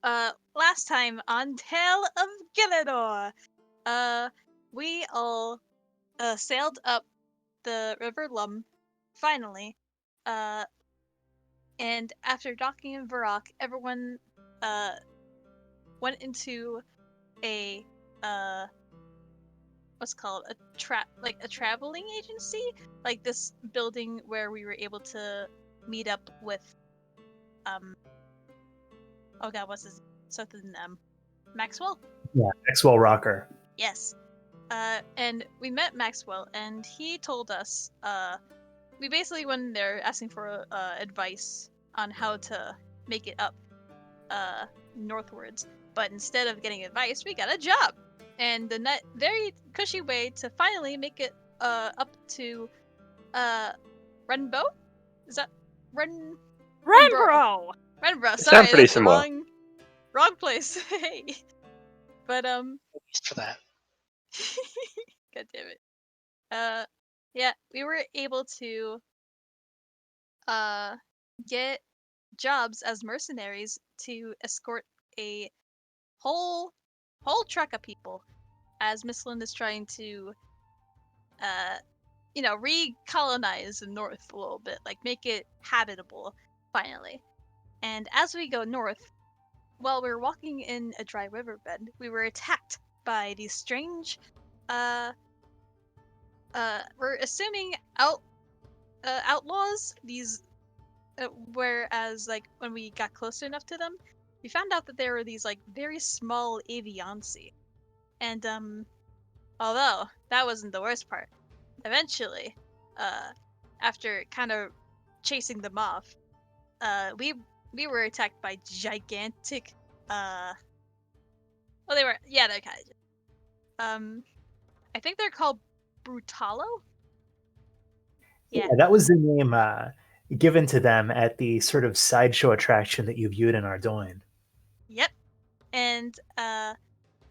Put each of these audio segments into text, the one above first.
last time on Tale of Gielinor, uh, we all sailed up the River Lum, finally, uh, and after docking in Varrock, everyone uh went into a what's it called a traveling agency, like this building where we were able to meet up with oh god, what's his something Maxwell? Yeah, Maxwell Rocker. Yes. And we met Maxwell, and he told us, we basically went in there asking for advice on how to make it up northwards. But instead of getting advice, we got a job, and the very cushy way to finally make it up to Renbo. Is that Renbro? Renbro. Sound Sorry, pretty that's similar. wrong place. Hey, but Used for that. God damn it. Yeah, we were able to get jobs as mercenaries to escort a whole truck of people as Miss Linda's trying to recolonize the north a little bit, like make it habitable finally. And as we go north, while we were walking in a dry riverbed, we were attacked by these strange we're assuming outlaws, these whereas like when we got close enough to them, we found out that there were these like very small avianci. And although that wasn't the worst part, eventually, after kind of chasing them off, we were attacked by gigantic well, they're kind of I think they're called Brutalo. Yeah, that was the name given to them at the sort of sideshow attraction that you viewed in Ardoin. Yep. And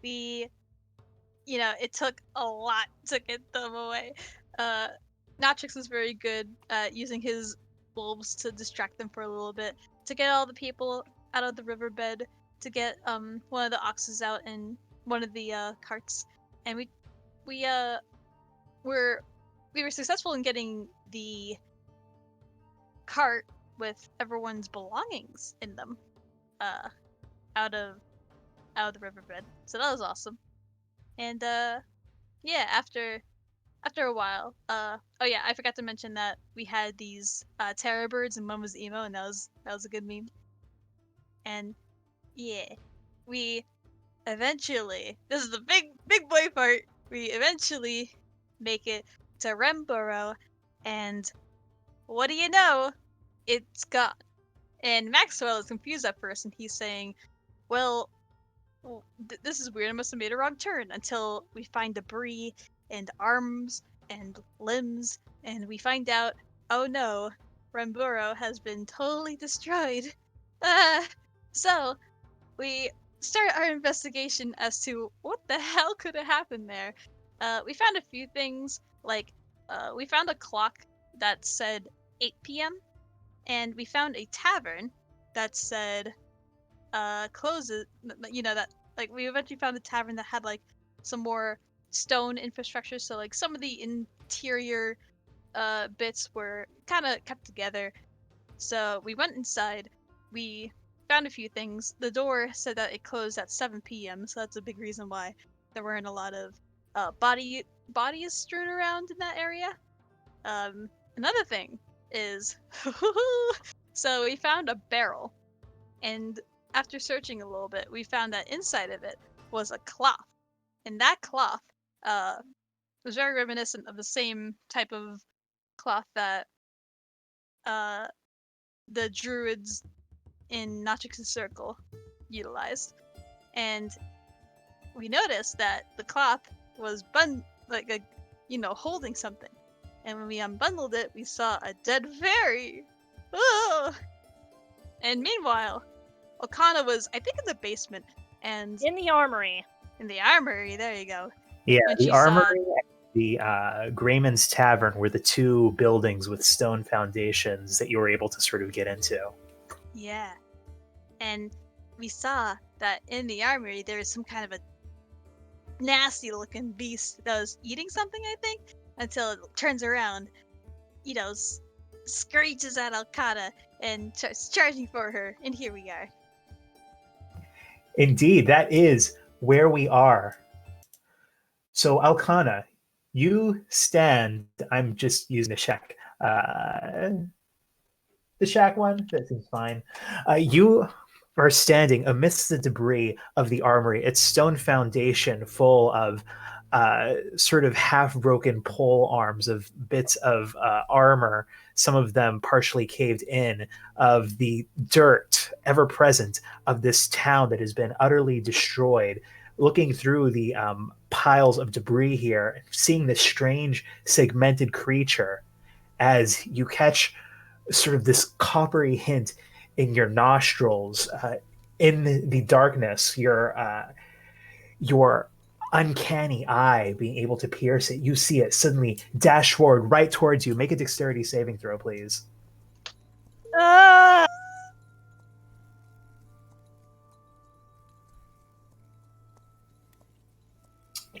we, it took a lot to get them away. Natrix was very good at using his wolves to distract them for a little bit, to get all the people out of the riverbed, to get one of the oxes out in one of the carts, and we were successful in getting the cart with everyone's belongings in them out of the riverbed. So that was awesome. And yeah, after a while, oh yeah, I forgot to mention that we had these terror birds, and one was emo, and that was a good meme. And yeah, we eventually, this is the big boy part, we eventually make it to Remboro, and what do you know? It's gone. And Maxwell is confused at first, and he's saying, well, this is weird, I must have made a wrong turn, until we find debris and arms and limbs, and we find out, oh no, Remburo has been totally destroyed. So we start our investigation as to what the hell could have happened there. We found a few things, like we found a clock that said 8 p.m., and we found a tavern that said closes, that, like, we eventually found a tavern that had like some more stone infrastructure, so like some of the interior bits were kind of kept together. So we went inside, we found a few things. The door said that it closed at 7 p.m., so that's a big reason why there weren't a lot of bodies strewn around in that area. Another thing is, so we found a barrel, and after searching a little bit, we found that inside of it was a cloth, and that cloth was very reminiscent of the same type of cloth that the druids in Natrix's circle utilized. And we noticed that the cloth was holding something. And when we unbundled it, we saw a dead fairy. Oh! And meanwhile, Okana was, I think, in the basement, and In the armory. In the armory, there you go. Yeah, When the she armory and the Grayman's Tavern were the two buildings with stone foundations that you were able to sort of get into. Yeah. And we saw that in the armory there was some kind of a nasty looking beast that was eating something, I think, until it turns around, screeches at Alcata and starts charging for her, and here we are. Indeed, that is where we are. So, Alcana, you stand. I'm just using the shack. The shack one? That seems fine. You are standing amidst the debris of the armory, its stone foundation full of sort of half broken pole arms of bits of armor, some of them partially caved in, of the dirt ever present of this town that has been utterly destroyed. Looking through the piles of debris here, seeing this strange segmented creature as you catch sort of this coppery hint in your nostrils, in the darkness, your uncanny eye being able to pierce it. You see it suddenly dash forward right towards you. Make a dexterity saving throw, please. Ah!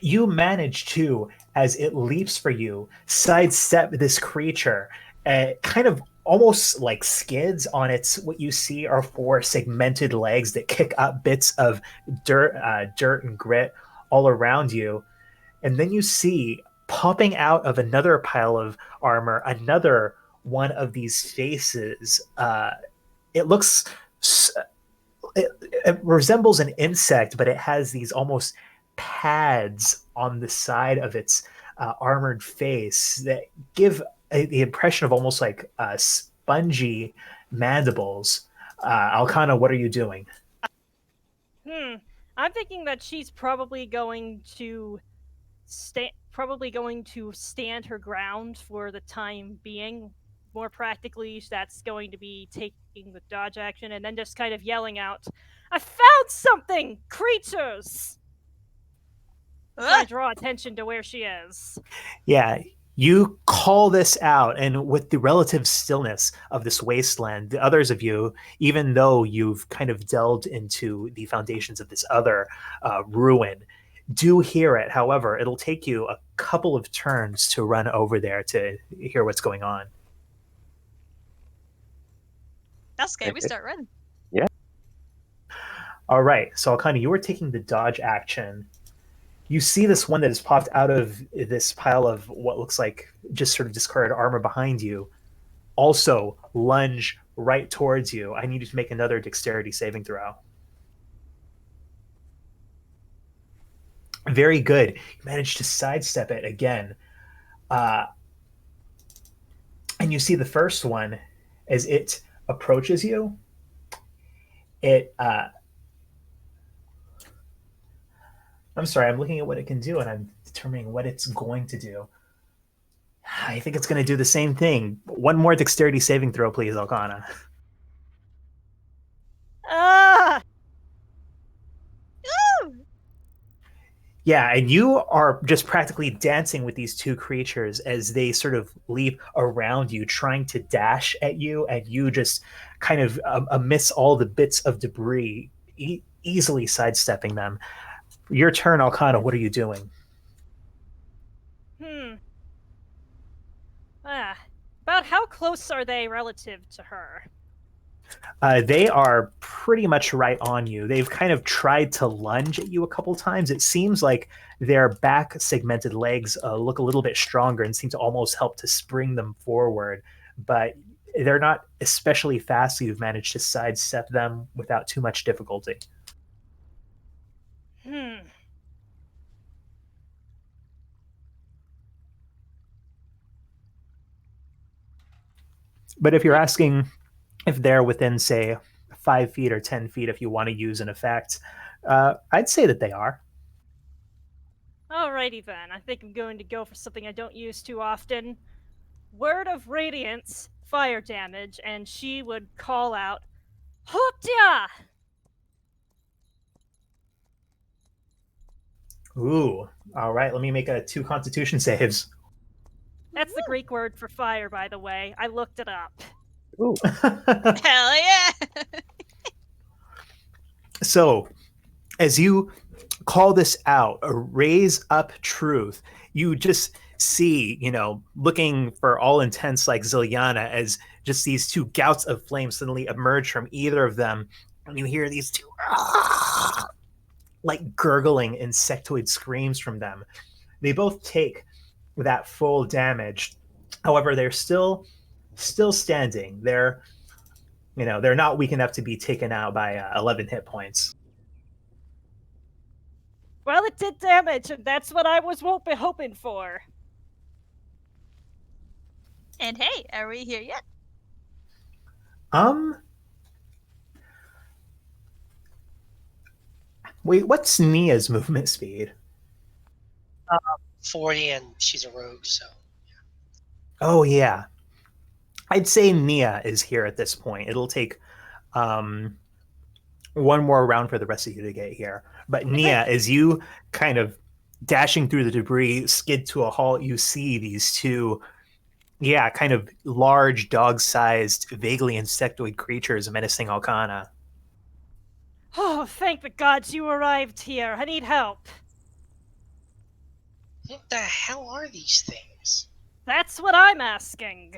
You manage to, as it leaps for you, sidestep this creature, kind of almost like skids on its, what you see are four segmented legs that kick up bits of dirt and grit all around you. And then you see popping out of another pile of armor another one of these faces. It looks, it resembles an insect, but it has these almost pads on the side of its armored face that give the impression of almost like spongy mandibles. Alcana, what are you doing? I'm thinking that she's probably going to stand her ground for the time being. More practically, that's going to be taking the dodge action and then just kind of yelling out, "I found something, creatures!" Try to draw attention to where she is. Yeah, you call this out, and with the relative stillness of this wasteland, the others of you, even though you've kind of delved into the foundations of this other ruin, do hear it. However, it'll take you a couple of turns to run over there to hear what's going on. That's okay. We start running. Yeah. All right, so Alcani, you were taking the dodge action. You see this one that has popped out of this pile of what looks like just sort of discarded armor behind you, also lunge right towards you. I need you to make another dexterity saving throw. Very good. You managed to sidestep it again. And you see the first one as it approaches you. I'm sorry, I'm looking at what it can do and I'm determining what it's going to do. I think it's going to do the same thing. One more dexterity saving throw, please, Alcana. Ah! Yeah, and you are just practically dancing with these two creatures as they sort of leap around you, trying to dash at you, and you just kind of, amidst all the bits of debris, easily sidestepping them. Your turn, Alcana. What are you doing? About how close are they relative to her? They are pretty much right on you. They've kind of tried to lunge at you a couple times. It seems like their back segmented legs look a little bit stronger and seem to almost help to spring them forward, but they're not especially fast, so you've managed to sidestep them without too much difficulty. But if you're asking if they're within, say, 5 feet or 10 feet, if you want to use an effect, I'd say that they are. Alrighty then, I think I'm going to go for something I don't use too often. Word of Radiance, fire damage, and she would call out, "Hotya!" Ooh, all right, let me make 2 constitution saves. That's the Greek word for fire, by the way. I looked it up. Ooh. Hell yeah! So, as you call this out, raise up truth, you just see, looking for all intents like Ziliana, as just these two gouts of flame suddenly emerge from either of them, and you hear these two like gurgling insectoid screams from them. They both take that full damage. However, they're still standing. They're not weak enough to be taken out by 11 hit points. Well, it did damage, and that's what I was hoping for. And hey, are we here yet? Wait, what's Nia's movement speed? 40, and she's a rogue, so. Oh, yeah. I'd say Nia is here at this point. It'll take one more round for the rest of you to get here. But Nia, as you kind of dashing through the debris, skid to a halt, you see these two, kind of large, dog-sized, vaguely insectoid creatures menacing Alcana. Oh, thank the gods you arrived here. I need help. What the hell are these things? That's what I'm asking.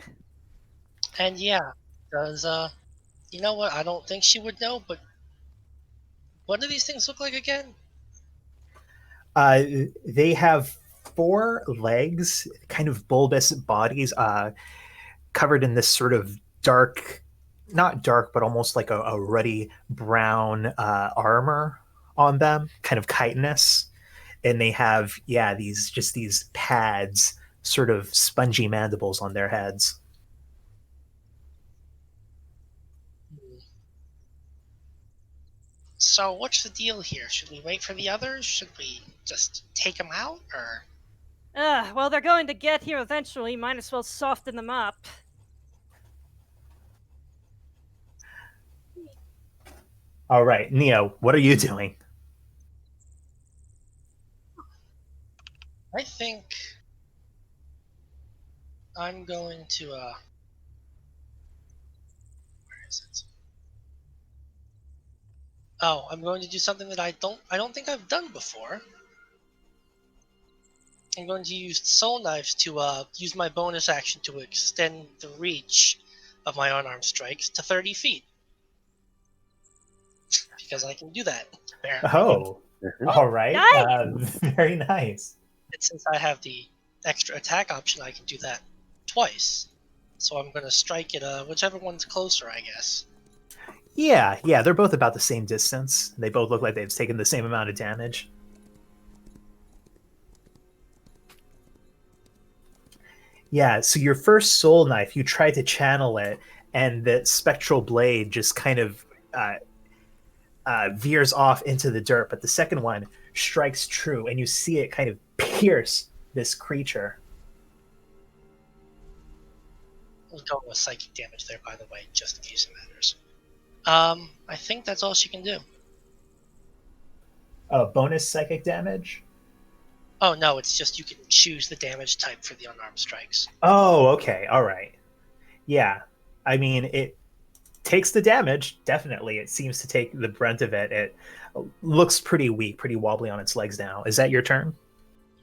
And yeah, does, you know what? I don't think she would know, but what do these things look like again? They have 4 legs, kind of bulbous bodies, covered in this sort of dark, not dark, but almost like a ruddy brown armor on them, kind of chitinous. And they have, these pads, sort of spongy mandibles on their heads. So what's the deal here? Should we wait for the others? Should we just take them out, or? Well, they're going to get here eventually. Might as well soften them up. All right, Neo, what are you doing? I think I'm going to, where is it? Oh, I'm going to do something that I don't think I've done before. I'm going to use Soul Knives to use my bonus action to extend the reach of my unarmed strikes to 30 feet. Because I can do that, apparently. Oh, all right. Nice! Very nice. And since I have the extra attack option, I can do that twice. So I'm going to strike at whichever one's closer, I guess. Yeah, they're both about the same distance. They both look like they've taken the same amount of damage. Yeah, so your first soul knife, you try to channel it, and the spectral blade just kind of veers off into the dirt, but the second one strikes true, and you see it kind of pierce this creature. We'll go with psychic damage there, by the way, just in case it matters. I think that's all she can do. Bonus psychic damage? Oh, no, it's just you can choose the damage type for the unarmed strikes. Oh, okay, all right. Yeah, I mean, it takes the damage, definitely. It seems to take the brunt of it. It looks pretty weak, pretty wobbly on its legs now. Is that your turn?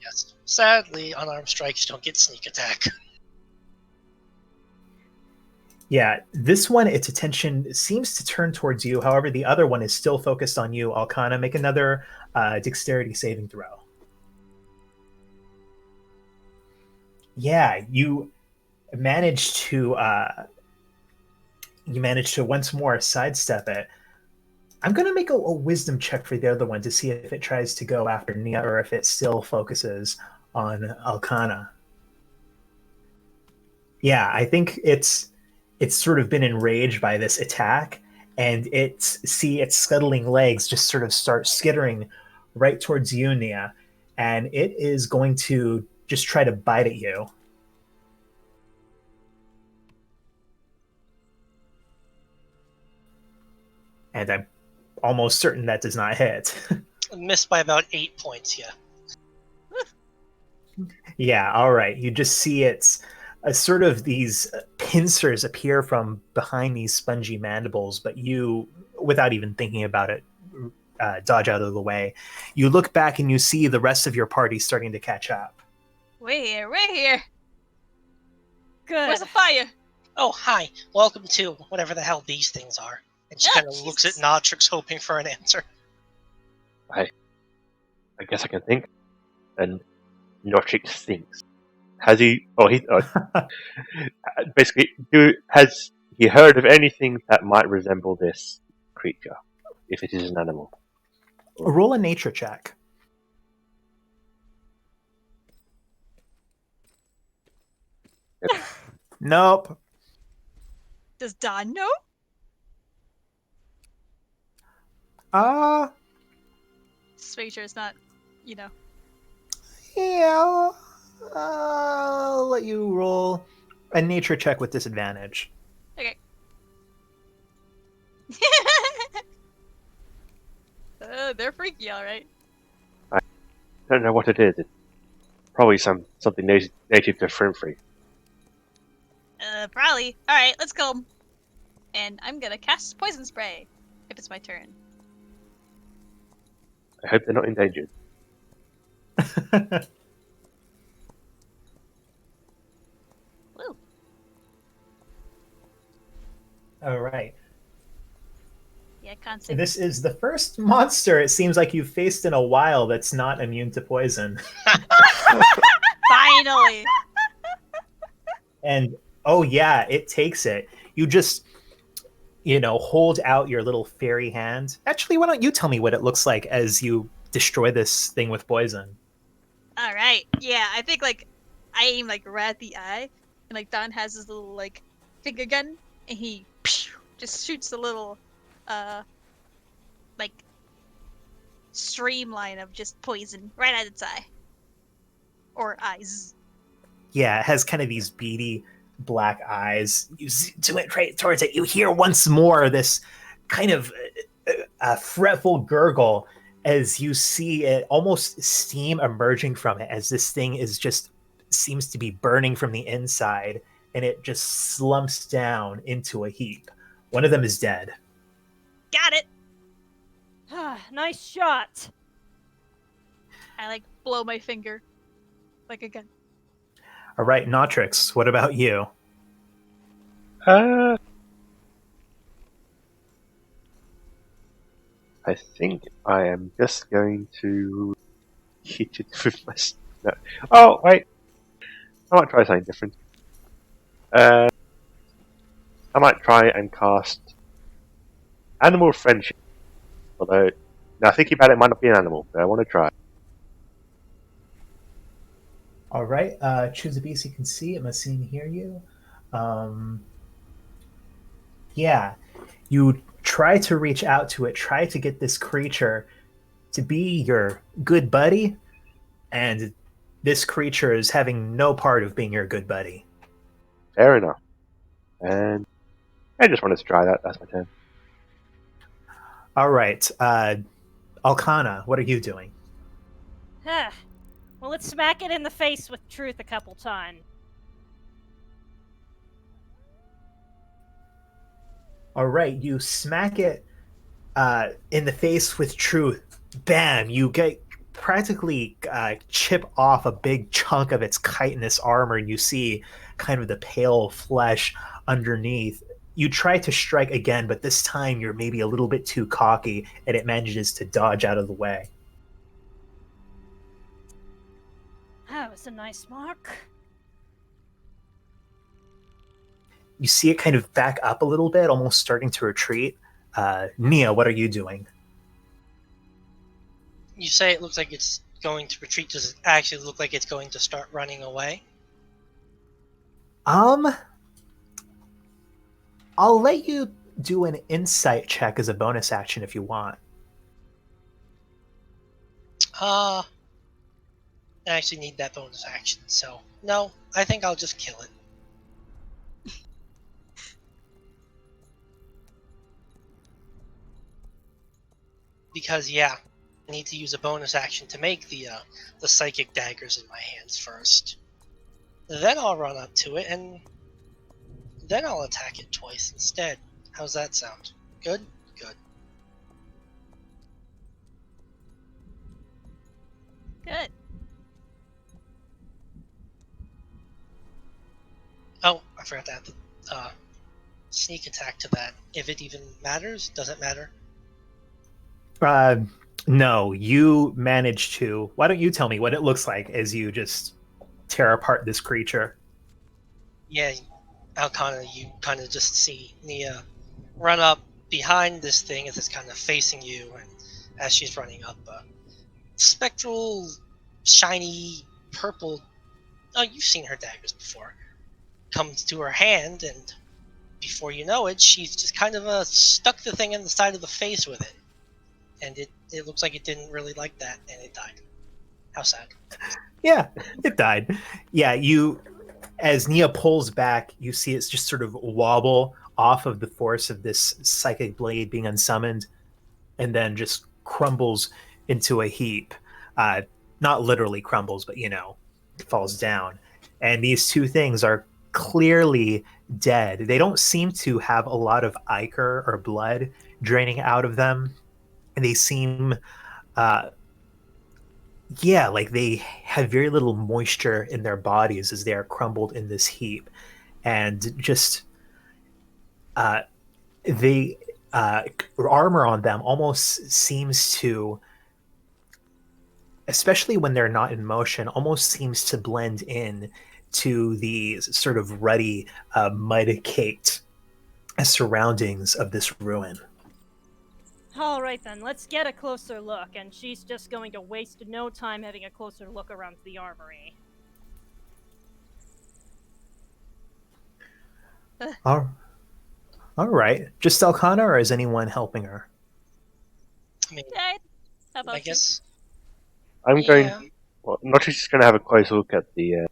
Yes. Sadly, unarmed strikes don't get sneak attack. Yeah, this one, its attention seems to turn towards you. However, the other one is still focused on you. Alcana, make another dexterity saving throw. Yeah, you manage to once more sidestep it. I'm going to make a wisdom check for the other one to see if it tries to go after Nia or if it still focuses on Alcana. Yeah, I think it's sort of been enraged by this attack, and its scuttling legs just sort of start skittering right towards you, Nia, and it is going to just try to bite at you. And I'm almost certain that does not hit. Missed by about 8 points, yeah. Yeah, all right. You just see it's sort of these pincers appear from behind these spongy mandibles, but you, without even thinking about it, dodge out of the way. You look back and you see the rest of your party starting to catch up. We're here. We're here. Good. Where's the fire? Oh, hi. Welcome to whatever the hell these things are. And she Oh, kind of looks at Jesus. Notrix, hoping for an answer. I guess I can think. And Notrix thinks. Has he? Basically, has he heard of anything that might resemble this creature, if it is an animal? Roll a nature check. Nope. Does Don know? Just make sure it's not, Yeah. I'll let you roll a nature check with disadvantage. Okay. They're freaky, all right. I don't know what it is. It's probably something native to Frimfree. Probably. All right, let's go. And I'm gonna cast poison spray if it's my turn. I hope they're not endangered. Woo. All right. Yeah, can't say. This is the first monster it seems like you've faced in a while that's not immune to poison. Finally. And oh yeah, it takes it. You just, hold out your little fairy hand. Actually, why don't you tell me what it looks like as you destroy this thing with poison? All right. Yeah, I think I aim right at the eye, and Don has his little finger gun, and he just shoots a little streamline of just poison right at its eye or eyes. Yeah, it has kind of these beady black eyes. You do it right towards it. You hear once more this kind of fretful gurgle as you see it, almost steam emerging from it, as this thing is just seems to be burning from the inside, and it just slumps down into a heap. One of them is dead. Got it. Nice shot. I blow my finger like a gun. All right, Notrix, what about you? I think I am just going to hit it with my... No. Oh, wait. I might try something different. I might try and cast Animal Friendship. Although, now thinking about it, might not be an animal, but I want to try. All right, choose a beast you can see. It must see and hear you. Yeah, you try to reach out to it, try to get this creature to be your good buddy, and this creature is having no part of being your good buddy. Fair enough. And I just wanted to try that. That's my turn. All right, Alcana, what are you doing? Well, let's smack it in the face with truth a couple times. All right, you smack it in the face with truth. Bam! You get practically chip off a big chunk of its chitinous armor, and you see kind of the pale flesh underneath. You try to strike again, but this time you're maybe a little bit too cocky, and it manages to dodge out of the way. That was a nice mark. You see it kind of back up a little bit, almost starting to retreat. Nia, what are you doing? You say it looks like it's going to retreat. Does it actually look like it's going to start running away? I'll let you do an insight check as a bonus action if you want. I actually need that bonus action, so no, I think I'll just kill it. Because yeah, I need to use a bonus action to make the psychic daggers in my hands first. Then I'll run up to it and then I'll attack it twice instead. How's that sound? Good? Good. I forgot to add the sneak attack to that. If it even matters, does it matter? No, you managed to. Why don't you tell me what it looks like as you just tear apart this creature? Yeah, Alcana, you kind of just see Nia run up behind this thing as it's kind of facing you, and as she's running up, spectral, shiny, purple. Oh, you've seen her daggers before. Comes to her hand, and before you know it, she's just kind of stuck the thing in the side of the face with it. And it looks like it didn't really like that, and it died. How sad. Yeah, it died. Yeah, as Nia pulls back, you see it's just sort of wobble off of the force of this psychic blade being unsummoned, and then just crumbles into a heap. Not literally crumbles, but falls down. And these two things are clearly dead. They don't seem to have a lot of ichor or blood draining out of them. And they seem like they have very little moisture in their bodies as they are crumbled in this heap. And just the armor on them almost seems to, especially when they're not in motion, almost seems to blend in to the sort of ruddy, mud-caked surroundings of this ruin. All right then, let's get a closer look, and she's just going to waste no time having a closer look around the armory. All right. Just Elkanah, or is anyone helping her? I mean, How about I guess. I'm Yeah. going. Well, Notri's just going to have a close look at the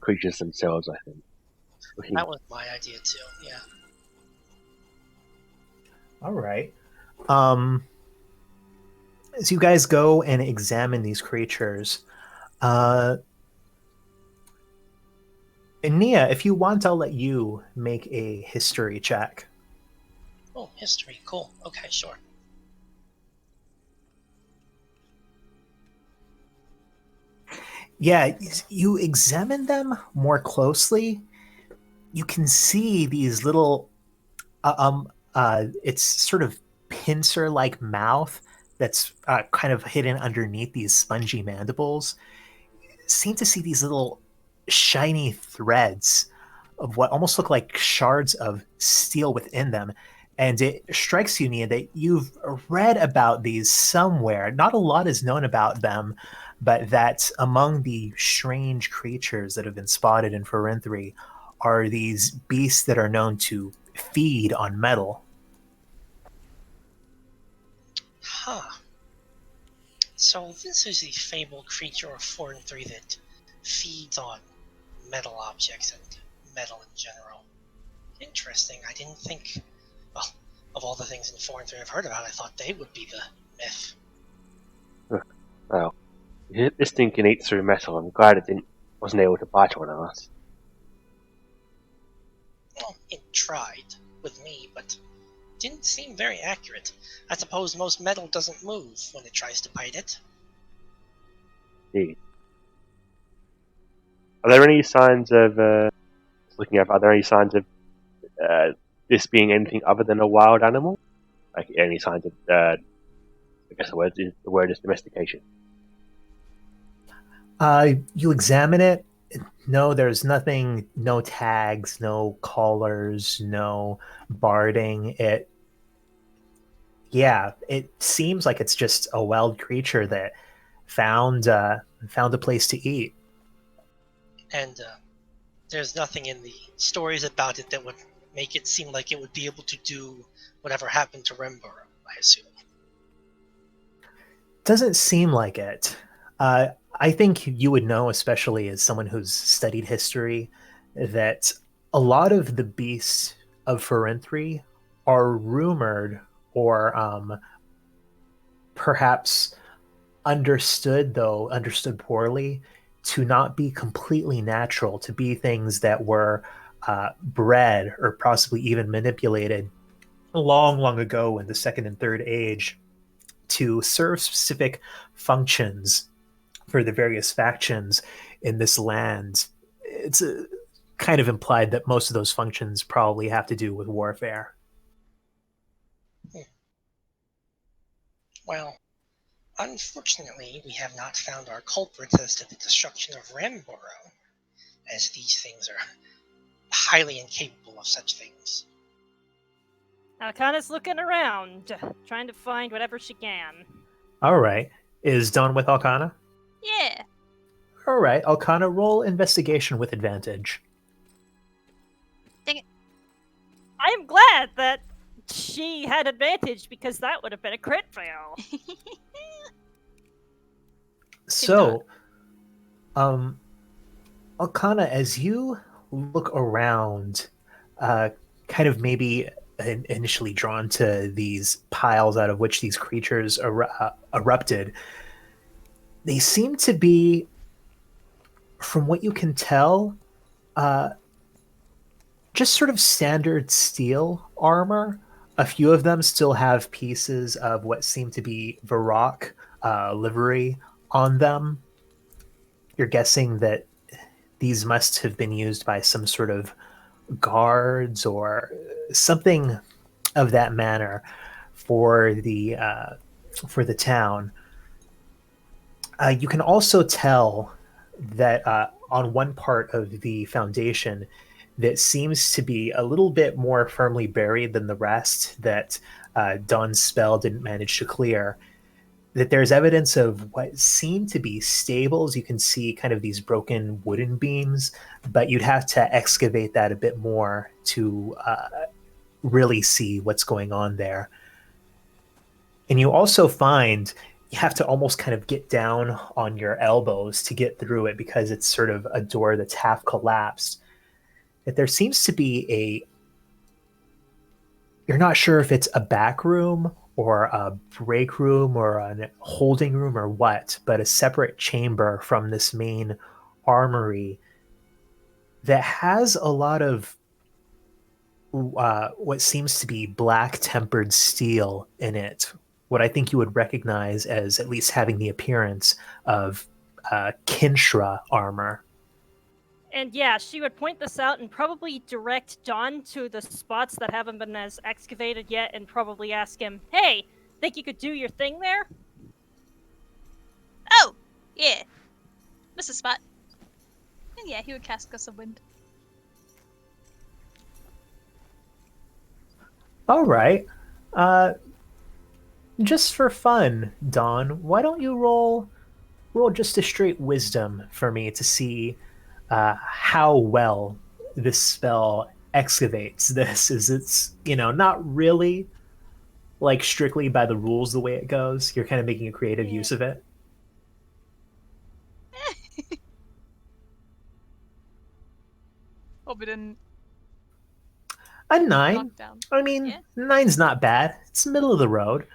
creatures themselves. I think. Looking, That was my idea too. Yeah. All right. As you guys go and examine these creatures, and Nia, if you want, I'll let you make a history check. Oh, history. Cool. Okay, sure. Yeah, you examine them more closely. You can see these little, it's sort of pincer-like mouth that's kind of hidden underneath these spongy mandibles. Seem to see these little shiny threads of what almost look like shards of steel within them. And it strikes you, Nia, that you've read about these somewhere. Not a lot is known about them, but that among the strange creatures that have been spotted in Forenthry are these beasts that are known to feed on metal. Huh. So this is the fabled creature of 4 and 3 that feeds on metal objects and metal in general. Interesting. I didn't think. Well, of all the things in 4 and 3 I've heard about, I thought they would be the myth. well, this thing can eat through metal. I'm glad wasn't able to bite on us. Well, it tried with me, but didn't seem very accurate. I suppose most metal doesn't move when it tries to bite it. Indeed. Are there any signs of looking up? Are there any signs of this being anything other than a wild animal? Like any signs of? I guess the word is domestication. You examine it. No, there's nothing. No tags, no collars, no barding. It seems like it's just a wild creature that found a place to eat. And there's nothing in the stories about it that would make it seem like it would be able to do whatever happened to Rembur, I assume. Doesn't seem like it. I think you would know, especially as someone who's studied history, that a lot of the beasts of Forenthry are rumored or perhaps understood poorly, to not be completely natural, to be things that were bred or possibly even manipulated long, long ago in the second and third age to serve specific functions for the various factions in this land. It's kind of implied that most of those functions probably have to do with warfare. Well, unfortunately, we have not found our culprits as to the destruction of Ramboro, as these things are highly incapable of such things. Alcana's looking around, trying to find whatever she can. All right. Is Dawn with Alcana? Yeah. All right. Alcana, roll investigation with advantage. I am glad that she had advantage because that would have been a crit fail. So, Alcana, as you look around, kind of maybe initially drawn to these piles out of which these creatures erupted, they seem to be, from what you can tell, just sort of standard steel armor. A few of them still have pieces of what seem to be Varrock livery on them. You're guessing that these must have been used by some sort of guards or something of that manner for the town. You can also tell that on one part of the foundation that seems to be a little bit more firmly buried than the rest that Dawn's spell didn't manage to clear, that there's evidence of what seem to be stables. You can see kind of these broken wooden beams, but you'd have to excavate that a bit more to really see what's going on there. And you also find you have to almost kind of get down on your elbows to get through it because it's sort of a door that's half collapsed. That there seems to be you're not sure if it's a back room or a break room or a holding room or what, but a separate chamber from this main armory that has a lot of what seems to be black tempered steel in it. What I think you would recognize as at least having the appearance of Kinshra armor. And yeah, she would point this out and probably direct John to the spots that haven't been as excavated yet and probably ask him, hey, think you could do your thing there? Oh, yeah. Missed a spot. And yeah, he would cast Gust of Wind. All right. Just for fun, Dawn, why don't you roll just a straight wisdom for me to see how well this spell excavates this. Is it's not really like strictly by the rules the way it goes. You're kind of making a creative use of it. Hope it didn't A 9. knock down. I mean, Yeah. 9's not bad. It's middle of the road.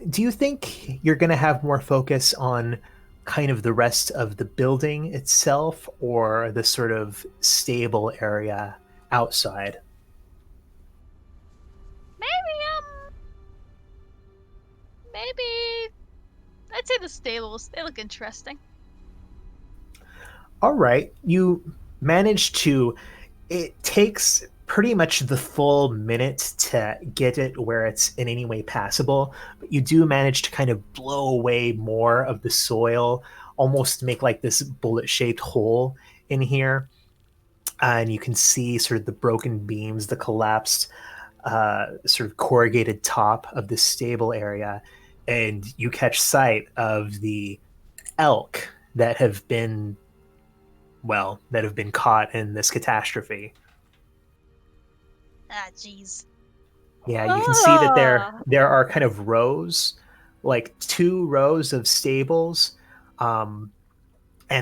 Do you think you're going to have more focus on kind of the rest of the building itself or the sort of stable area outside? Maybe I'd say the stables. They look interesting. All right. You managed to. It takes pretty much the full minute to get it where it's in any way passable, but you do manage to kind of blow away more of the soil, almost make like this bullet-shaped hole in here. And you can see sort of the broken beams, the collapsed sort of corrugated top of the stable area, and you catch sight of the elk that have been caught in this catastrophe. Ah, jeez. Yeah, you can see that there are kind of rows, like 2 rows of stables, and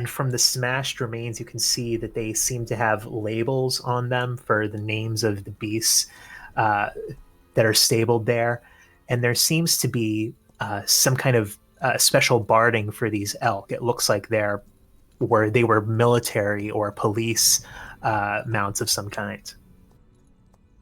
from the smashed remains, you can see that they seem to have labels on them for the names of the beasts that are stabled there, and there seems to be some kind of special barding for these elk. It looks like they were military or police mounts of some kind.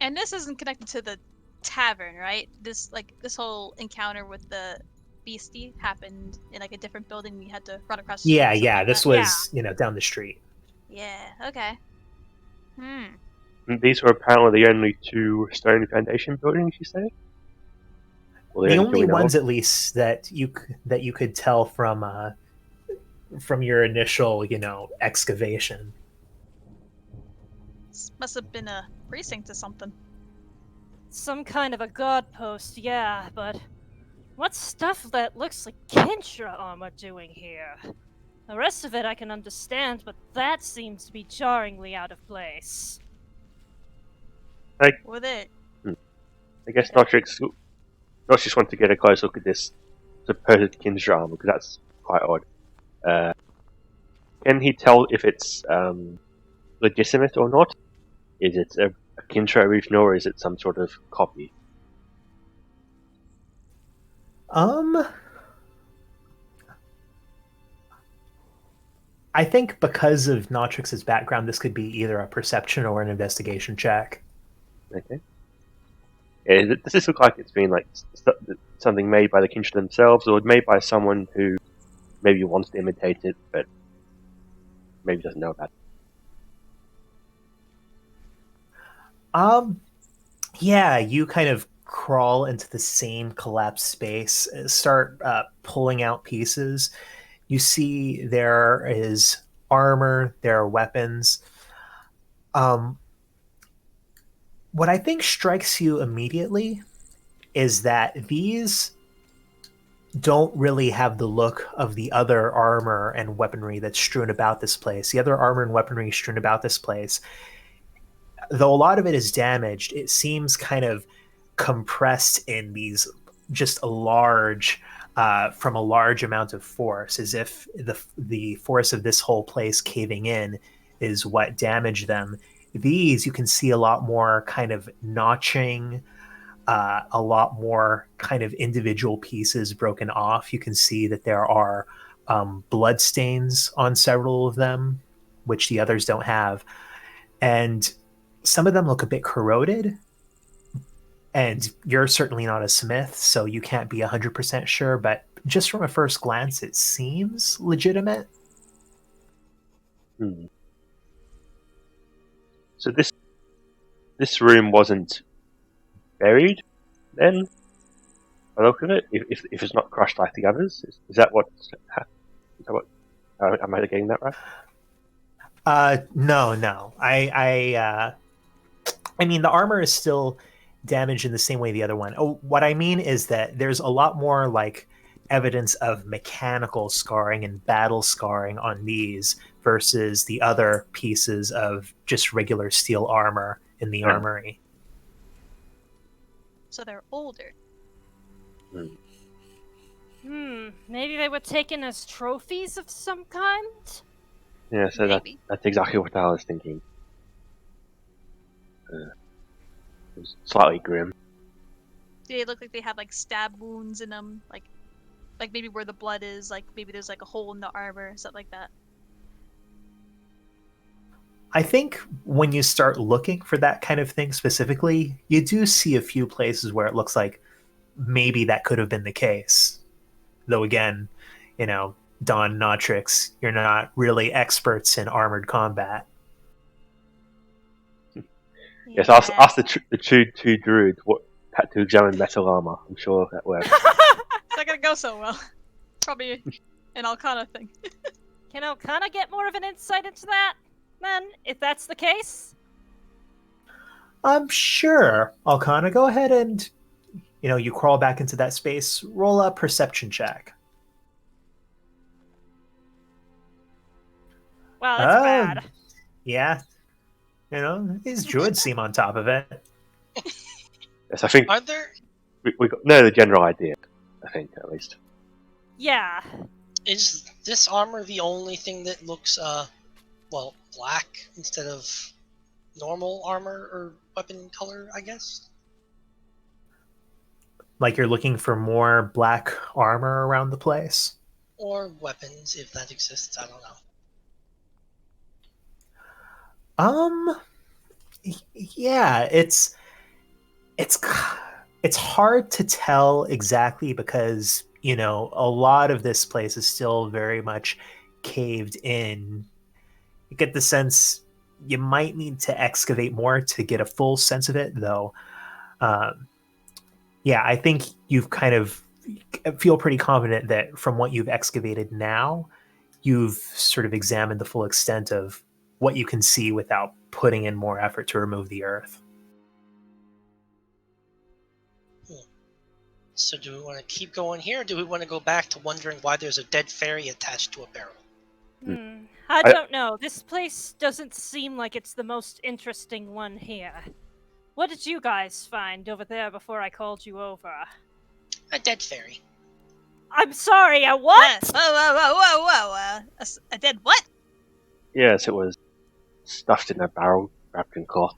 And this isn't connected to the tavern, right? This whole encounter with the beastie happened in like a different building. We had to run across the street. Yeah, or something yeah. like This that? was down the street. Yeah. Okay. And these were apparently the only 2 stone foundation buildings, you say? Or The two only we know ones, of? at least, that you could tell from your initial excavation. This must have been a precinct or something. Some kind of a guard post, yeah, but what's stuff that looks like Kintra armor doing here? The rest of it I can understand, but that seems to be jarringly out of place. With it. I guess Notrix just want to get a close look at this supposed Kindra armor, because that's quite odd. Can he tell if it's legitimate or not? Is it a Kindra original, or is it some sort of copy? I think because of Notrix's background, this could be either a perception or an investigation check. Okay. Does this look like it's been like something made by the Kindra themselves, or made by someone who maybe wants to imitate it, but maybe doesn't know about it? Yeah, you kind of crawl into the same collapsed space, start pulling out pieces. You see there is armor, there are weapons. What I think strikes you immediately is that these don't really have the look of the other armor and weaponry that's strewn about this place. The other armor and weaponry strewn about this place, though a lot of it is damaged, it seems kind of compressed in these just a large from a large amount of force, as if the force of this whole place caving in is what damaged them. These you can see a lot more kind of notching, a lot more kind of individual pieces broken off. You can see that there are blood stains on several of them, which the others don't have, and some of them look a bit corroded. And you're certainly not a smith, so you can't be 100% sure, but just from a first glance, it seems legitimate. So this room wasn't buried then? By the look of it, if it's not crushed like the others, is that what? Am I getting that right? No. I mean, the armor is still damaged in the same way the other one. Oh, what I mean is that there's a lot more like evidence of mechanical scarring and battle scarring on these versus the other pieces of just regular steel armor in the armory. So they're older. Maybe they were taken as trophies of some kind? Yeah, so that's exactly what I was thinking. It was slightly grim. Do they look like they have like stab wounds in them? Like maybe where the blood is, like maybe there's like a hole in the armor, stuff like that. I think when you start looking for that kind of thing specifically, you do see a few places where it looks like maybe that could have been the case. Though again, Don Notrix, you're not really experts in armored combat. Yes, ask the two druids how to examine metal armor. I'm sure that works. It's not gonna go so well. Probably an Alcana thing. Can Alcana get more of an insight into that, then, if that's the case? Sure. Alcana, go ahead and, you crawl back into that space. Roll a perception check. Wow, that's bad. Yeah. These druids seem on top of it. Yes, I think Are there? we know the general idea. I think at least. Yeah. Is this armor the only thing that looks black instead of normal armor or weapon color? I guess. Like you're looking for more black armor around the place? Or weapons, if that exists. I don't know. Yeah, it's hard to tell exactly because a lot of this place is still very much caved in. You get the sense you might need to excavate more to get a full sense of it, though. Yeah, I think you've kind of feel pretty confident that from what you've excavated now, you've sort of examined the full extent of what you can see without putting in more effort to remove the earth. So do we want to keep going here, or do we want to go back to wondering why there's a dead fairy attached to a barrel? I I- don't know. This place doesn't seem like it's the most interesting one here. What did you guys find over there before I called you over? A dead fairy. I'm sorry, a what? Whoa. A dead what? Yes, it was stuffed in a barrel, wrapped in cloth.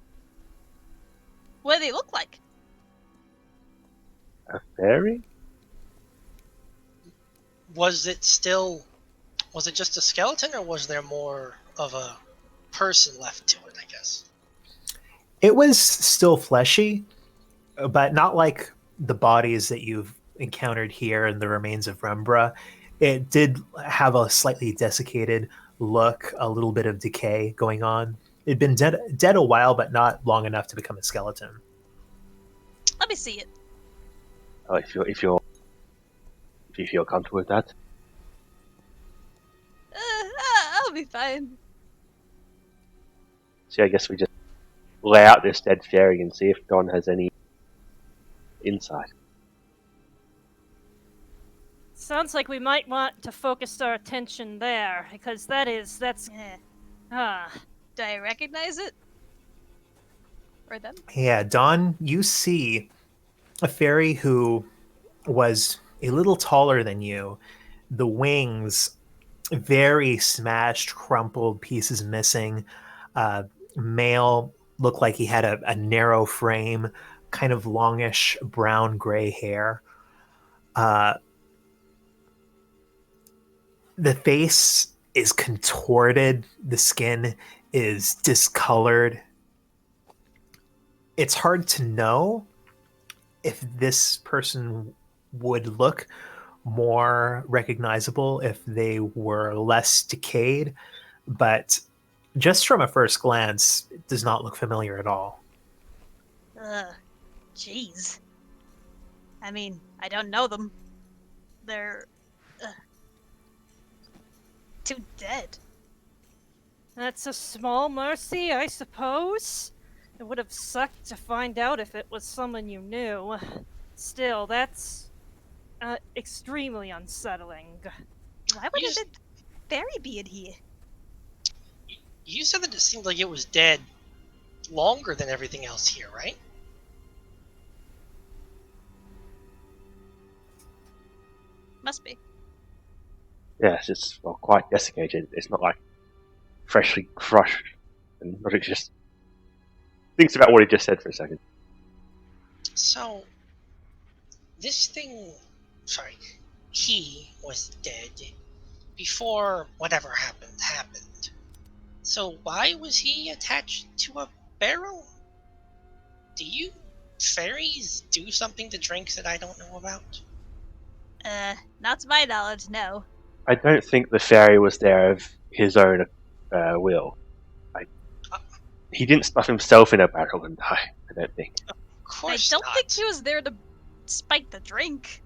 What do they look like? A fairy? Was it just a skeleton, or was there more of a person left to it, I guess? It was still fleshy, but not like the bodies that you've encountered here and the remains of Rembra. It did have a slightly desiccated look, a little bit of decay going on. It'd been dead a while, but not long enough to become a skeleton. Let me see it. If you feel comfortable with that. I'll be fine. So I guess we just lay out this dead fairy and see if Don has any insight. Sounds like we might want to focus our attention there, because that's Eh. Do I recognize it? Or them? Yeah, Dawn, you see a fairy who was a little taller than you. The wings, very smashed, crumpled, pieces missing. Male looked like he had a narrow frame, kind of longish brown gray hair. The face is contorted. The skin is discolored. It's hard to know if this person would look more recognizable if they were less decayed, but just from a first glance, it does not look familiar at all. Jeez. I mean, I don't know them. They're too dead. a small mercy, I suppose. It would have sucked to find out if it was someone you knew. Still, that's extremely unsettling. Why would a dead fairy be in here? You said that it seemed like it was dead longer than everything else here, right? Must be. Yes, it's quite desiccated. It's not like freshly crushed. And Roderick just thinks about what he just said for a second. So, he was dead before whatever happened. So why was he attached to a barrel? Do you fairies do something to drink that I don't know about? Not to my knowledge, no. I don't think the fairy was there of his own will. He didn't stuff himself in a barrel and die, I don't think. Of course I don't not. think he was there to spike the drink.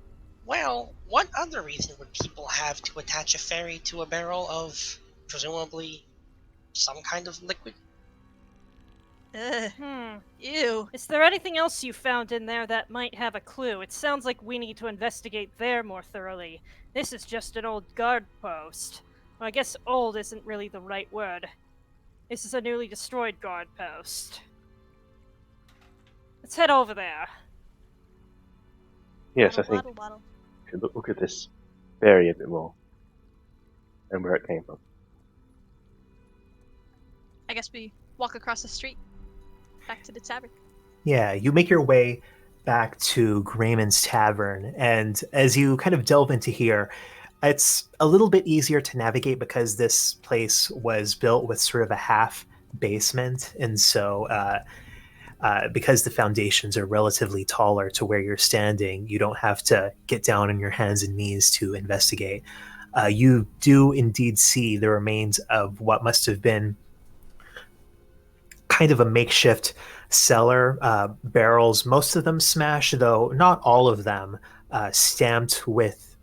Well, what other reason would people have to attach a fairy to a barrel of, presumably, some kind of liquid? Ew. Is there anything else you found in there that might have a clue? It sounds like we need to investigate there more thoroughly. This is just an old guard post. Well, I guess old isn't really the right word. This is a newly destroyed guard post. Let's head over there. Yes, I Waddle, think waddle, we should look at this fairy a bit more. And where it came from. I guess we walk across the street. Back to the tavern. Yeah, you make your way back to Grayman's Tavern, and as you kind of delve into here, it's a little bit easier to navigate because this place was built with sort of a half basement, and so because the foundations are relatively taller to where you're standing, you don't have to get down on your hands and knees to investigate. You do indeed see the remains of what must have been kind of a makeshift cellar, barrels, most of them smashed, though not all of them, stamped with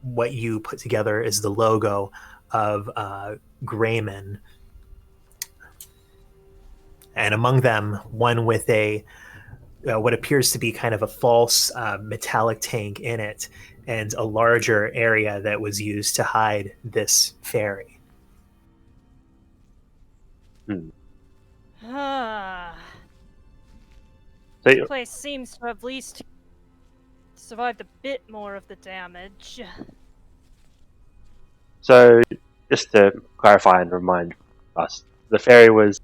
what you put together is the logo of Grayman. And among them, one with a what appears to be kind of a false metallic tank in it, and a larger area that was used to hide this ferry. Ah. So, The place seems to have at least survived a bit more of the damage. so just to clarify and remind us, the ferry was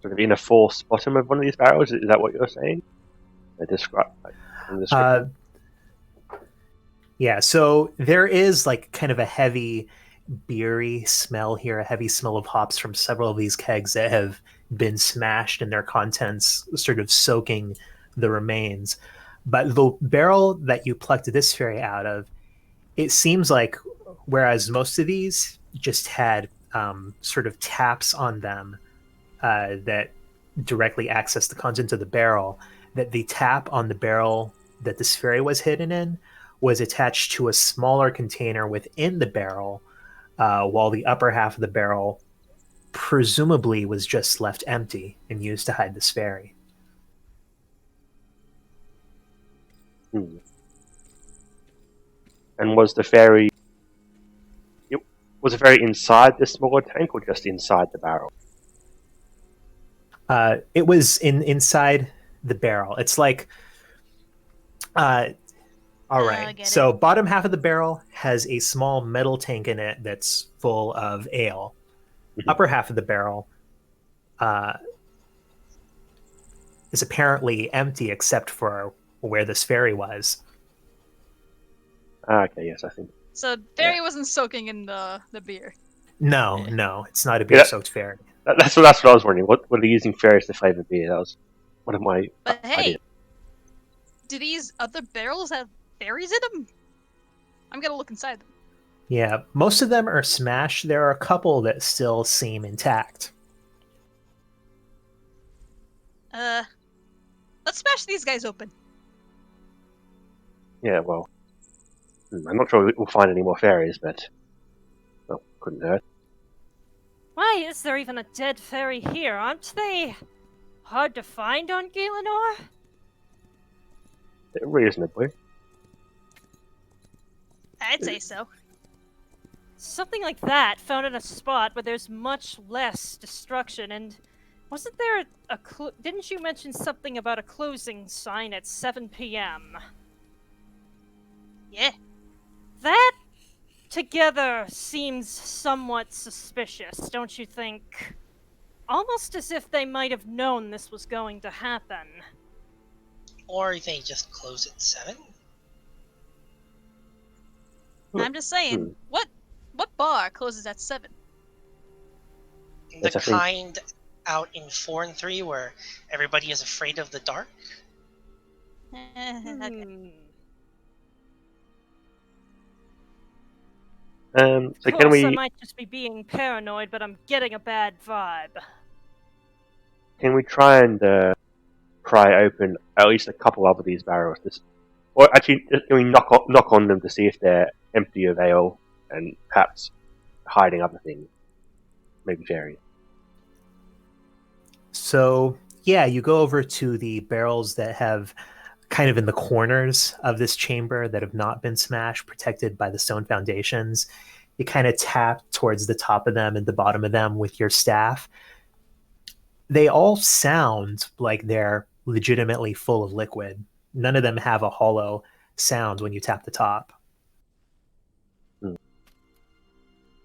sort of in a false bottom of one of these barrels. Is that what you're saying? Yeah, so there is like kind of a heavy beery smell here, a heavy smell of hops from several of these kegs that have been smashed and their contents sort of soaking the remains. But the barrel that you plucked this ferry out of, it seems like, whereas most of these just had sort of taps on them that directly access the content of the barrel, that the tap on the barrel that this ferry was hidden in was attached to a smaller container within the barrel, while the upper half of the barrel presumably was just left empty and used to hide this ferry. And was the ferry inside the smaller tank or just inside the barrel? It was inside the barrel. It's like, all right. So bottom half of the barrel has a small metal tank in it that's full of ale. Mm-hmm. Upper half of the barrel is apparently empty except for where this ferry was. Okay, yes, I think. So ferry wasn't soaking in the beer. No, it's not a beer-soaked ferry. That's what I was wondering. What were they using ferries to flavor beer? That was one of my But hey, ideas. Do these other barrels have berries in them? I'm gonna look inside them. Yeah, most of them are smashed. There are a couple that still seem intact. Let's smash these guys open. Yeah, well, I'm not sure we'll find any more fairies, but well, couldn't hurt. Why is there even a dead fairy here? Aren't they hard to find on Gielinor? Reasonably. I'd say so. Something like that found in a spot where there's much less destruction, and wasn't there didn't you mention something about a closing sign at 7 p.m.? Yeah. That together seems somewhat suspicious, don't you think? Almost as if they might have known this was going to happen. Or they just close at 7? I'm just saying, what bar closes at 7? The kind out in 4 and 3 where everybody is afraid of the dark? Okay. So of course, I might just be being paranoid, but I'm getting a bad vibe. Can we try and pry open at least a couple of these barrels? Or actually, can we knock on them to see if they're empty of ale and perhaps hiding other things? Maybe fairies. So, yeah, you go over to the barrels that have kind of in the corners of this chamber that have not been smashed, protected by the stone foundations. You kind of tap towards the top of them and the bottom of them with your staff. They all sound like they're legitimately full of liquid. None of them have a hollow sound when you tap the top.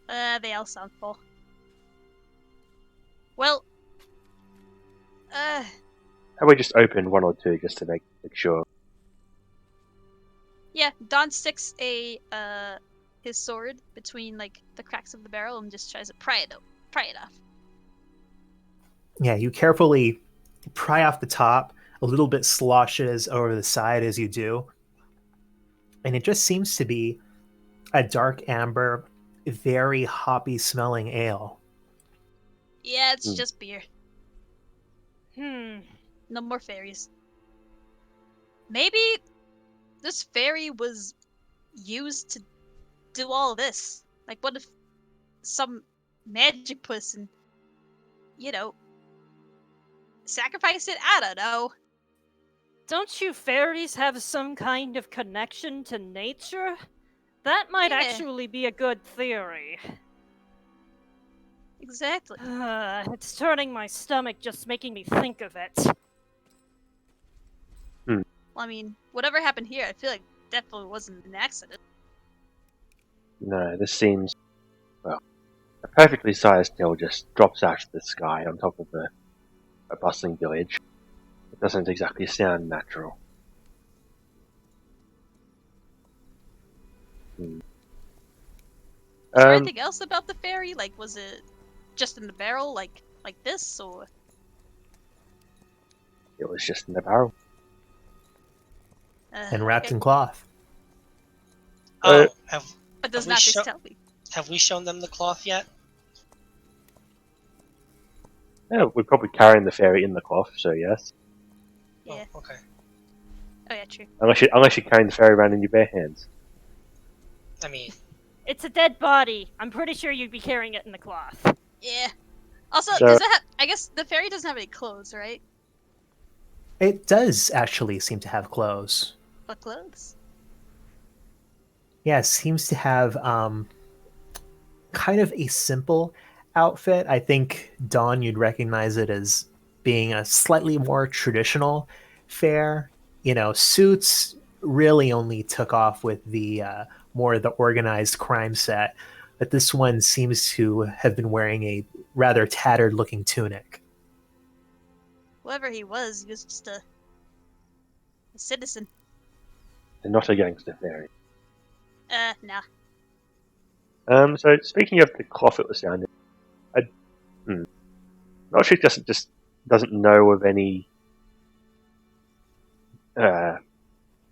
They all sound full. Well, How about we just open one or two just to make sure? yeah, Don sticks his sword between like the cracks of the barrel and just tries to pry it off. Yeah, you carefully pry off the top. a little bit sloshes over the side as you do. And it just seems to be a dark amber, very hoppy smelling ale. Yeah, it's Hmm. just beer. Hmm. No more fairies. Maybe this fairy was used to do all this. Like, what if some magic person, you know, sacrificed it? I don't know. Don't you fairies have some kind of connection to nature? That might Yeah. actually be a good theory. Exactly. It's turning my stomach just making me think of it. Well, I mean, whatever happened here, I feel like definitely wasn't an accident. No, this seems, well, a perfectly sized hill just drops out of the sky on top of a bustling village. It doesn't exactly sound natural. Hmm. Was there anything else about the fairy? Like, was it just in the barrel, like this, or? It was just in the barrel. And wrapped Okay. in cloth. Oh, But does we not this sho- tell me? have we shown them the cloth yet? Yeah, we're probably carrying the fairy in the cloth, so yes. Yeah. Oh, okay. Oh yeah, true. Unless you're carrying the fairy around in your bare hands. I mean, It's a dead body. I'm pretty sure you'd be carrying it in the cloth. Yeah. Also, So- does it have? I guess the fairy doesn't have any clothes, right? It does actually seem to have clothes. What clothes? Yeah, it seems to have kind of a simple outfit. I think, Dawn, you'd recognize it as being a slightly more traditional fare. Suits really only took off with the more the organized crime set, but this one seems to have been wearing a rather tattered looking tunic. Whoever he was just a citizen. They're not a gangster fairy. Nah. So speaking of the cloth it was found in, not sure it doesn't know of any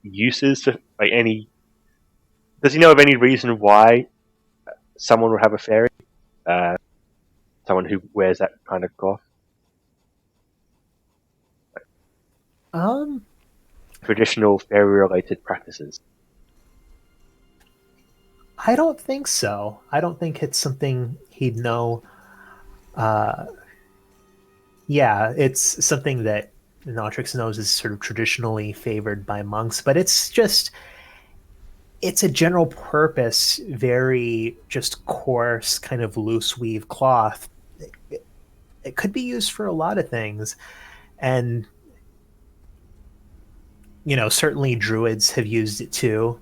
uses to like any. Does he know of any reason why someone would have a fairy? Someone who wears that kind of cloth. Um, Traditional fairy-related practices. I don't think so. I don't think it's something he'd know. Uh, yeah, it's something that Nautrix knows is sort of traditionally favored by monks, but it's a general purpose, very just coarse, kind of loose weave cloth. It could be used for a lot of things. And, certainly druids have used it too.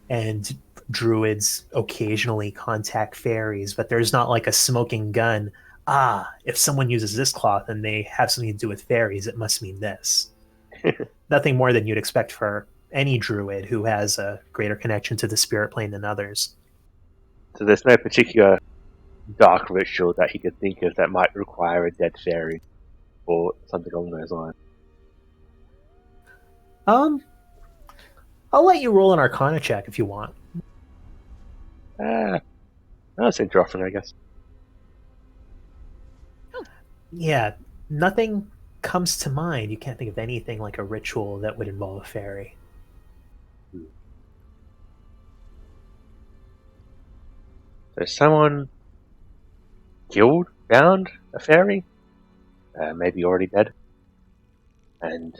And druids occasionally contact fairies, but there's not like a smoking gun. If someone uses this cloth and they have something to do with fairies, it must mean this. Nothing more than you'd expect for any druid who has a greater connection to the spirit plane than others. So there's no particular dark ritual that he could think of that might require a dead fairy or something along those lines. I'll let you roll an Arcana check if you want. That's interesting, I guess. Yeah, nothing comes to mind. You can't think of anything like a ritual that would involve a fairy. So someone killed, found a fairy, maybe already dead, and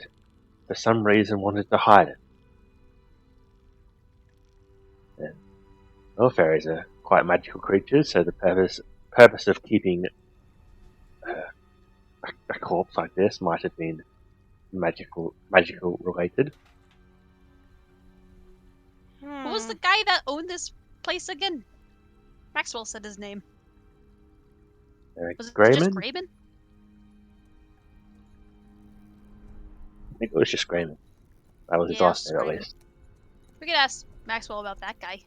for some reason wanted to hide it. And, well, fairies are quite magical creatures, so the purpose of keeping a corpse like this might have been magical related. What was the guy that owned this place again? Maxwell said his name. Was it just Grayman? Graben? I think it was just Grayman. That was his Yeah, last name, at Grayman. least. We could ask Maxwell about that guy.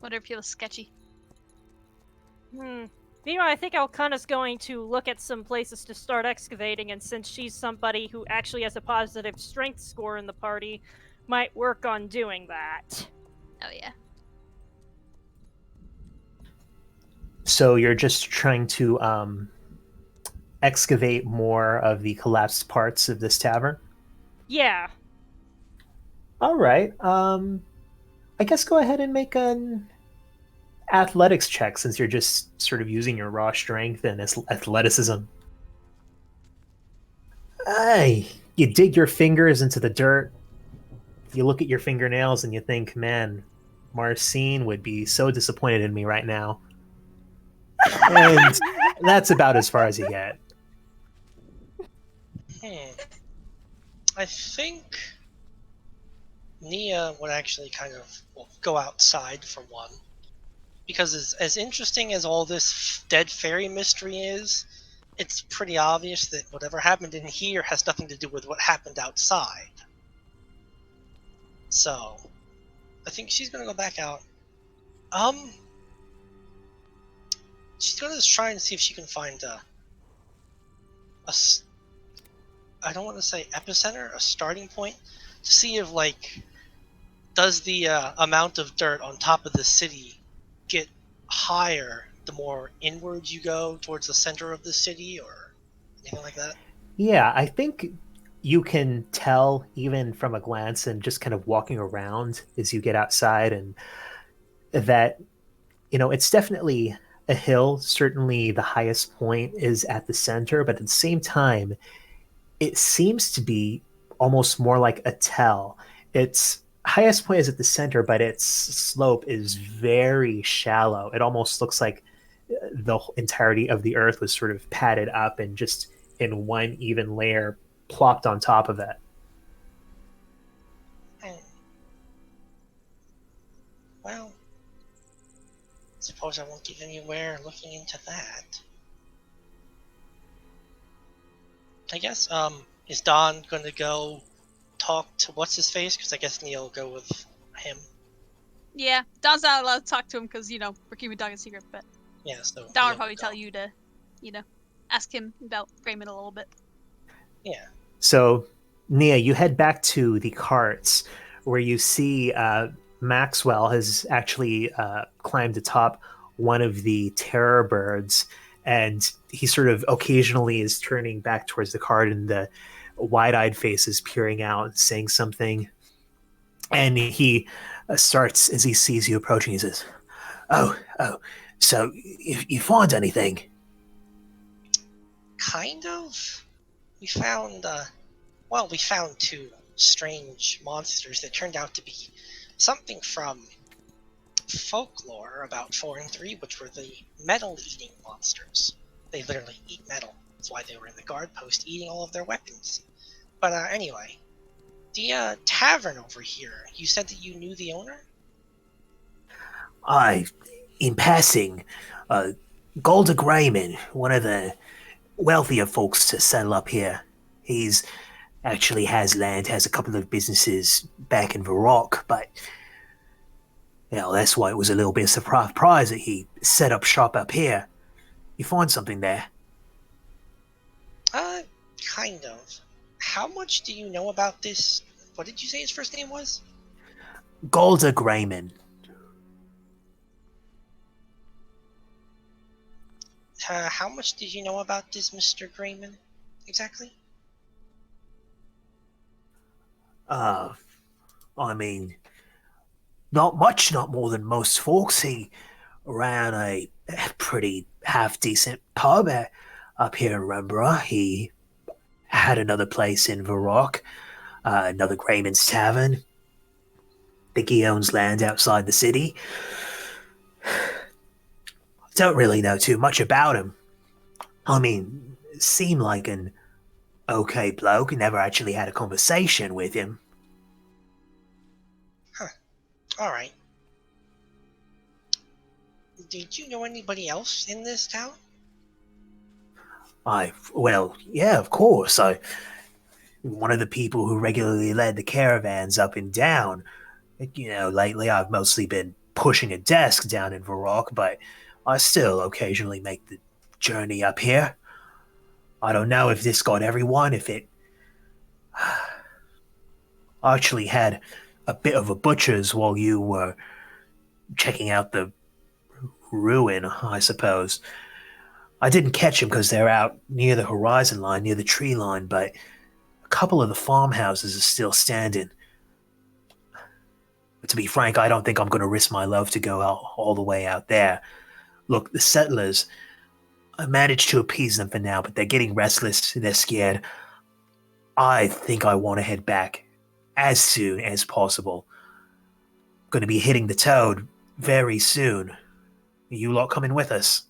Wonder if he was sketchy. Meanwhile, I think Alcana's going to look at some places to start excavating, and since she's somebody who actually has a positive strength score in the party, might work on doing that. Oh yeah. So you're just trying to excavate more of the collapsed parts of this tavern? Yeah. All right. I guess go ahead and make an athletics check since you're just sort of using your raw strength and athleticism. Ay, you dig your fingers into the dirt. You look at your fingernails and you think, man, Marcine would be so disappointed in me right now. And that's about as far as you get. I think Nia would actually kind of go outside for one. Because as interesting as all this dead fairy mystery is, it's pretty obvious that whatever happened in here has nothing to do with what happened outside. So, I think she's gonna go back out. She's gonna just try and see if she can find I don't want to say epicenter, a starting point, to see if, like, does the amount of dirt on top of the city get higher the more inwards you go towards the center of the city, or anything like that? Yeah, I think you can tell even from a glance and just kind of walking around as you get outside, and that, it's definitely a hill. Certainly the highest point is at the center, but at the same time, it seems to be almost more like a tell. Its highest point is at the center, but its slope is very shallow. It almost looks like the entirety of the earth was sort of padded up and just in one even layer plopped on top of it. Well, suppose I won't get anywhere looking into that. I guess, is Don gonna go talk to what's-his-face? Because I guess Neil will go with him. Yeah, Don's not allowed to talk to him because, we're keeping Dog a secret, but Yeah, so Don Neil would probably go. tell you to, ask him about Raymond a little bit. Yeah. So, Nia, you head back to the carts where you see Maxwell has actually climbed atop one of the terror birds, and he sort of occasionally is turning back towards the cart, and the wide-eyed face is peering out, saying something. And he starts, as he sees you approaching, he says, Oh, so if you find anything? Kind of. We found, we found two strange monsters that turned out to be something from folklore about 4 and 3, which were the metal-eating monsters. They literally eat metal. That's why they were in the guard post eating all of their weapons. But anyway, the tavern over here, you said that you knew the owner? In passing, Golda Grayman, one of the wealthier folks to settle up here. He's actually has land, has a couple of businesses back in Varrock, but that's why it was a little bit of surprise that he set up shop up here. You find something there? Kind of. How much do you know about this? What did you say his first name was? Golda Grayman. How much did you know about this Mr. Grayman, exactly? I mean, not much, not more than most folks. He ran a pretty half-decent pub up here in Rembrandt. He had another place in Varrock, another Grayman's Tavern. I think he owns land outside the city. Don't really know too much about him. I mean, seemed like an okay bloke. Never actually had a conversation with him. Huh. Alright. Did you know anybody else in this town? Well, yeah, of course. One of the people who regularly led the caravans up and down. Lately I've mostly been pushing a desk down in Varrock, but I still occasionally make the journey up here. I don't know if this got everyone, if it... I actually had a bit of a butcher's while you were checking out the ruin, I suppose. I didn't catch them because they're out near the horizon line, near the tree line, but a couple of the farmhouses are still standing. But to be frank, I don't think I'm going to risk my love to go out all the way out there. Look, the settlers, I managed to appease them for now, but they're getting restless, they're scared. I think I want to head back as soon as possible. I'm going to be hitting the toad very soon. Are you lot coming with us?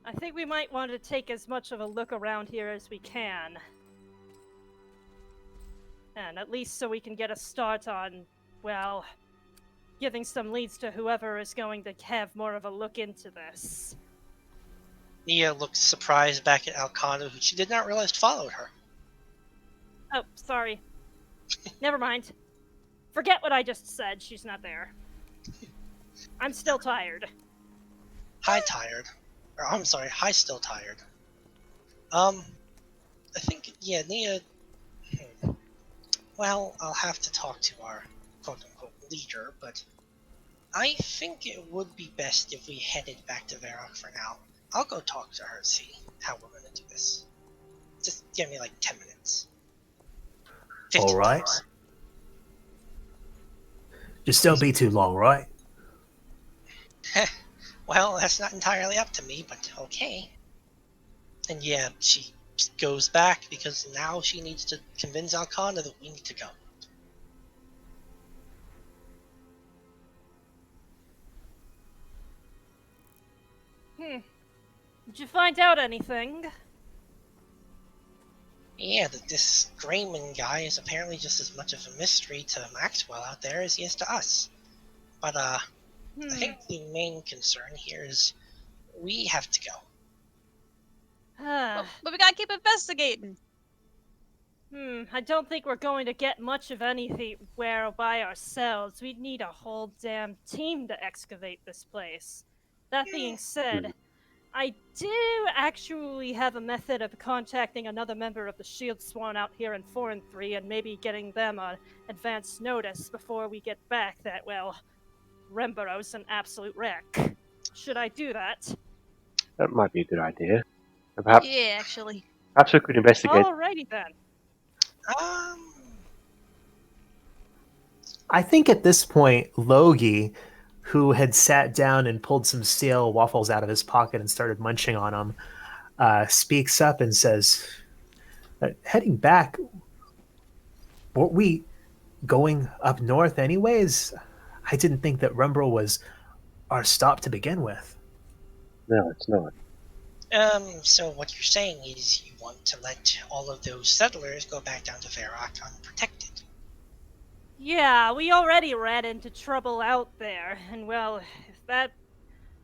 I think we might want to take as much of a look around here as we can. And at least so we can get a start on, well, giving some leads to whoever is going to have more of a look into this. Nia looked surprised back at Alcana, who she did not realize followed her. Oh, sorry. Never mind. Forget what I just said. She's not there. I'm still tired. Hi, tired. Or, I'm sorry, hi, still tired. I think, yeah, Nia... Well, I'll have to talk to our quote-unquote leader, but I think it would be best if we headed back to Varrock for now. I'll go talk to her, see how we're gonna do this. Just give me like 10 minutes. 15 All right. minutes. Just don't be too long, right? Well, that's not entirely up to me, but okay. And yeah, she goes back because now she needs to convince Alcana that we need to go. Did you find out anything? Yeah, that this Grayman guy is apparently just as much of a mystery to Maxwell out there as he is to us. But, I think the main concern here is we have to go. But we gotta keep investigating. I don't think we're going to get much of anywhere by ourselves. We'd need a whole damn team to excavate this place. That being said, I do actually have a method of contacting another member of the Shield Sworn out here in 4 and 3 and maybe getting them an advance notice before we get back that, well, Remborough's an absolute wreck. Should I do that? That might be a good idea. Perhaps, Yeah, actually. perhaps we could investigate. Alrighty then. I think at this point, Logie, who had sat down and pulled some stale waffles out of his pocket and started munching on them, speaks up and says, heading back, weren't we going up north anyways? I didn't think that Rumbro was our stop to begin with. No, it's not. So what you're saying is you want to let all of those settlers go back down to Varrock unprotected. Yeah, we already ran into trouble out there, and well, if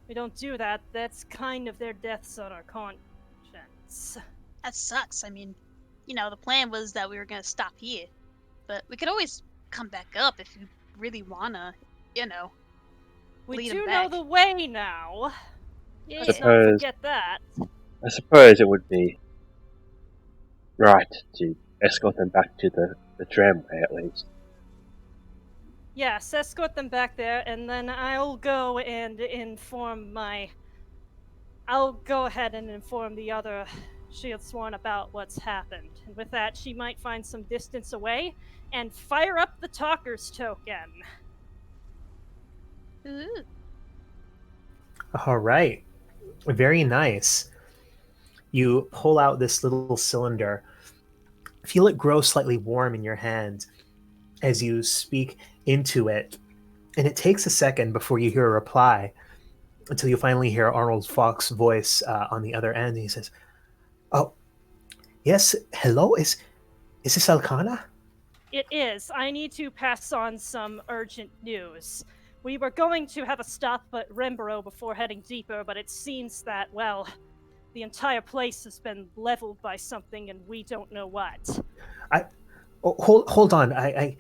we don't do that, that's kind of their deaths on our conscience. That sucks. I mean, the plan was that we were gonna stop here. But we could always come back up if you really wanna, We lead do 'em know back. the way now. Yeah. Let's not Suppose- forget that. I suppose it would be right to escort them back to the tramway at least. Yes, escort them back there, and then I'll go and I'll go ahead and inform the other Shield Sworn about what's happened. And with that, she might find some distance away and fire up the Talker's token. Ooh. All right. Very nice. You pull out this little cylinder, feel it grow slightly warm in your hand as you speak into it, and it takes a second before you hear a reply until you finally hear Arnold Fox's voice on the other end. He says, "Oh, yes, hello, is this Alcana?" It is. I need to pass on some urgent news. We were going to have a stop at Remborough before heading deeper, but it seems that, well, the entire place has been leveled by something and we don't know what. Hold on. I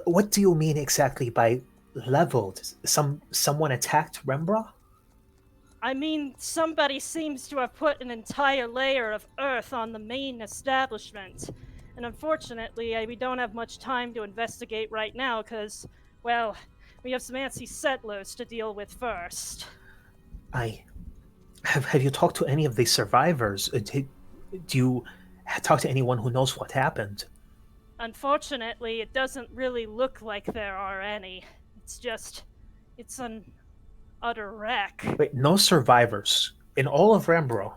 what do you mean exactly by leveled. Someone attacked Rembra? I mean, somebody seems to have put an entire layer of earth on the main establishment. And unfortunately, we don't have much time to investigate right now because, well, we have some antsy settlers to deal with first. Have you talked to any of the survivors? Do you talk to anyone who knows what happened? Unfortunately, it doesn't really look like there are any. It's an utter wreck. Wait, no survivors in all of Rembro.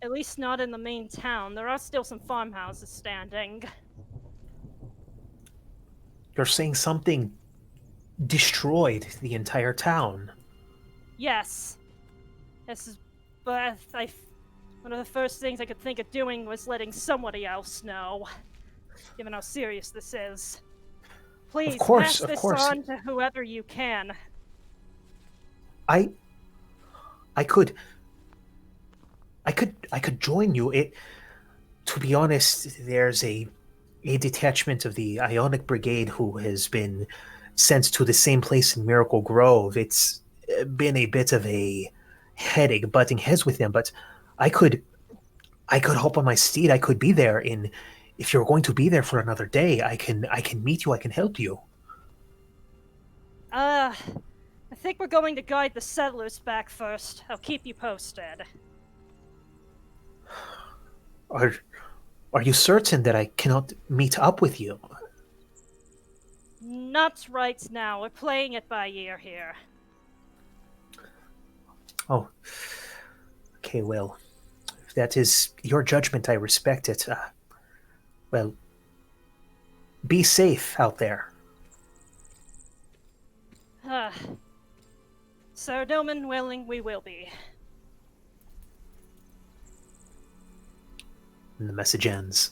At least not in the main town. There are still some farmhouses standing. You're saying something destroyed the entire town. Yes. But one of the first things I could think of doing was letting somebody else know, given how serious this is. Please, pass this on to whoever you can. I could join you. To be honest, there's a detachment of the Ionic Brigade who has been sent to the same place in Miracle Grove. It's been a bit of a headache butting heads with them, but I could hop on my steed. I could be there if you're going to be there for another day. I can meet you. I can help you. I think we're going to guide the settlers back first. I'll keep you posted. Are you certain that I cannot meet up with you? Not right now. We're playing it by ear here. Oh. Okay, well, if that is your judgment, I respect it. Well, be safe out there. Sir Doman willing, we will be. And the message ends.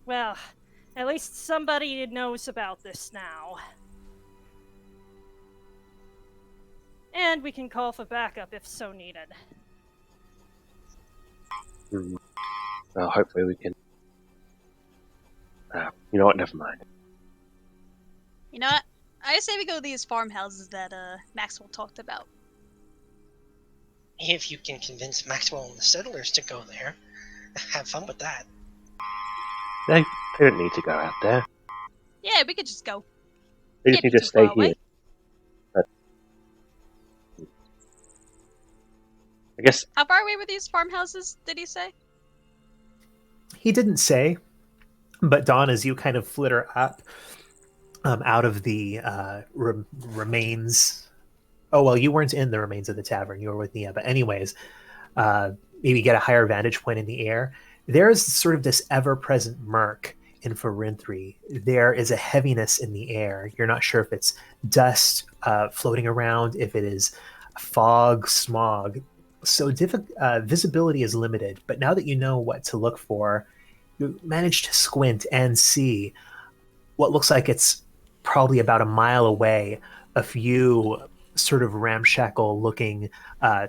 Well, at least somebody knows about this now. And we can call for backup if so needed. Well, hopefully we can... you know what, never mind. You know what? I say we go to these farmhouses that Maxwell talked about. If you can convince Maxwell and the settlers to go there, have fun with that. They don't need to go out there. Yeah, we could just go. They just Can't need be to too stay far away. here. But I guess... How far away were these farmhouses, did he say? He didn't say, but Dawn, as you kind of flitter up out of the remains... Oh, well, you weren't in the remains of the tavern. You were with Nia. But anyways, maybe get a higher vantage point in the air. There is sort of this ever-present murk in Farinthri. There is a heaviness in the air. You're not sure if it's dust floating around, if it is fog, smog. So visibility is limited. But now that you know what to look for, you manage to squint and see what looks like it's probably about a mile away, a few sort of ramshackle looking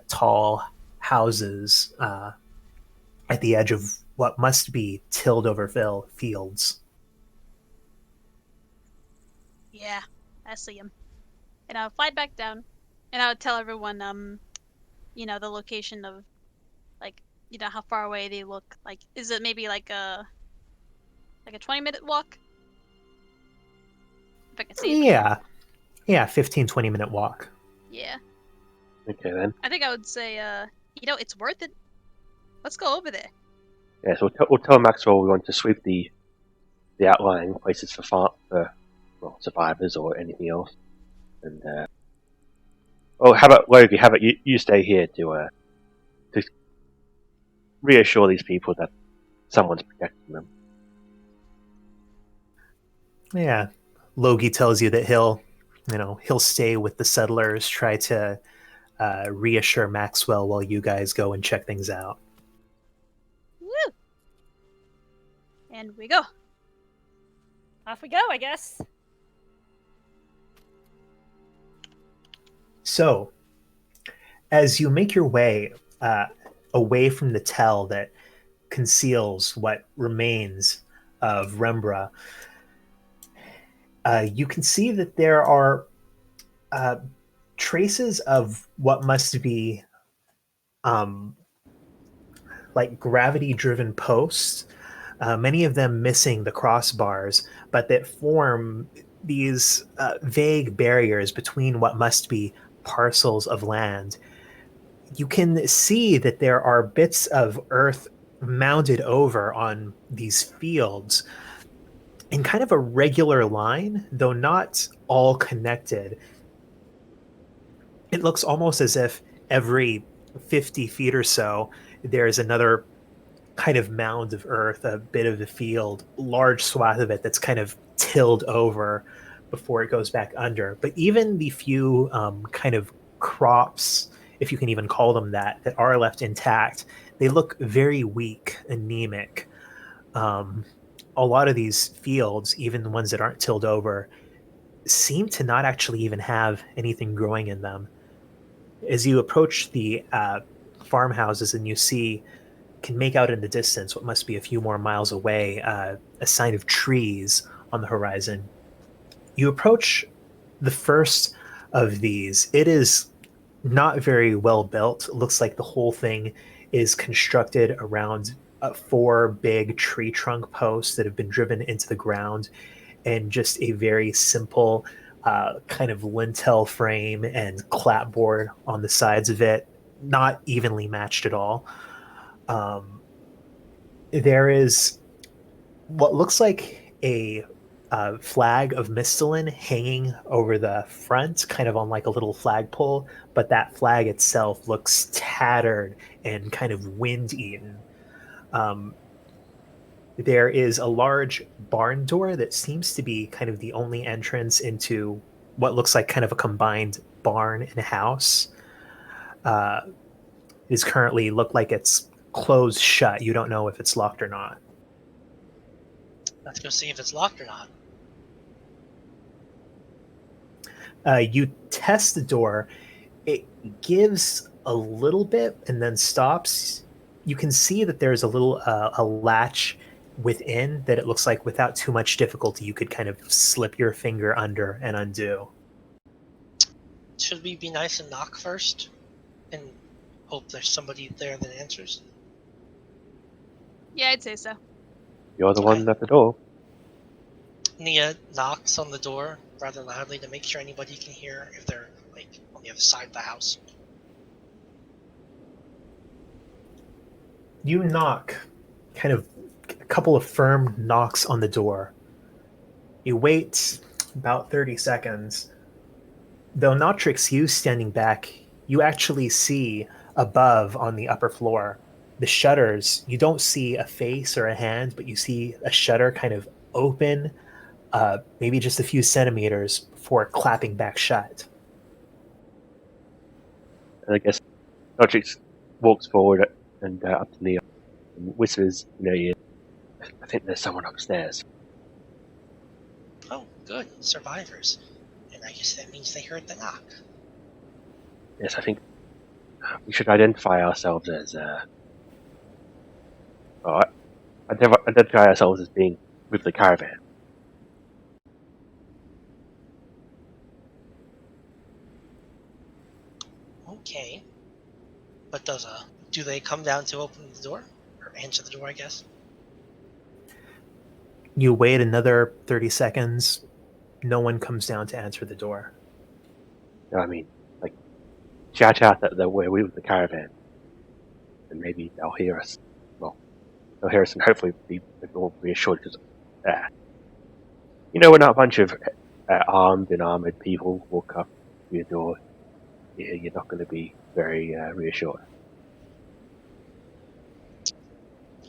tall houses at the edge of what must be tilled over fields. Yeah, I see him. And I'll fly back down, and I would tell everyone, the location of, like, how far away they look. Like, is it maybe like a 20-minute walk? If I can see it. Yeah, 15-20 minute walk. Yeah. Okay, then. I think I would say, it's worth it. Let's go over there. Yeah, so we'll tell Maxwell we want to sweep the outlying places for survivors or anything else. And how about Logie? How about you stay here to reassure these people that someone's protecting them. Yeah, Logie tells you that he'll stay with the settlers, try to reassure Maxwell while you guys go and check things out. Woo! And we go. Off we go, I guess. So, as you make your way away from the tell that conceals what remains of Rembra, You can see that there are traces of what must be like gravity-driven posts, many of them missing the crossbars, but that form these vague barriers between what must be parcels of land. You can see that there are bits of earth mounded over on these fields in kind of a regular line, though not all connected. It looks almost as if every 50 feet or so, there's another kind of mound of earth, a bit of the field, large swath of it that's kind of tilled over before it goes back under. But even the few kind of crops, if you can even call them that, that are left intact, they look very weak, anemic. Um, a lot of these fields, even the ones that aren't tilled over, seem to not actually even have anything growing in them. As you approach the farmhouses and you can make out in the distance what must be a few more miles away, a sign of trees on the horizon. You approach the first of these. It is not very well built. It looks like the whole thing is constructed around four big tree trunk posts that have been driven into the ground, and just a very simple kind of lintel frame and clapboard on the sides of it, not evenly matched at all. There is what looks like a flag of Mistalin hanging over the front, kind of on like a little flagpole, but that flag itself looks tattered and kind of wind-eaten. Um, there is a large barn door that seems to be kind of the only entrance into what looks like kind of a combined barn and house. Uh, is currently look like it's closed shut. You don't know if it's locked or not. Let's go see if it's locked or not. You test the door. It gives a little bit and then stops. You can see that there's a little a latch within that it looks like without too much difficulty you could kind of slip your finger under and undo. Should we be nice and knock first? And hope there's somebody there that answers? Yeah, I'd say so. You're the Okay. one at the door. Nia knocks on the door rather loudly to make sure anybody can hear if they're like on the other side of the house. You knock, kind of a couple of firm knocks on the door. You wait about 30 seconds. Though Nautrix, you standing back, you actually see above on the upper floor the shutters. You don't see a face or a hand, but you see a shutter kind of open, maybe just a few centimeters before clapping back shut. And I guess Logic walks forward and up to Neon and whispers in her ear, I think there's someone upstairs. Oh, good. Survivors. And I guess that means they heard the knock. Yes, I think we should identify ourselves as identify ourselves as being with the caravan. Okay. But do they come down to open the door? Or answer the door, I guess? You wait another 30 seconds. No one comes down to answer the door. You know what I mean? Like, shout out that we're with the caravan. And maybe they'll hear us. Well, they'll hear us and hopefully be more reassured because, we're not a bunch of armed and armored people walk up to your door. You're not going to be very reassured.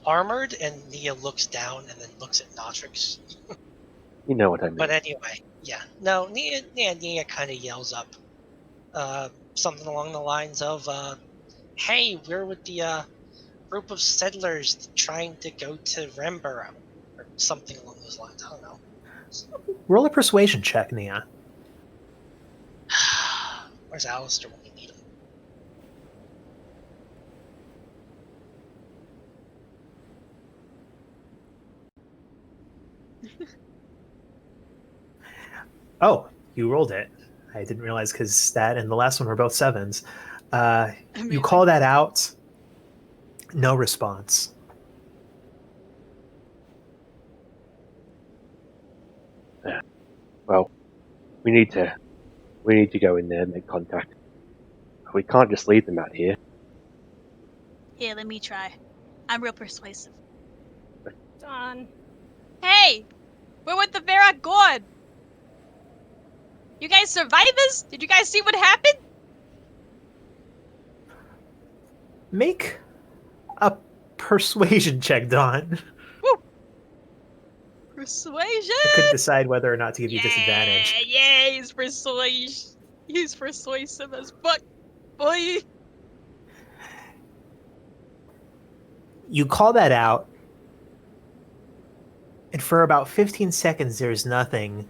Armored, and Nia looks down and then looks at Nautrix. You know what I mean. But anyway, yeah. No, Nia kind of yells up. Something along the lines of, hey, we're with the group of settlers trying to go to Remborough. Or something along those lines, I don't know. Roll a persuasion check, Nia. Where's Alistair when we need him? Oh, you rolled it. I didn't realize because that and the last one were both 7s. You Amazing. call that out. No response. Well, we need to go in there and make contact. We can't just leave them out here. Here, let me try. I'm real persuasive. Done. Hey! We're with the Vera God! You guys survivors? Did you guys see what happened? Make a persuasion check, Don. Woo! Persuasion! I couldn't decide whether or not to give you disadvantage. Yeah, he's He's persuasive as fuck, boy. You call that out, and for about 15 seconds there's nothing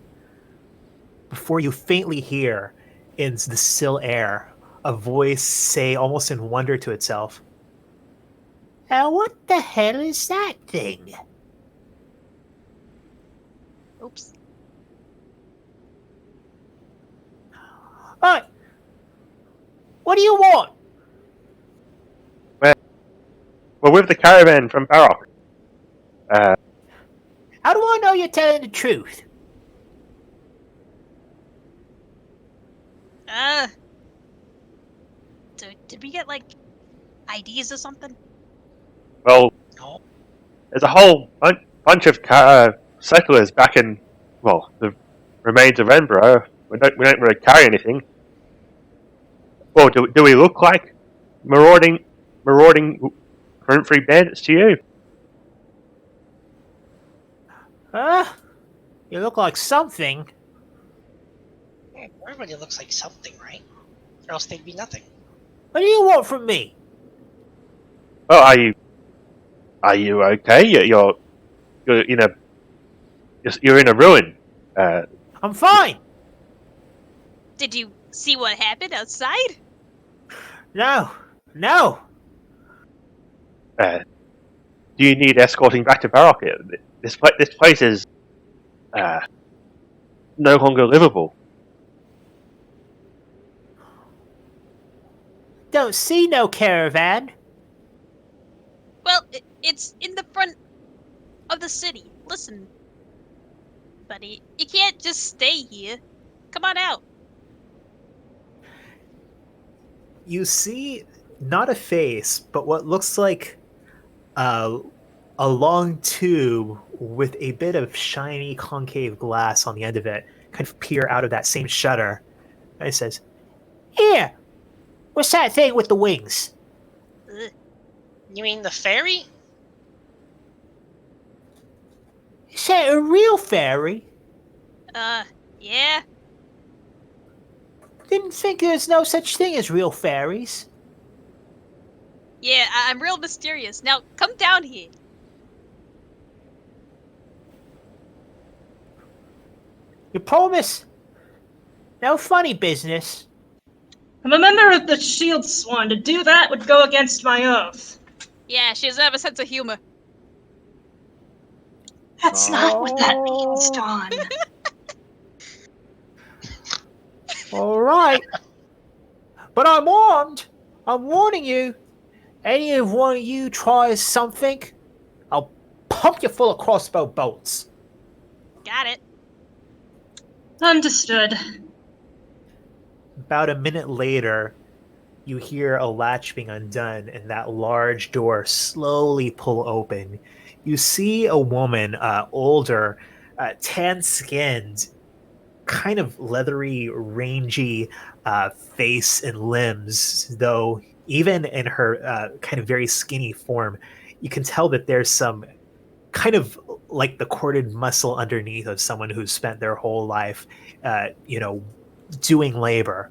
before you faintly hear in the still air a voice say almost in wonder to itself, what the hell is that thing? Oops. What do you want? We're with the caravan from Barrock. How do I know you're telling the truth? Did we get, like, IDs or something? Well, No. there's a whole bunch of settlers back in, well, the remains of Edinburgh. We don't really carry anything. Well, do we look like marauding free bandits to you? You look like something. Everybody looks like something, right? Or else they'd be nothing. What do you want from me? Well, are you okay? You're in a ruin. I'm fine. Did you see what happened outside? No. Do you need escorting back to Barrock? This place is no longer livable. Don't see no caravan. Well, it's in the front of the city. Listen, buddy, you can't just stay here. Come on out. You see not a face, but what looks like a long tube with a bit of shiny concave glass on the end of it kind of peer out of that same shutter. And it says, "Here, what's that thing with the wings?" You mean the fairy? Is that a real fairy? Yeah. Didn't think there's no such thing as real fairies. Yeah, I'm real mysterious. Now, come down here. You promise? No funny business. I'm a member of the Shield Sworn. To do that would go against my oath. Yeah, she doesn't have a sense of humor. That's not what that means, Dawn. All right. But I'm armed. I'm warning you. Any of one of you tries something, I'll pump you full of crossbow bolts. Got it. Understood. About a minute later, you hear a latch being undone and that large door slowly pull open. You see a woman, older, tan-skinned, kind of leathery, rangy face and limbs, though even in her kind of very skinny form, you can tell that there's some kind of like the corded muscle underneath of someone who's spent their whole life, doing labor.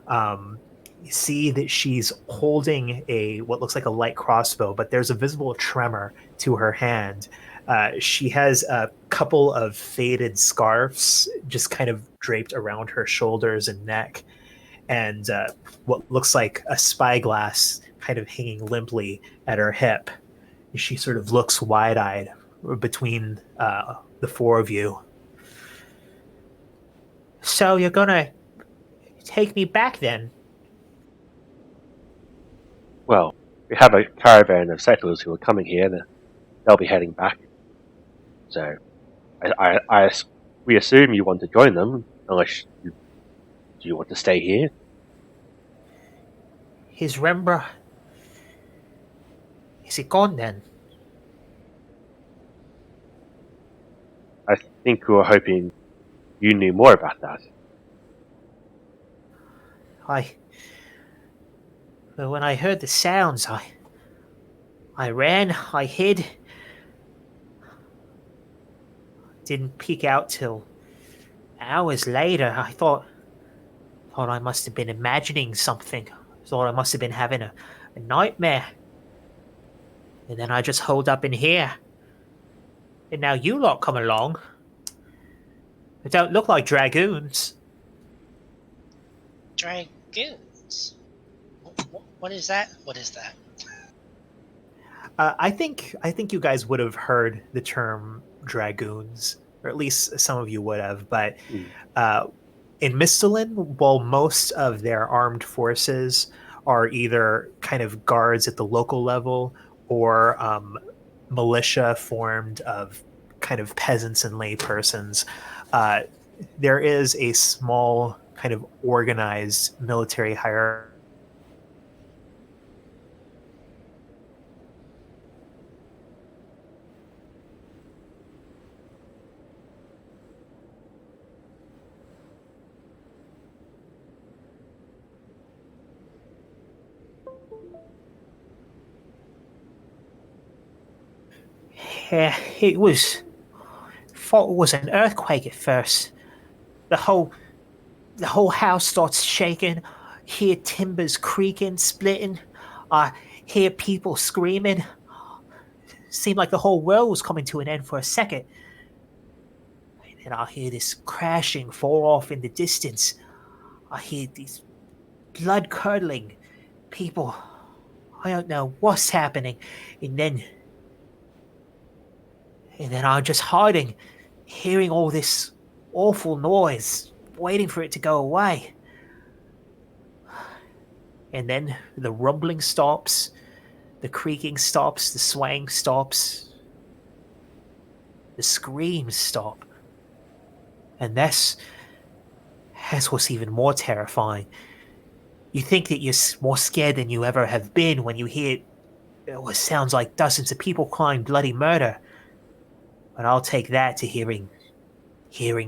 You see that she's holding what looks like a light crossbow, but there's a visible tremor to her hand. She has a couple of faded scarves just kind of draped around her shoulders and neck, and what looks like a spyglass kind of hanging limply at her hip. She sort of looks wide-eyed between the four of you. So you're gonna take me back then? Well, we have a caravan of settlers who are coming here. They'll be heading back. So, we assume you want to join them, unless do you want to stay here? Is Rembra... Is it gone then? I think we were hoping you knew more about that. But when I heard the sounds, I ran, I hid. Didn't peek out till hours later. I thought I must have been imagining something. Thought I must have been having a nightmare. And then I just holed up in here. And now you lot come along. They don't look like dragoons. Dragoons? What is that? What is that? I think you guys would have heard the term dragoons, or at least some of you would have. But in Mistalin, while most of their armed forces are either kind of guards at the local level or militia formed of kind of peasants and lay persons, there is a small kind of organized military hierarchy. Yeah, thought it was an earthquake at first. The whole house starts shaking. Hear timbers creaking, splitting. I hear people screaming. Seemed like the whole world was coming to an end for a second. And then I hear this crashing far off in the distance. I hear these blood-curdling people. I don't know what's happening. And then I'm just hiding, hearing all this awful noise, waiting for it to go away. And then the rumbling stops, the creaking stops, the swaying stops, the screams stop. And that's what's even more terrifying. You think that you're more scared than you ever have been when you hear what sounds like dozens of people crying bloody murder. But I'll take that to hearing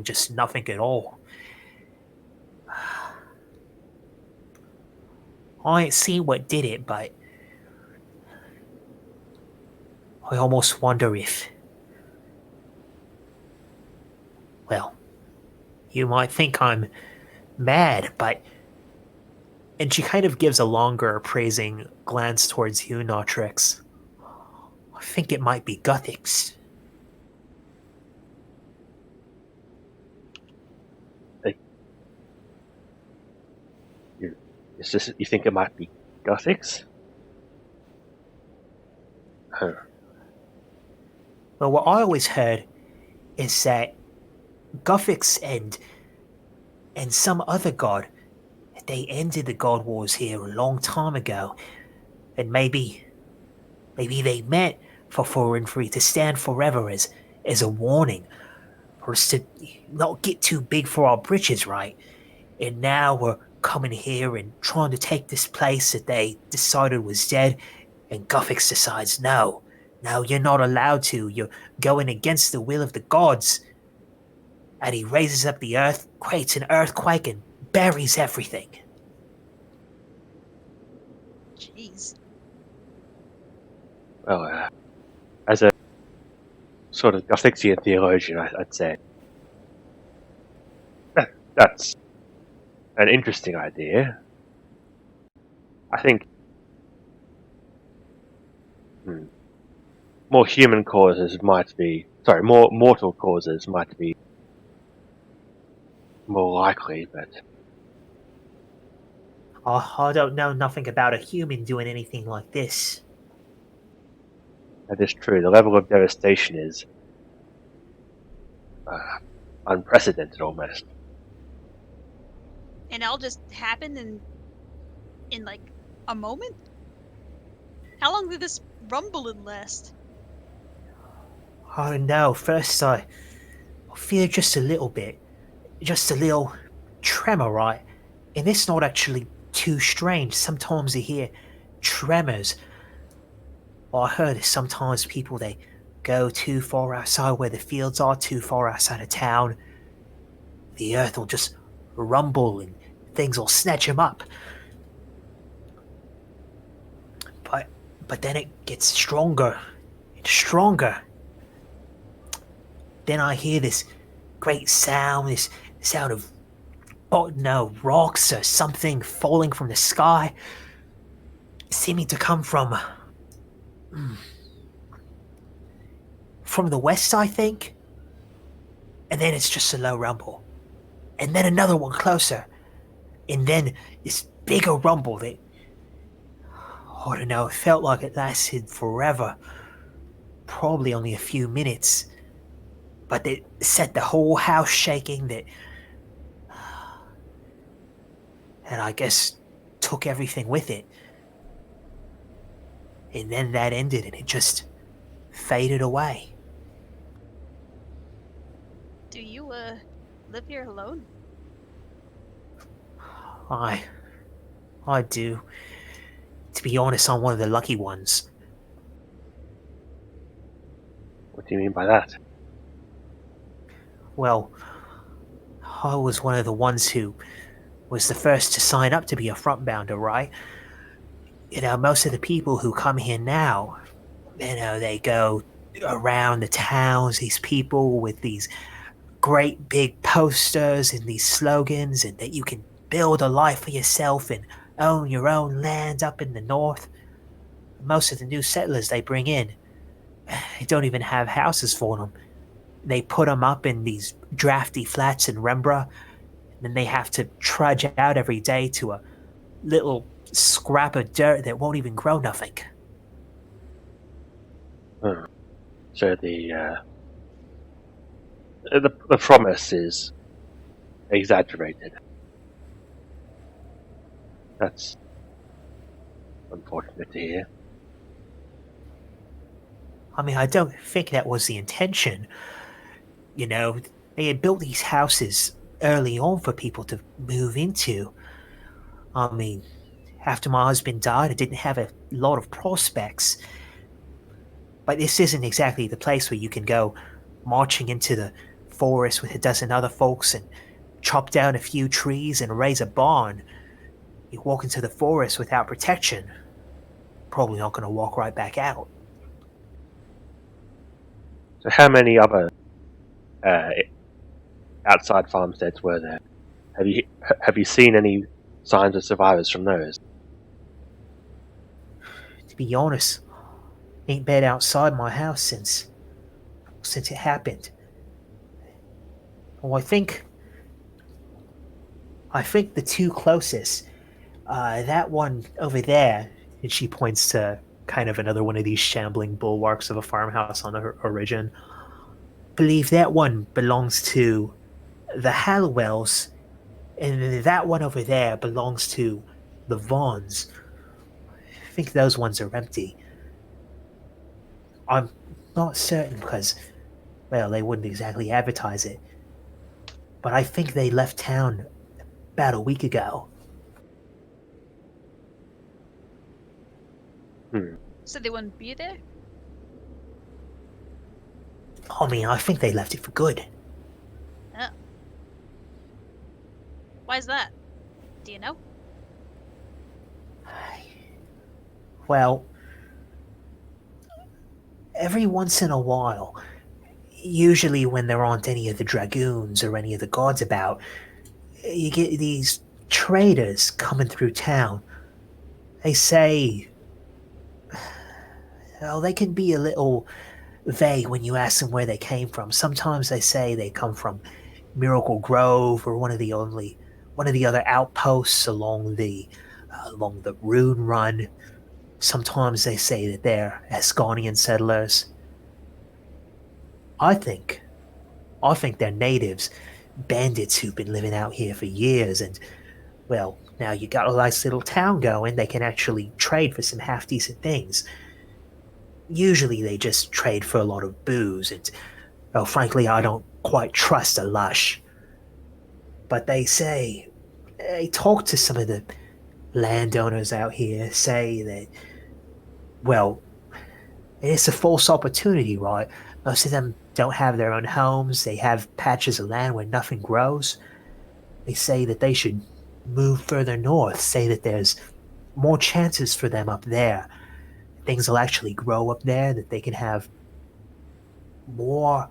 just nothing at all. I ain't seen what did it, but I almost wonder if... Well, you might think I'm mad, but... And she kind of gives a longer, appraising glance towards you, Nautrix. I think it might be Guthix. You think it might be Guthix? Huh. Well, what I always heard is that Guthix and some other god, they ended the god wars here a long time ago, and maybe they meant for 4 and 3 to stand forever as a warning, for us to not get too big for our britches, right? And now we're coming here and trying to take this place that they decided was dead, and Guthix decides, no, you're not allowed to, you're going against the will of the gods. And he raises up the earth, creates an earthquake, and buries everything. Jeez. Well, as a sort of Gothixian theologian, I'd say that's an interesting idea. I think more human causes might be... Sorry, more mortal causes might be more likely, but... I don't know nothing about a human doing anything like this. That is true. The level of devastation is unprecedented almost. And it all just happened in like a moment? How long did this rumbling last? Oh no, first I feel just a little bit. Just a little tremor, right? And it's not actually too strange. Sometimes you hear tremors. I heard sometimes people they go too far outside where the fields are, too far outside of town. The earth will just rumble and things will snatch them up. But then it gets stronger and stronger. Then I hear this great sound, this sound of, oh no, rocks or something falling from the sky, seeming to come from the west, I think. And then it's just a low rumble. And then another one closer. And then this bigger rumble that, I don't know, it felt like it lasted forever. Probably only a few minutes. But it set the whole house shaking, and I guess took everything with it. And then that ended and it just faded away. Do you, live here alone? I do. To be honest, I'm one of the lucky ones. What do you mean by that? Well, I was one of the ones who was the first to sign up to be a frontbounder, right? You know, most of the people who come here now, you know, they go around the towns, these people with these great big posters and these slogans, and that you can build a life for yourself and own your own land up in the north. Most of the new settlers they bring in, they don't even have houses for them. They put them up in these drafty flats in Rembra, and then they have to trudge out every day to a little scrap of dirt that won't even grow nothing. So the promise is exaggerated. That's unfortunate to hear. I mean, I don't think that was the intention. You know, they had built these houses early on for people to move into. I mean, after my husband died, I didn't have a lot of prospects. But this isn't exactly the place where you can go marching into the forest with a dozen other folks and chop down a few trees and raise a barn. You walk into the forest without protection, probably not going to walk right back out. So how many other outside farmsteads were there? Have you seen any signs of survivors from those? To be honest, ain't been outside my house since it happened. Well, I think the two closest, that one over there, and she points to kind of another one of these shambling bulwarks of a farmhouse on the origin. Believe that one belongs to the Hallowells, and that one over there belongs to the Vaughns. I think those ones are empty. I'm not certain because, well, they wouldn't exactly advertise it. But I think they left town about a week ago. So they wouldn't be there? I mean, I think they left it for good. Oh. Why's that? Do you know? Well, every once in a while, usually when there aren't any of the dragoons or any of the guards about, you get these traders coming through town. They say, well, they can be a little vague when you ask them where they came from. Sometimes they say they come from Miracle Grove or one of the other outposts along the Rune Run. Sometimes they say that they're Ascanian settlers. I think they're natives, bandits who've been living out here for years, and well, now you got a nice little town going, they can actually trade for some half-decent things. Usually they just trade for a lot of booze, and, well, frankly, I don't quite trust a lush. But they talk to some of the landowners out here, say that, well, it's a false opportunity, right? Most of them don't have their own homes, they have patches of land where nothing grows. They say that they should move further north, say that there's more chances for them up there. Things will actually grow up there, that they can have more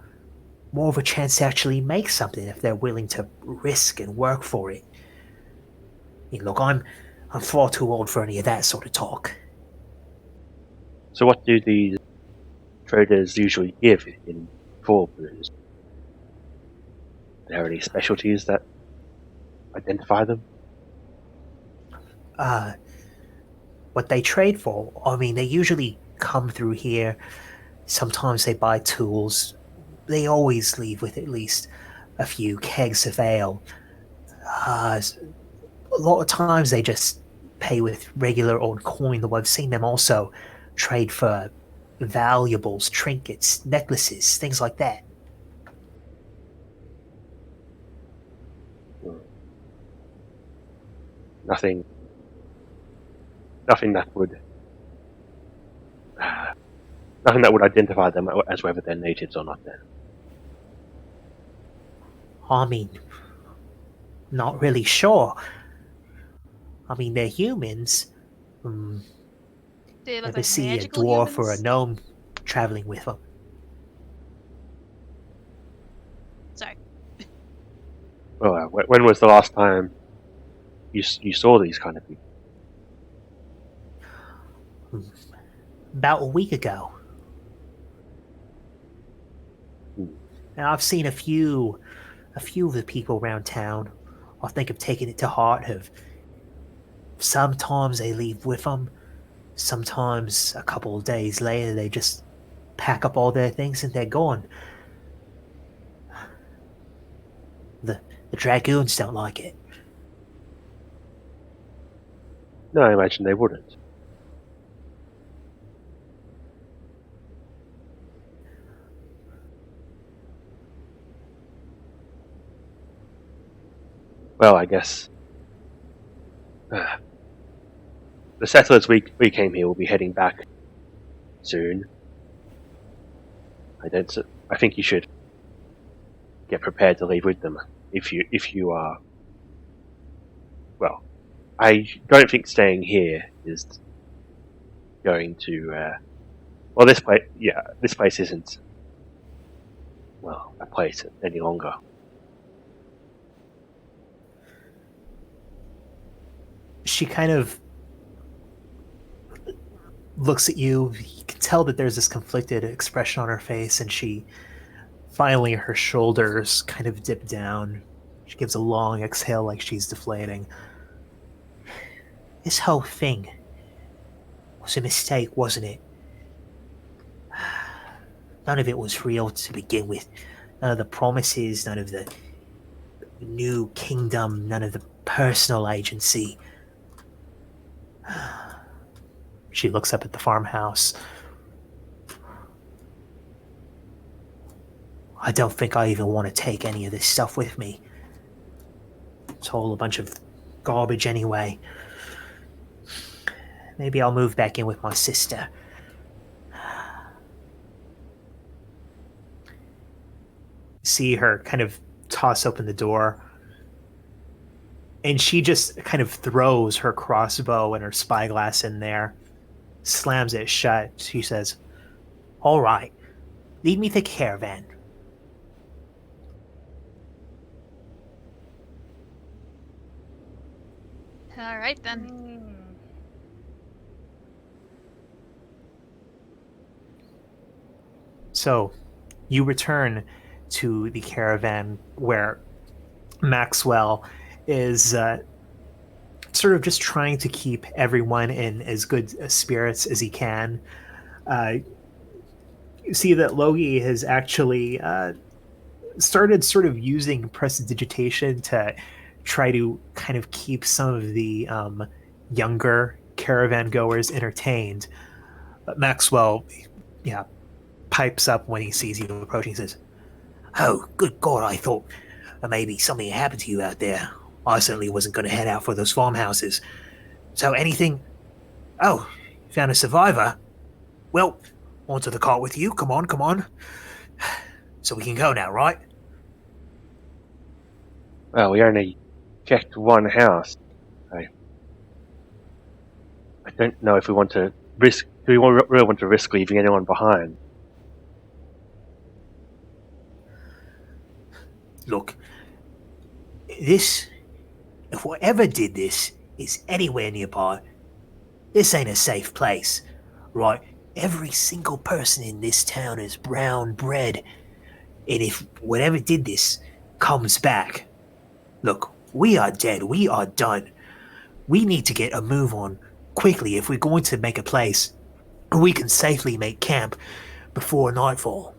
of a chance to actually make something if they're willing to risk and work for it. I mean, look, I'm far too old for any of that sort of talk. So what do these traders usually give in for booze? Are there any specialties that identify them? What they trade for, I mean, they usually come through here. Sometimes they buy tools. They always leave with at least a few kegs of ale. A lot of times they just pay with regular old coin, though I've seen them also trade for valuables, trinkets, necklaces, things like that. Nothing that would nothing that would identify them as whether they're natives or not. Then I mean, not really sure. I mean, they're humans. They look Never like see a magical dwarf or a humans. gnome traveling with them. Sorry. well, when was the last time you saw these kind of people? About a week ago. Hmm. And I've seen a few of the people around town. I think have taken it to heart. Have sometimes they leave with them. Sometimes a couple of days later they just pack up all their things and they're gone. The dragoons don't like it. No, I imagine they wouldn't. Well, I guess the settlers we came here will be heading back soon. I think you should get prepared to leave with them if you are. Well, I don't think staying here is going to. Well, this place isn't. Well, a place any longer. She kind of looks at you. You can tell that there's this conflicted expression on her face, and finally her shoulders kind of dip down. She gives a long exhale like she's deflating. This whole thing was a mistake, wasn't it? None of it was real to begin with. None of the promises, none of the new kingdom, none of the personal agency. She looks up at the farmhouse. I don't think I even want to take any of this stuff with me. It's all a bunch of garbage anyway. Maybe I'll move back in with my sister. See her kind of toss open the door. And she just kind of throws her crossbow and her spyglass in there, slams it shut. She says, "All right, lead me to the caravan." All right then. Hmm. So, you return to the caravan where Maxwell is sort of just trying to keep everyone in as good spirits as he can. You see that Logi has actually started sort of using prestidigitation to try to kind of keep some of the younger caravan goers entertained. But Maxwell, yeah, pipes up when he sees you approaching. He says, "Oh, good God! I thought maybe something had happened to you out there. I certainly wasn't going to head out for those farmhouses. So anything? Oh, found a survivor? Well, onto the cart with you. Come on, come on. So we can go now, right?" Well, we only checked one house. I don't know if we want to risk. Do we really want to risk leaving anyone behind? Look, this, if whatever did this is anywhere nearby, this ain't a safe place, right? Every single person in this town is brown bread, and if whatever did this comes back, look, we are dead, we are done. We need to get a move on quickly if we're going to make a place where we can safely make camp before nightfall.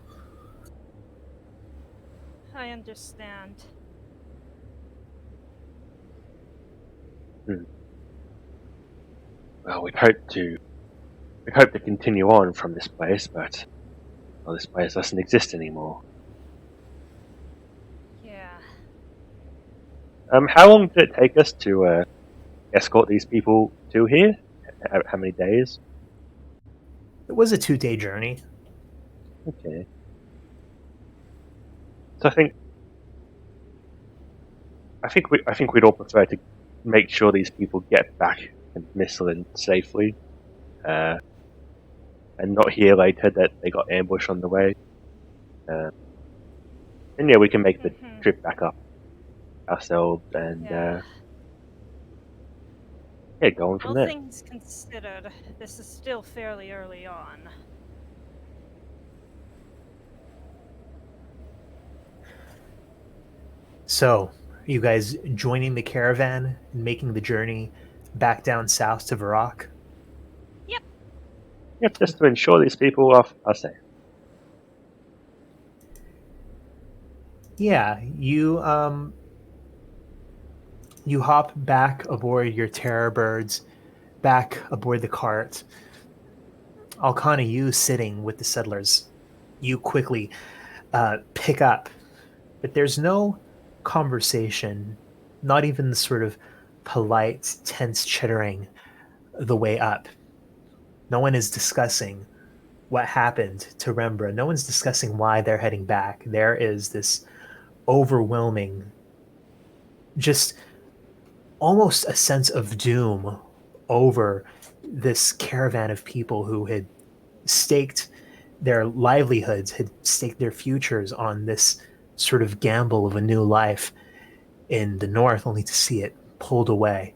I understand. Well, we'd hope to continue on from this place, but well, this place doesn't exist anymore. Yeah. How long did it take us to escort these people to here? How many days? It was a 2-day journey. Okay. So I think we'd all prefer to make sure these people get back in Michelin safely, and not hear later that they got ambushed on the way. And yeah, we can make the trip back up ourselves and go on from All there. things considered, this is still fairly early on. So, are you guys joining the caravan and making the journey back down south to Varrock? Yep, just to ensure these people are safe. Yeah, you hop back aboard your terror birds, back aboard the cart. Alcana, you sitting with the settlers, you quickly pick up, but there's no conversation, not even the sort of polite, tense chittering the way up. No one is discussing what happened to Rembra. No one's discussing why they're heading back. There is this overwhelming, just almost a sense of doom over this caravan of people who had staked their livelihoods, had staked their futures on this sort of gamble of a new life in the north, only to see it pulled away.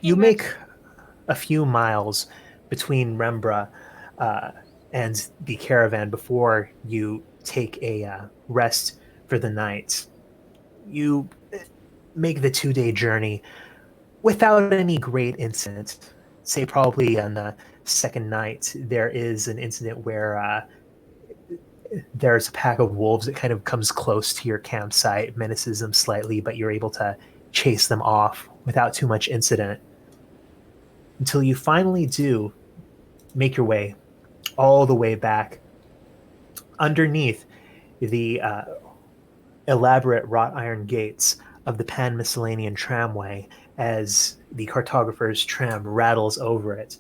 You make a few miles between Rembra and the caravan before you take a rest for the night. You make the 2-day journey without any great incident. Say probably on the second night there is an incident where there's a pack of wolves that kind of comes close to your campsite, menaces them slightly, but you're able to chase them off without too much incident. Until you finally do make your way all the way back underneath the elaborate wrought iron gates of the Pan Miscellanean Tramway as the cartographer's tram rattles over it,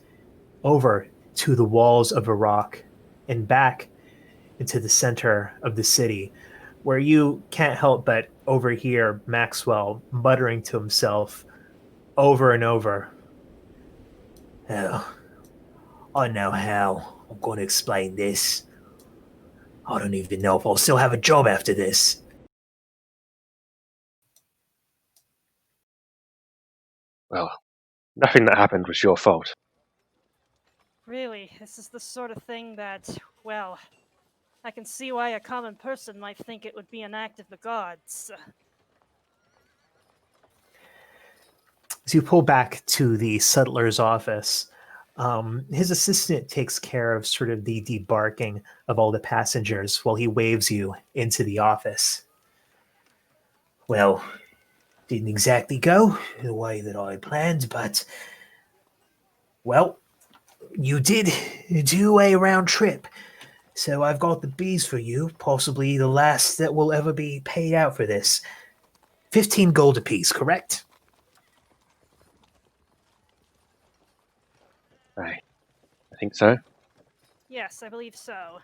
over to the walls of Varrock, and back into the center of the city, where you can't help but overhear Maxwell muttering to himself over and over, "Oh, I know how I'm going to explain this. I don't even know if I'll still have a job after this." Well, nothing that happened was your fault. Really, this is the sort of thing that, well, I can see why a common person might think it would be an act of the gods. As you pull back to the settler's office, his assistant takes care of sort of the debarking of all the passengers while he waves you into the office. Well, didn't exactly go the way that I planned, but, well, you did do a round trip. So I've got the bees for you, possibly the last that will ever be paid out for this. 15 gold apiece, correct? Right. I think so. Yes, I believe so.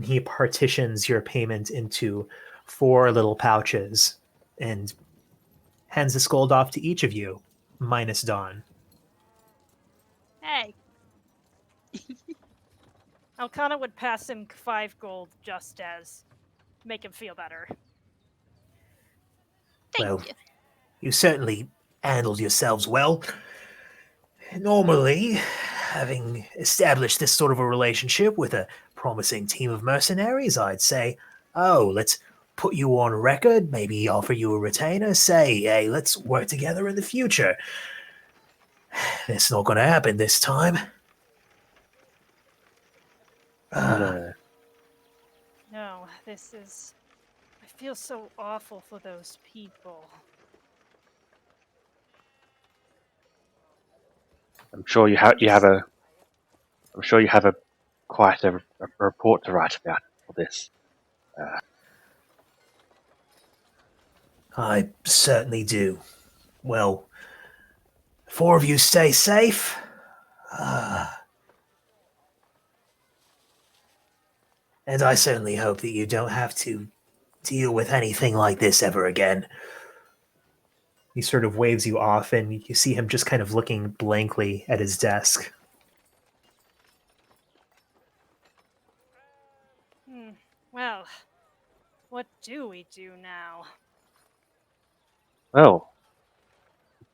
He partitions your payment into 4 little pouches and hands the gold off to each of you, minus Dawn. Hey, Alcana would pass him 5 gold just as make him feel better. thank Well, you. you certainly handled yourselves well. Normally, having established this sort of a relationship with a promising team of mercenaries, I'd say, oh, let's put you on record, maybe offer you a retainer, say, hey, let's work together in the future. It's not going to happen this time. No. No, this is. I feel so awful for those people. I'm sure you have a. I'm sure you have a quite a report to write about all this. I certainly do. Well, 4 of you stay safe. And I certainly hope that you don't have to deal with anything like this ever again. He sort of waves you off, and you see him just kind of looking blankly at his desk. Well, what do we do now? Well,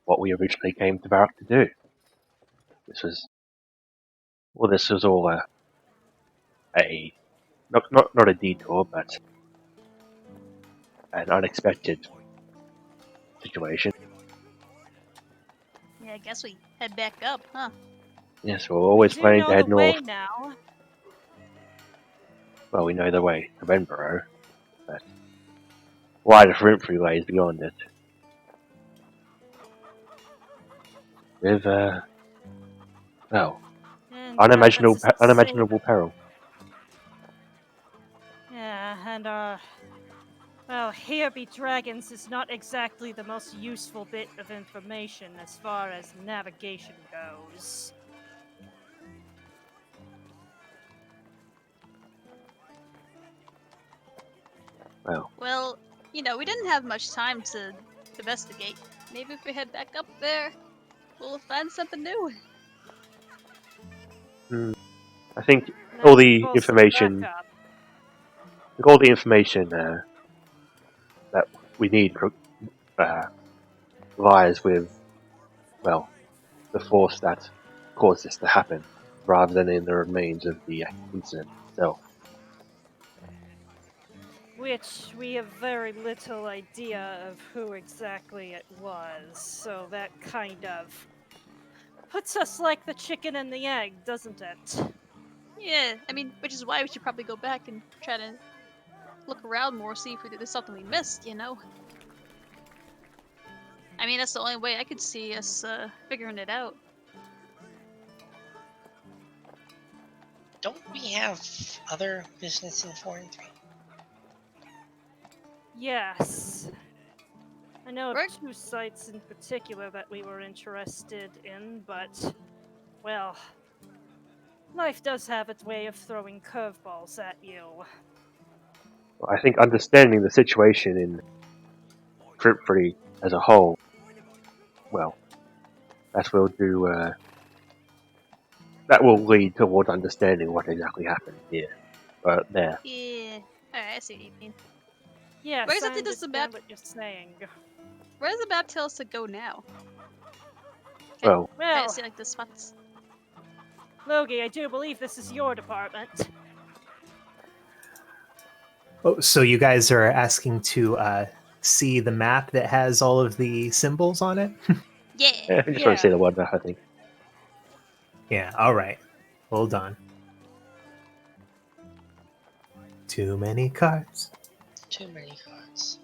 what we originally came to Barak to do. This was all a not a detour, but an unexpected situation. Yeah, I guess we head back up, huh? Yes, we're always We do planning to know head the way north. now. Well, we know the way to Benborough, but wider free ways beyond it. With well, And unimaginable purpose is to save. peril. Yeah, and well, here be dragons is not exactly the most useful bit of information as far as navigation goes. Well, Well, we didn't have much time to investigate. Maybe if we head back up there, we'll find something new. I think And all that would the bolster the information, backup. that we need uh, lies with, well, the force that caused this to happen, rather than in the remains of the incident itself. Which we have very little idea of who exactly it was, so that kind of puts us like the chicken and the egg, doesn't it? Yeah, I mean, which is why we should probably go back and try to look around more, see if there's something we missed. I mean, that's the only way I could see us figuring it out. Don't we have other business in 4 and 3? Yes. I know of Right. 2 sites in particular that we were interested in, but, well, life does have its way of throwing curveballs at you. I think understanding the situation in Tripfree as a whole, well, that will do. That will lead toward understanding what exactly happened here, there. Yeah. Alright, I see what you mean. Yes, Where I exactly does the map? understand what you're saying. Where does the map tell us to go now? Well, I Well, see like the spots. Logie, I do believe this is your department. Oh, so you guys are asking to see the map that has all of the symbols on it? Yeah. I just want to say the word I think. Yeah, all right. Hold on. Too many cards. Too many cards.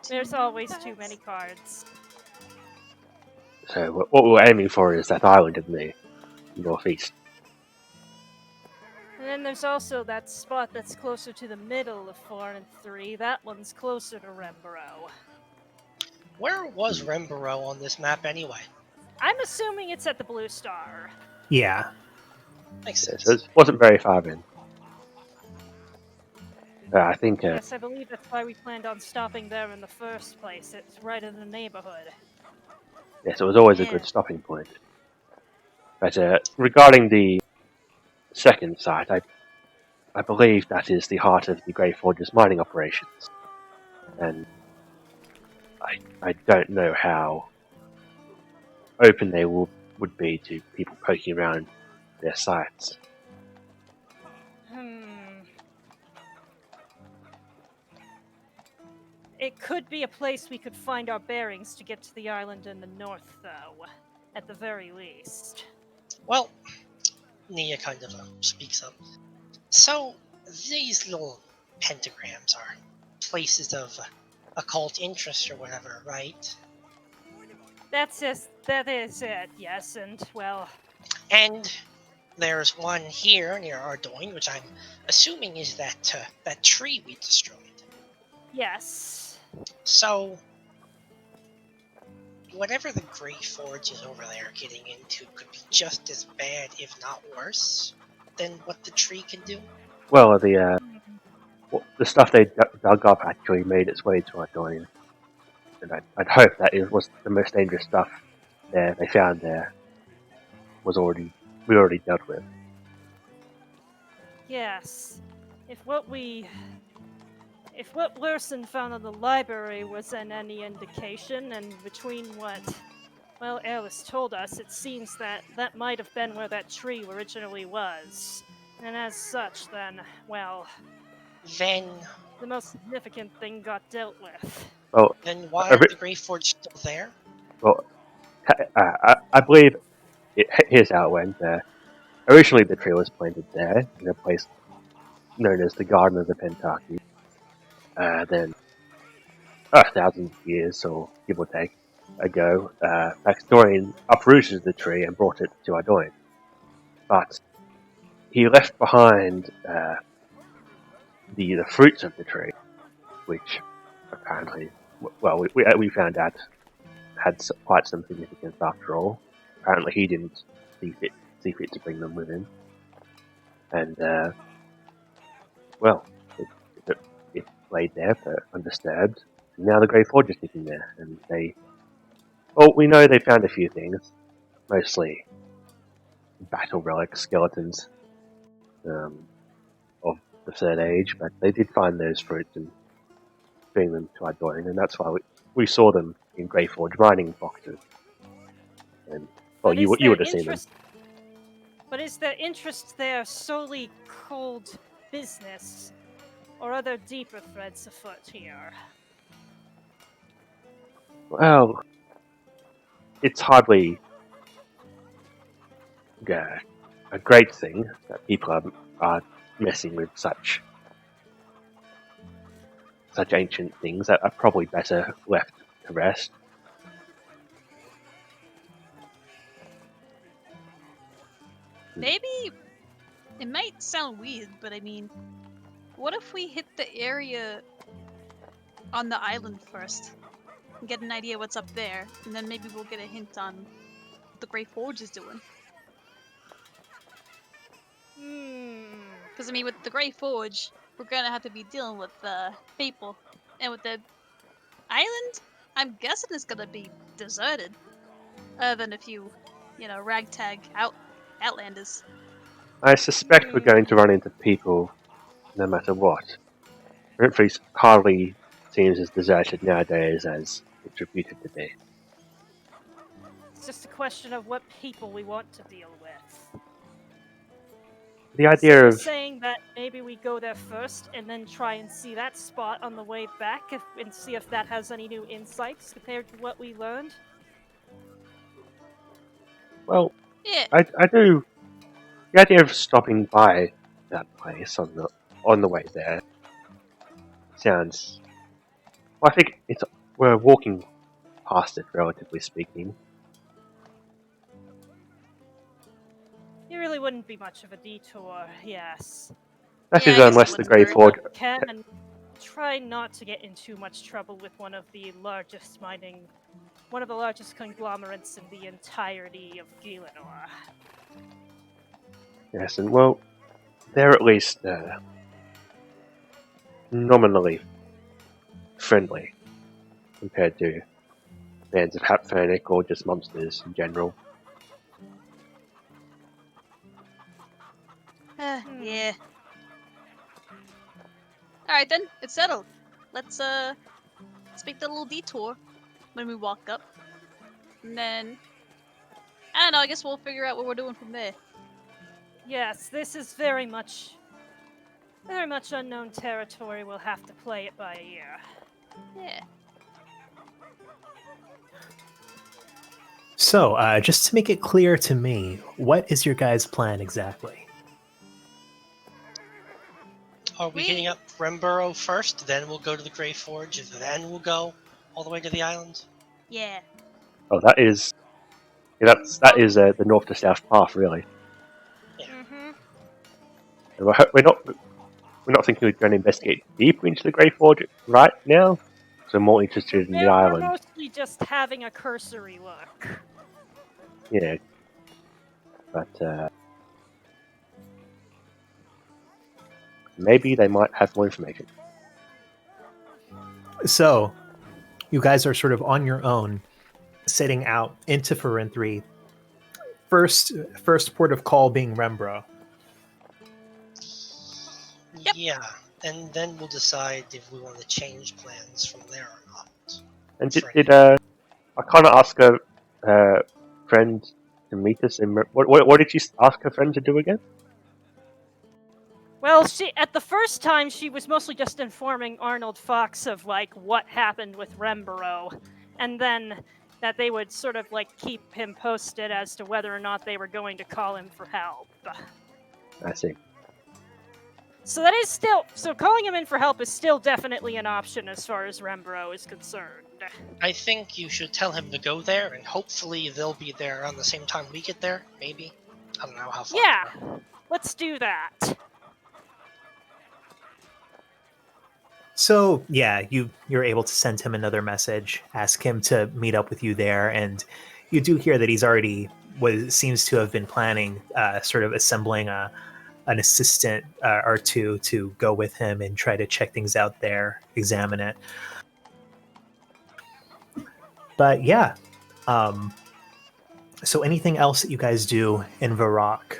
There's always too many cards. So what we're aiming for is that island in the northeast. And then there's also that spot that's closer to the middle of 4 and 3. That one's closer to Remborough. Where was Remborough on this map anyway? I'm assuming it's at the Blue Star. Yeah. Makes Yeah, sense. so it wasn't very far in. I think Yes, I believe that's why we planned on stopping there in the first place. It's right in the neighborhood. yes, it was always a Yeah. good stopping point. But regarding the second site, I believe that is the heart of the Grey Forge's mining operations, and I don't know how open they would be to people poking around their sites. It could be a place we could find our bearings to get to the island in the north, though. At the very least. Well, Nia kind of speaks up. So, these little pentagrams are places of occult interest or whatever, right? That is it, yes, and, well, And there's one here near Ardoin, which I'm assuming is that tree we destroyed. yes. So, whatever the Grey Forge is over there getting into could be just as bad, if not worse, than what the tree can do. Well, the stuff they dug up actually made its way to Ardoin, and I'd hope that it was the most dangerous stuff they found there we already dealt with. Yes. If what Lurson found in the library was any indication, and between what, well, Alice told us, it seems that might have been where that tree originally was. And as such, then, well, Then the most significant thing got dealt with. Well, why is the Grey Forge still there? well, I believe here's how it went. Originally, the tree was planted there in a place known as the Garden of the Pentarchy. Then, 1,000 years, or give or take, ago, Baxdorian uprooted the tree and brought it to Ardoin. But he left behind the fruits of the tree, which apparently, well, we found out had quite some significance after all. Apparently, he didn't see fit to bring them with him, and well, it laid there for undisturbed. And now the Grey Forge is sitting there, and we know they found a few things, mostly battle relics, skeletons of the Third Age, but they did find those fruits and bring them to Ardoin, and that's why we saw them in Grey Forge mining boxes. And well, you would have seen them. But is their interest there solely cold business, or are there deeper threads afoot here? Well, it's hardly a great thing that people are messing with such ancient things that are probably better left to rest. Maybe it might sound weird, but I mean, what if we hit the area on the island first and get an idea what's up there, and then maybe we'll get a hint on what the Grey Forge is doing? Because I mean, with the Grey Forge, we're gonna have to be dealing with people, and with the island, I'm guessing it's gonna be deserted, other than a few, ragtag outlanders. I suspect we're going to run into people no matter what. Renfrey's hardly seems as deserted nowadays as it's reputed to be. It's just a question of what people we want to deal with. The idea of saying that maybe we go there first and then try and see that spot on the way back and see if that has any new insights compared to what we learned. Well, Yeah. I do. The idea of stopping by that place on the way there sounds. Well, I think we're walking past it, relatively speaking. It really wouldn't be much of a detour, yes. That Yeah, is I guess it unless the wouldn't Grey hurt. Forge. Can and try not to get in too much trouble with one of the largest conglomerates in the entirety of Gielinor. Yes, and well, they're at least nominally friendly compared to bands of Hapfanic or just monsters in general. Yeah. Alright then, it's settled. Let's make the little detour when we walk up. And then I don't know, I guess we'll figure out what we're doing from there. Yes, this is very much unknown territory. We'll have to play it by ear. Yeah. So, just to make it clear to me, what is your guys' plan exactly? Are we hitting up Remburo first, then we'll go to the Grey Forge, and then we'll go all the way to the island? Yeah. Oh, that is the north to south path, really. Mm-hmm. And we're not thinking we're going to investigate deeper into the Grey Forge right now. So I'm more interested in the We're island. mostly just having a cursory look. Yeah, but maybe they might have more information. So, you guys are sort of on your own, setting out into Farinthri. First port of call being Rembro. Yep. Yeah, and then we'll decide if we want to change plans from there or not. And Sure. did I kind of ask a friend to meet us? What did you ask her friend to do again? Well, at the first time she was mostly just informing Arnold Fox of like what happened with Remburo, and then that they would sort of like keep him posted as to whether or not they were going to call him for help. I see. So that is still calling him in for help is still definitely an option as far as Remburo is concerned. I think you should tell him to go there, and hopefully they'll be there around the same time we get there, maybe? I don't know how far. Yeah, let's do that. So, yeah, you're able to send him another message, ask him to meet up with you there, and you do hear that he's already seems to have been planning, sort of assembling an assistant or two to go with him and try to check things out there, examine it. But yeah, so anything else that you guys do in Varrock?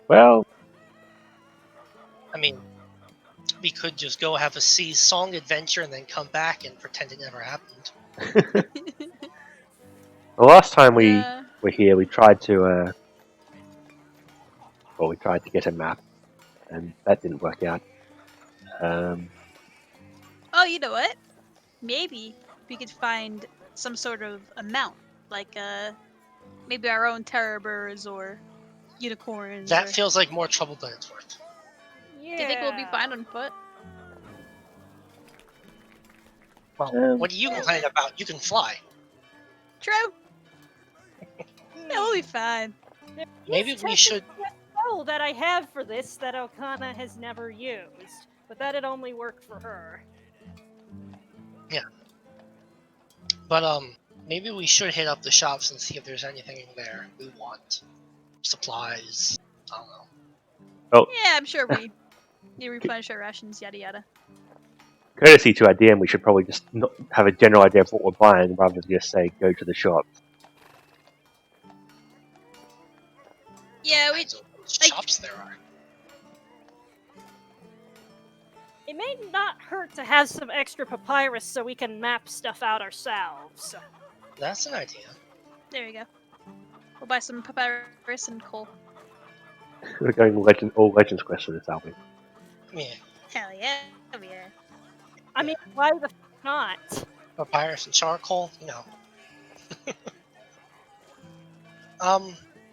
Well, I mean, we could just go have a sea song adventure and then come back and pretend it never happened. the last time we Yeah. were here, we tried to get a map, and that didn't work out. Oh, you know what? Maybe we could find some sort of amount, like maybe our own terror birds or unicorns. That or... feels like more trouble than it's worth. Yeah. Do you think we'll be fine on foot? Well, what are you complaining about? You can fly. True. Yeah, we'll be fine. Maybe we should. spell that I have for this that Okana has never used, but that'd only work for her. But maybe we should hit up the shops and see if there's anything in there we want. Supplies. I don't know. Oh, Yeah, I'm sure we replenish our rations, yada yada. courtesy to our DM, we should probably just not have a general idea of what we're buying rather than just say go to the shop. Yeah, we. Depends on which shops there are. It may not hurt to have some extra papyrus so we can map stuff out ourselves. That's an idea. There you go. We'll buy some papyrus and coal. We're going all Legends Quest for this, aren't we? Yeah. Hell yeah, oh yeah. I mean, why the not? Papyrus and charcoal? No.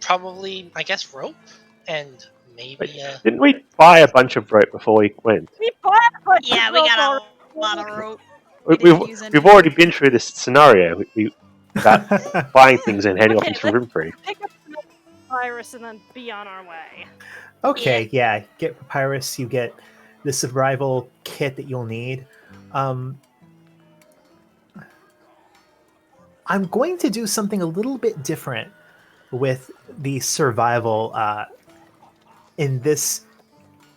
Probably, I guess, rope and Maybe, Didn't we buy a bunch of rope before we went? We bought a bunch Yeah, of we rope got already. a lot of rope. We, didn't we've use any. we've already been through this scenario about buying things and heading off Okay, into let's Rimfree. pick up the virus and then be on our way. Okay, yeah. Get Papyrus, you get the survival kit that you'll need. I'm going to do something a little bit different with the survival in this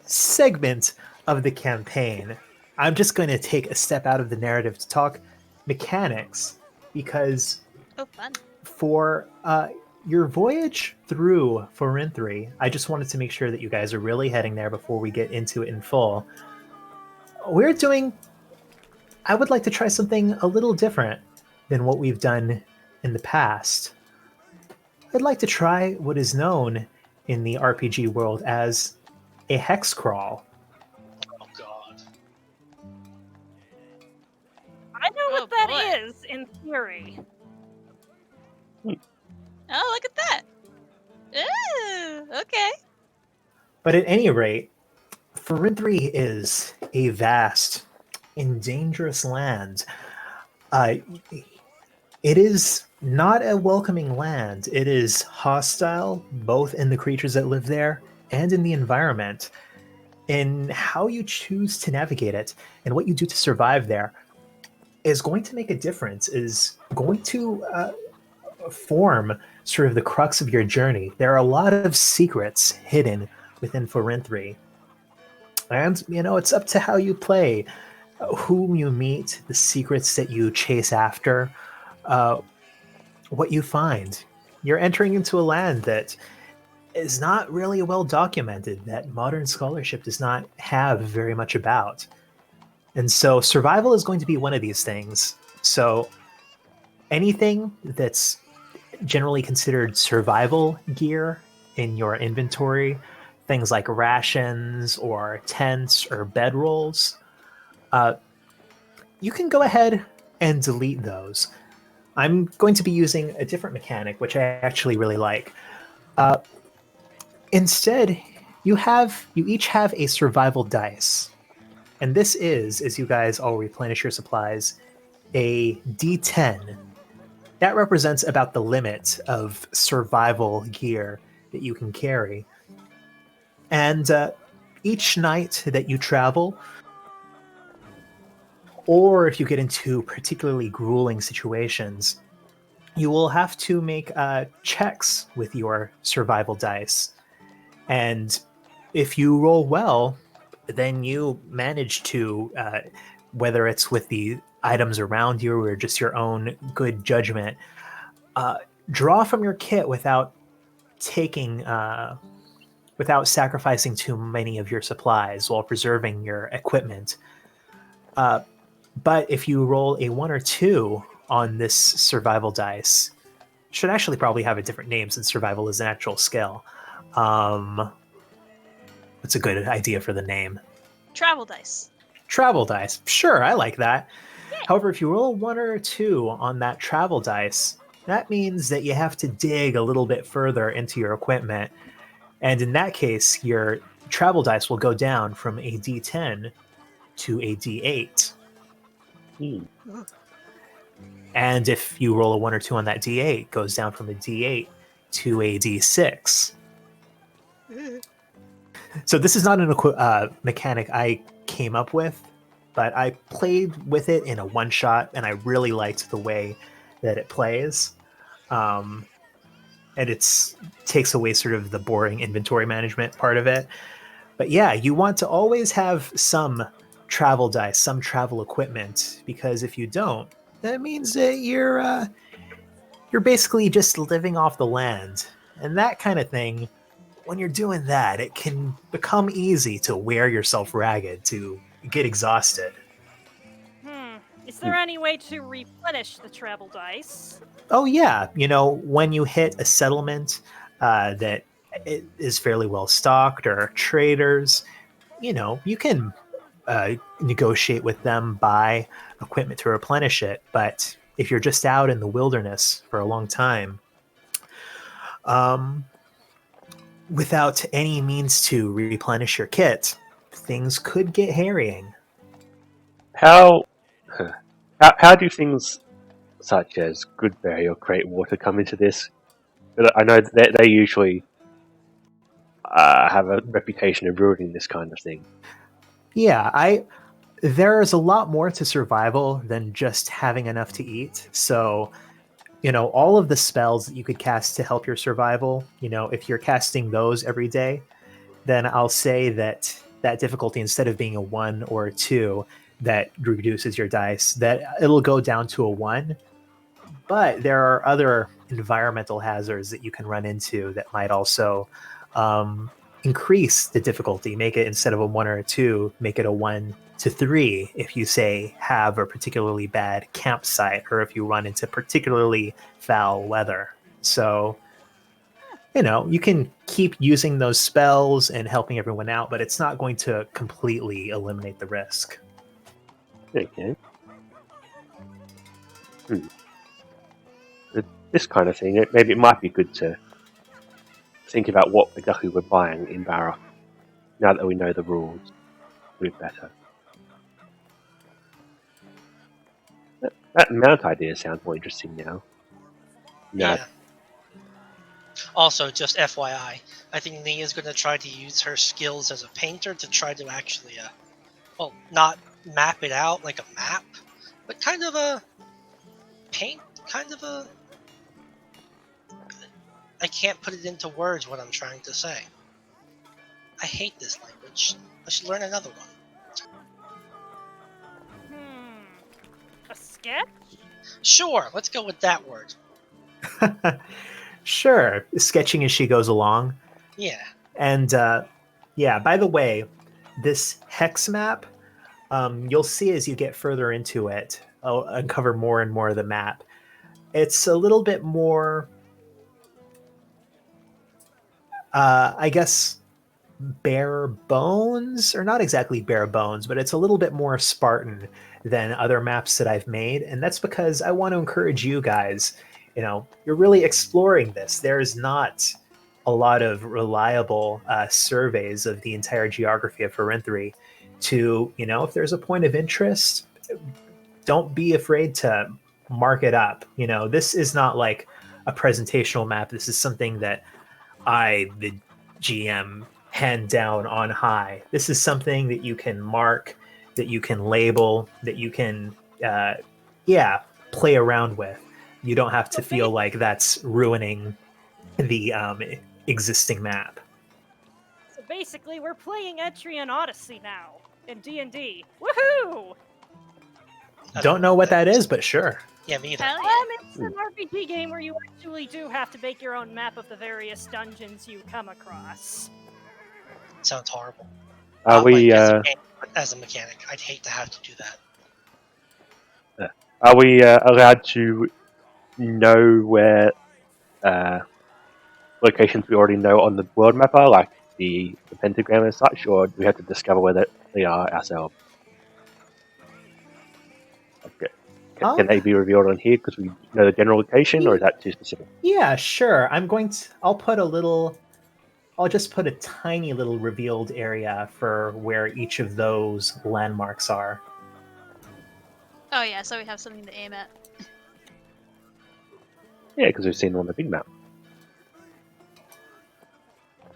segment of the campaign. I'm just going to take a step out of the narrative to talk mechanics, because Oh, fun. for your voyage through Forinthry, I just wanted to make sure that you guys are really heading there before we get into it in full. I would like to try something a little different than what we've done in the past. I'd like to try what is known in the RPG world as a hex crawl. oh god. I know Oh, what that boy. is in theory. Oh, look at that. Ooh, okay. But at any rate, Forinthry is a vast and dangerous land. It is not a welcoming land. It is hostile, both in the creatures that live there and in the environment. And how you choose to navigate it and what you do to survive there is going to make a difference, is going to form sort of the crux of your journey. There are a lot of secrets hidden within Forinthry. And, it's up to how you play, whom you meet, the secrets that you chase after, what you find. You're entering into a land that is not really well documented, that modern scholarship does not have very much about. And so survival is going to be one of these things. So anything that's generally considered survival gear in your inventory, things like rations or tents or bedrolls, you can go ahead and delete those. I'm going to be using a different mechanic, which I actually really like. Instead, you each have a survival dice. And this is, as you guys all replenish your supplies, a D10. That represents about the limit of survival gear that you can carry. And each night that you travel, or if you get into particularly grueling situations, you will have to make checks with your survival dice. And if you roll well, then you manage to, whether it's with the items around you or just your own good judgment, draw from your kit without without sacrificing too many of your supplies while preserving your equipment. But if you roll a 1 or 2 on this survival dice, should actually probably have a different name since survival is an actual skill. What's a good idea for the name? Travel dice. Travel dice. Sure, I like that. Yeah. However, if you roll 1 or 2 on that travel dice, that means that you have to dig a little bit further into your equipment. And in that case, your travel dice will go down from a D10 to a D8. And if you roll a 1 or 2 on that D8, it goes down from a D8 to a D6. So this is not an mechanic I came up with, but I played with it in a one-shot, and I really liked the way that it plays. And it takes away sort of the boring inventory management part of it. But yeah, you want to always have some travel dice, some travel equipment, because if you don't, that means that you're basically just living off the land. And that kind of thing, when you're doing that, it can become easy to wear yourself ragged, to get exhausted. Is there any way to replenish the travel dice? Oh yeah, when you hit a settlement that is fairly well stocked, or traders, you can negotiate with them, buy equipment to replenish it. But if you're just out in the wilderness for a long time, without any means to replenish your kit, things could get harrying. How how do things such as Goodberry or Great Water come into this? I know that they usually have a reputation of ruining this kind of thing. Yeah, there's a lot more to survival than just having enough to eat. So, all of the spells that you could cast to help your survival, if you're casting those every day, then I'll say that difficulty, instead of being a 1 or a 2 that reduces your dice, that it'll go down to a 1. But there are other environmental hazards that you can run into that might also increase the difficulty, make it, instead of a 1 or a 2, make it a 1 to 3 if you, say, have a particularly bad campsite or if you run into particularly foul weather. So, you can keep using those spells and helping everyone out, but it's not going to completely eliminate the risk. Okay. This kind of thing, maybe it might be good to think about what exactly we're buying in Barra. Now that we know the rules a bit better. That mount idea sounds more interesting now. Yeah. Also, just FYI, I think Nia's going to try to use her skills as a painter to try to actually, not map it out like a map, but kind of a paint, I can't put it into words what I'm trying to say. I hate this language. I should learn another one. A sketch? Sure, let's go with that word. Sure, sketching as she goes along. Yeah. And by the way, this hex map, you'll see as you get further into it, I'll uncover more and more of the map. It's a little bit more, I guess, bare bones, or not exactly bare bones, but it's a little bit more Spartan than other maps that I've made. And that's because I want to encourage you guys, you're really exploring this. There's not a lot of reliable surveys of the entire geography of Harinthri to, if there's a point of interest, don't be afraid to mark it up. This is not like a presentational map. This is something that I, the GM, hand down on high. This is something that you can mark, that you can label, that you can, play around with. You don't have to feel like that's ruining the existing map. So basically, we're playing Etrian Odyssey now in D&D. Woohoo! Don't know what that is, but sure. Yeah, me either. Hell yeah. It's an RPG game where you actually do have to make your own map of the various dungeons you come across. Sounds horrible. Are we as a mechanic, I'd hate to have to do that. are we allowed to know where locations we already know on the world map are, like the pentagram and such, or do we have to discover where they are ourselves? Okay. Can they be revealed on here because we know the general location, or is that too specific? Yeah, sure. I'll just put a tiny little revealed area for where each of those landmarks are. Oh yeah, so we have something to aim at. Yeah, because we've seen them on the big map.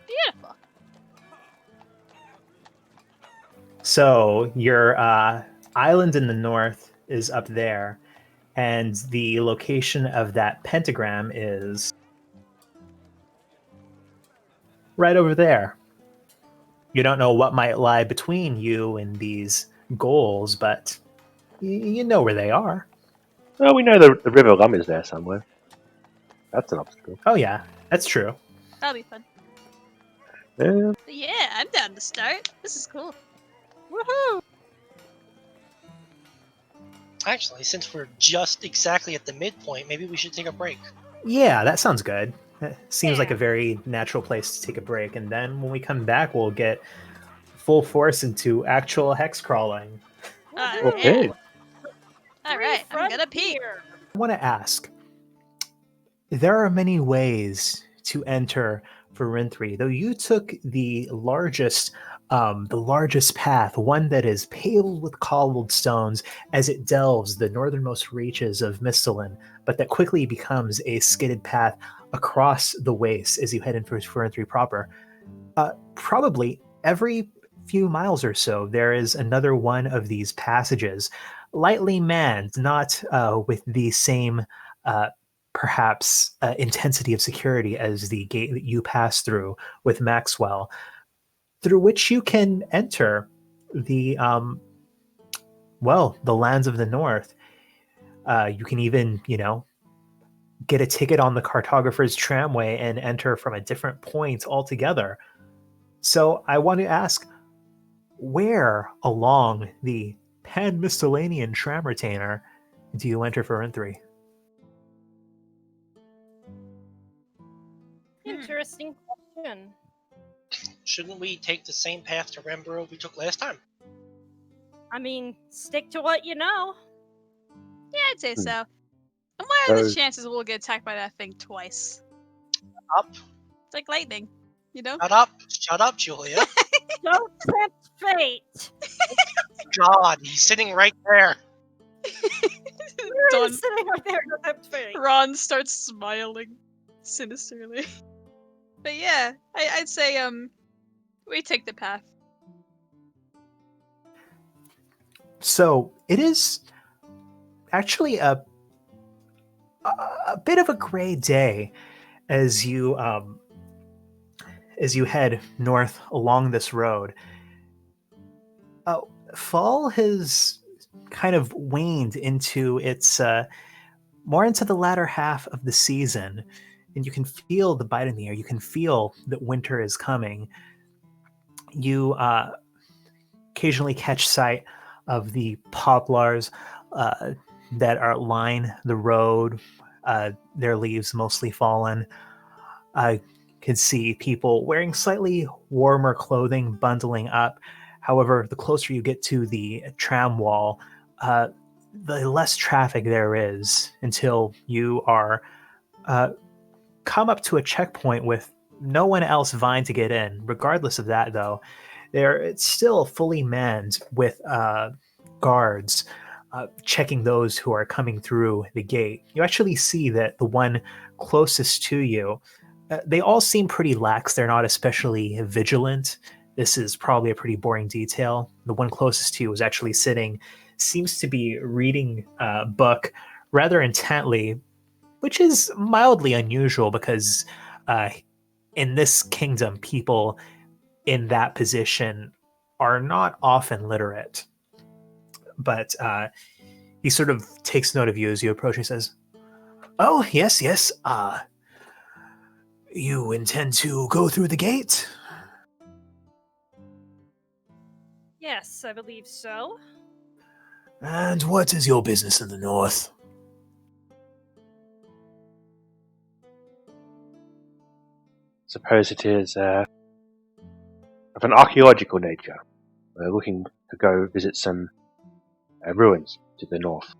Beautiful. So your island in the north is up there, and the location of that pentagram is right over there. You don't know what might lie between you and these goals, but you know where they are. Well, we know the River Lum is there somewhere. That's an obstacle. Oh yeah, that's true. That'll be fun. Yeah. But yeah, I'm down to start. This is cool. Woohoo! Actually, since we're just exactly at the midpoint, maybe we should take a break. Yeah, that sounds good. It seems like Yeah. a very natural place to take a break, and then when we come back, we'll get full force into actual hex crawling. Okay. Yeah. All right, I'm gonna pee. I want to ask, there are many ways to enter Farinthri, though you took the largest path, one that is paved with cobbled stones as it delves the northernmost reaches of Mistalin, but that quickly becomes a skidded path across the waste as you head into Farinthri proper. Probably every few miles or so, there is another one of these passages, lightly manned, not with the same perhaps intensity of security as the gate that you pass through with Maxwell, through which you can enter the the lands of the north. You can even, get a ticket on the cartographer's tramway and enter from a different point altogether. So I want to ask, where along the pan-Miscellanean tram retainer do you enter Farinthri? Interesting question. Shouldn't we take the same path to Rembro we took last time? I mean, stick to what you know. Yeah, I'd say so. And what are the So- chances we'll get attacked by that thing twice? Up. It's like lightning, you know? Shut up, Julia. Don't tempt fate. God, he's sitting right there. You're Don, sitting right there. Don't tempt fate. Ron starts smiling sinisterly. But yeah, I'd say we take the path. So it is actually a bit of a gray day as you head north along this road. Fall has kind of waned into its more into the latter half of the season, and you can feel the bite in the air. You can feel that winter is coming. You occasionally catch sight of the poplars that are line the road, their leaves mostly fallen. I could see people wearing slightly warmer clothing bundling up. However, the closer you get to the tram wall, the less traffic there is until you are come up to a checkpoint with no one else vying to get in. Regardless of that, though, it's still fully manned with guards checking those who are coming through the gate. You actually see that the one closest to you, they all seem pretty lax. They're not especially vigilant. This is probably a pretty boring detail. The one closest to you is actually seems to be reading a book rather intently, which is mildly unusual because in this kingdom, people in that position are not often literate. But he sort of takes note of you as you approach. He says, "Oh, yes. You intend to go through the gate?" Yes, I believe so. "And what is your business in the north?" Suppose it is of an archaeological nature. We're looking to go visit some ruins to the north.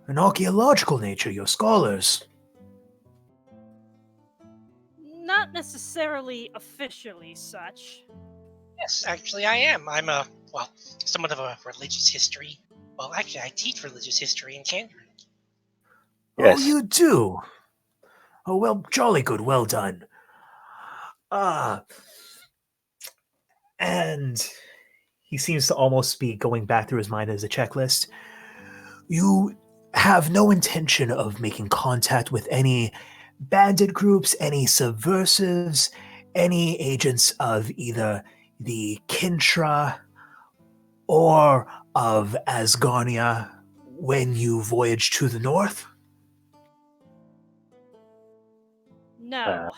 "An archaeological nature, your scholars?" Not necessarily officially such. Yes, actually I am. I'm somewhat of a religious history. Well, actually, I teach religious history in Candor. Yes. "Oh, you do? Oh, well, jolly good, well done. And he seems to almost be going back through his mind as a checklist. You have no intention of making contact with any bandit groups, any subversives, any agents of either the Kintra or of Asgarnia when you voyage to the north?" No.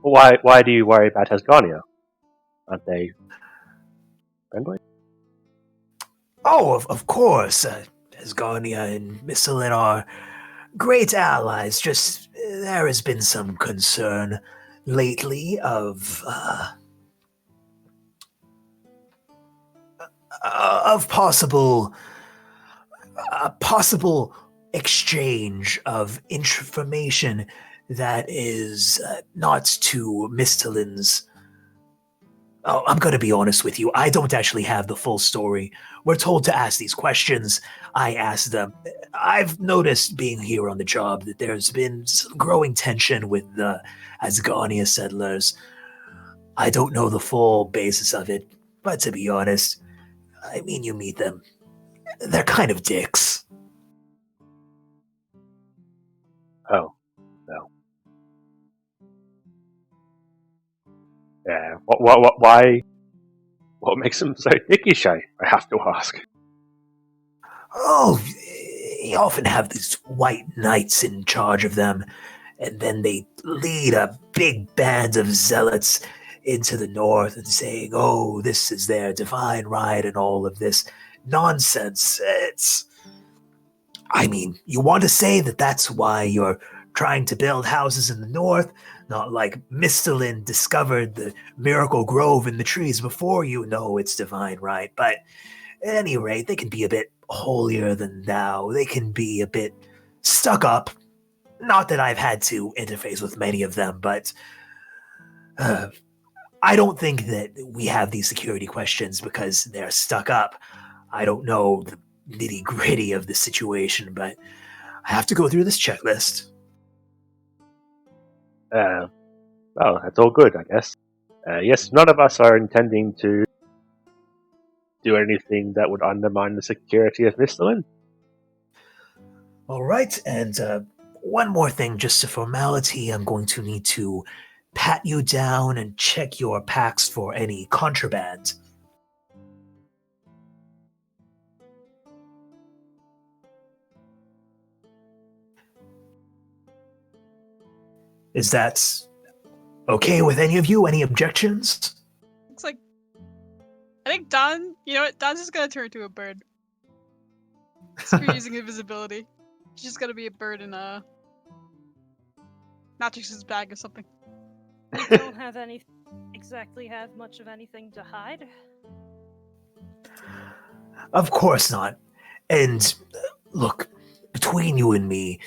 Why do you worry about Asgarnia? Aren't they friendly? "Oh, of course. Asgarnia and Miscelin are great allies. Just there has been some concern lately of possible exchange of information that is not to Mistalin's. Oh, I'm going to be honest with you. I don't actually have the full story. We're told to ask these questions. I ask them. I've noticed being here on the job that there's been some growing tension with the Asgania settlers. I don't know the full basis of it, but to be honest, I mean, you meet them. They're kind of dicks. Oh, no. Yeah. Why? What makes them so dickish? I have to ask. Oh, you often have these white knights in charge of them, and then they lead a big band of zealots into the north and saying, oh, this is their divine right and all of this nonsense. I mean, you want to say that that's why you're trying to build houses in the north, not like Mistalin discovered the miracle grove in the trees before you know it's divine right, but at any rate, they can be a bit holier than thou. They can be a bit stuck up. Not that I've had to interface with many of them, but I don't think that we have these security questions because they're stuck up. I don't know the nitty gritty of the situation, but I have to go through this checklist. Well, that's all good, I guess. Yes, none of us are intending to do anything that would undermine the security of Mistalin. All right, and one more thing, just a formality. I'm going to need to pat you down and check your packs for any contraband. Is that okay with any of you? Any objections? Looks like I think Don. You know what? Don's just gonna turn into a bird. Screw using invisibility. She's just gonna be a bird in a Natrix's bag or something. We don't have much of anything to hide. Of course not. And look, between you and me,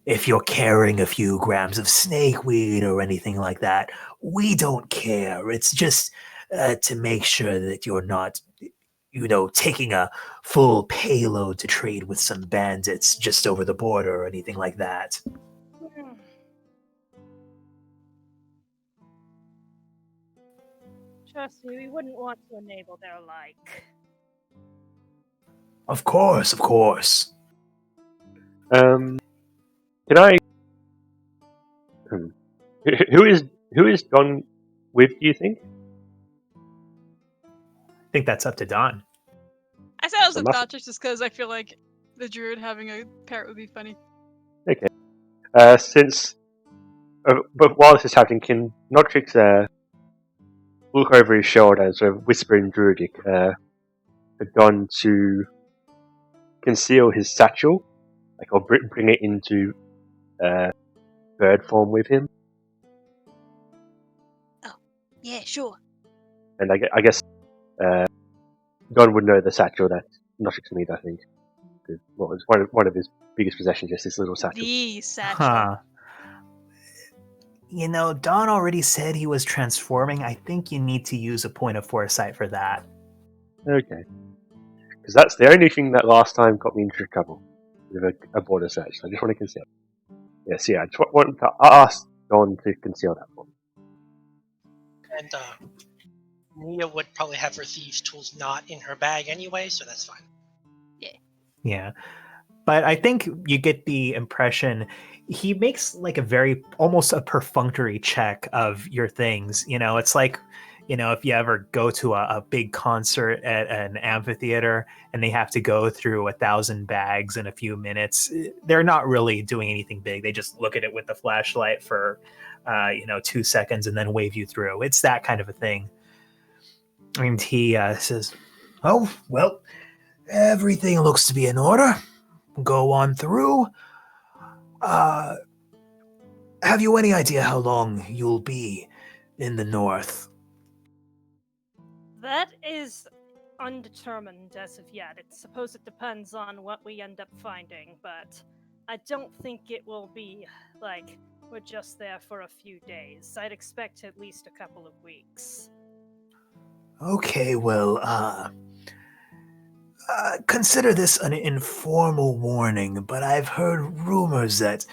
if you're carrying a few grams of snakeweed or anything like that, we don't care. It's just to make sure that you're not, taking a full payload to trade with some bandits just over the border or anything like that. Trust me, we wouldn't want to enable their like. Of course, of course. Can I? Who is Don with? Do you think? I think that's up to Don. I said I was So with must- Natrix just because I feel like the druid having a parrot would be funny. Okay. But while this is happening, can Notrix look over his shoulder and sort of whisper in Druidic for Don to conceal his satchel, or bring it into bird form with him? Yeah, sure. And I guess Don would know the satchel that Notrix made, I think. Well, it's one of his biggest possessions, just this little satchel. The satchel. Huh. Don already said he was transforming. I think you need to use a point of foresight for that. Okay. Because that's the only thing that last time got me into trouble with a border search. So I just want to conceal it. Yes, yeah, I just want to ask Don to conceal that for me. And Nia would probably have her thieves' tools not in her bag anyway, so that's fine. Yeah. But I think you get the impression he makes like almost a perfunctory check of your things. It's like, if you ever go to a big concert at an amphitheater and they have to go through 1,000 bags in a few minutes, they're not really doing anything big. They just look at it with the flashlight for, 2 seconds and then wave you through. It's that kind of a thing. And he says, oh, well, everything looks to be in order. Go on through. Have you any idea how long you'll be in the north? That is undetermined as of yet. It's suppose it depends on what we end up finding, but I don't think it will be, We're just there for a few days. I'd expect at least a couple of weeks. Okay, well, consider this an informal warning, but I've heard rumors that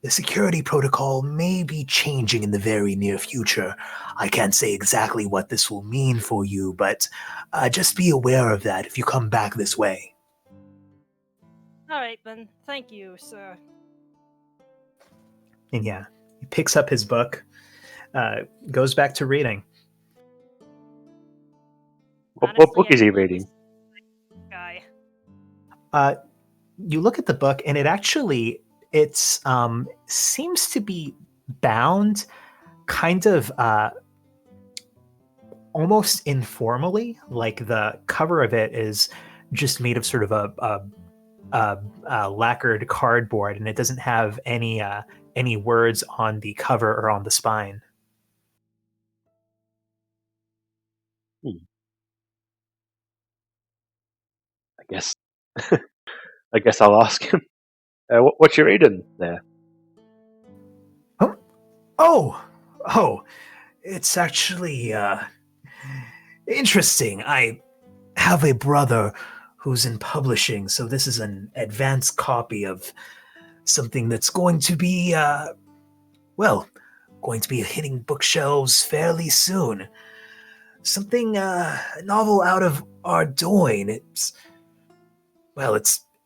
the security protocol may be changing in the very near future. I can't say exactly what this will mean for you, but just be aware of that if you come back this way. Alright then, thank you, sir. And yeah, he picks up his book, goes back to reading. What Honestly, book I is he could really reading? Guy. You look at the book, and it's seems to be bound kind of almost informally. Like the cover of it is just made of sort of a lacquered cardboard, and it doesn't have any words on the cover or on the spine. I guess. I guess I'll ask him. What you reading there? Oh, it's actually interesting. I have a brother who's in publishing, so this is an advanced copy of something that's going to be, going to be hitting bookshelves fairly soon. Something, a novel out of Ardoin. It's